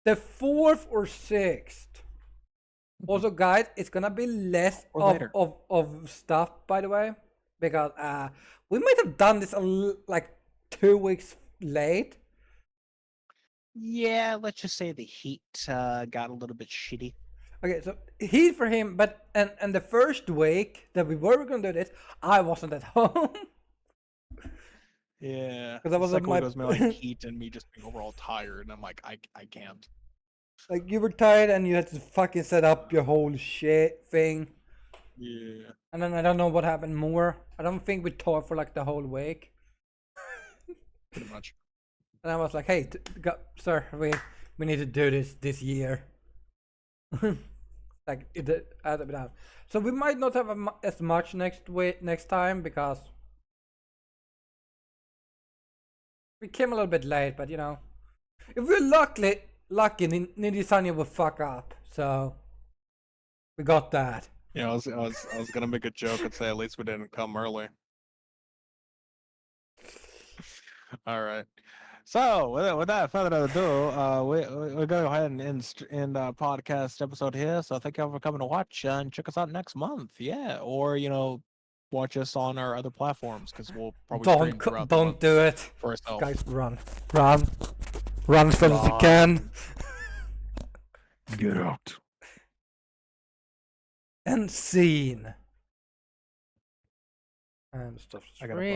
Speaker 1: the 4th or 6th. Also, guys, it's gonna be less
Speaker 2: Or
Speaker 1: of,
Speaker 2: later.
Speaker 1: of stuff, by the way, because we might have done this like 2 weeks late.
Speaker 2: Yeah, let's just say the heat got a little bit shitty.
Speaker 1: Okay, so he for him, but and the first week that we were gonna do this, I wasn't at home.
Speaker 2: Yeah.
Speaker 1: Because I
Speaker 2: The
Speaker 1: was at
Speaker 2: second
Speaker 1: my
Speaker 2: week was mainly like heat and me just being overall tired, and I'm like, I can't.
Speaker 1: like you were tired and you had to fucking set up your whole shit thing.
Speaker 2: Yeah.
Speaker 1: And then I don't know what happened more. I don't think we talked for like the whole week.
Speaker 2: Pretty much.
Speaker 1: And I was like, "Hey, sir, we need to do this year." Like it had to be done. So we might not have as much next time because we came a little bit late. But you know, if we're lucky, Nidisanya will fuck up. So we got that.
Speaker 2: Yeah, I was gonna make a joke and say at least we didn't come early. All right. So without further ado, we're gonna go ahead and end podcast episode here. So thank you all for coming to watch and check us out next month. Yeah, or watch us on our other platforms because we'll probably stream throughout the
Speaker 1: Don't
Speaker 2: month
Speaker 1: do it,
Speaker 2: for ourselves.
Speaker 1: guys. Run as fast as you can.
Speaker 2: Get out.
Speaker 1: And scene. And stuff.
Speaker 2: I got a problem.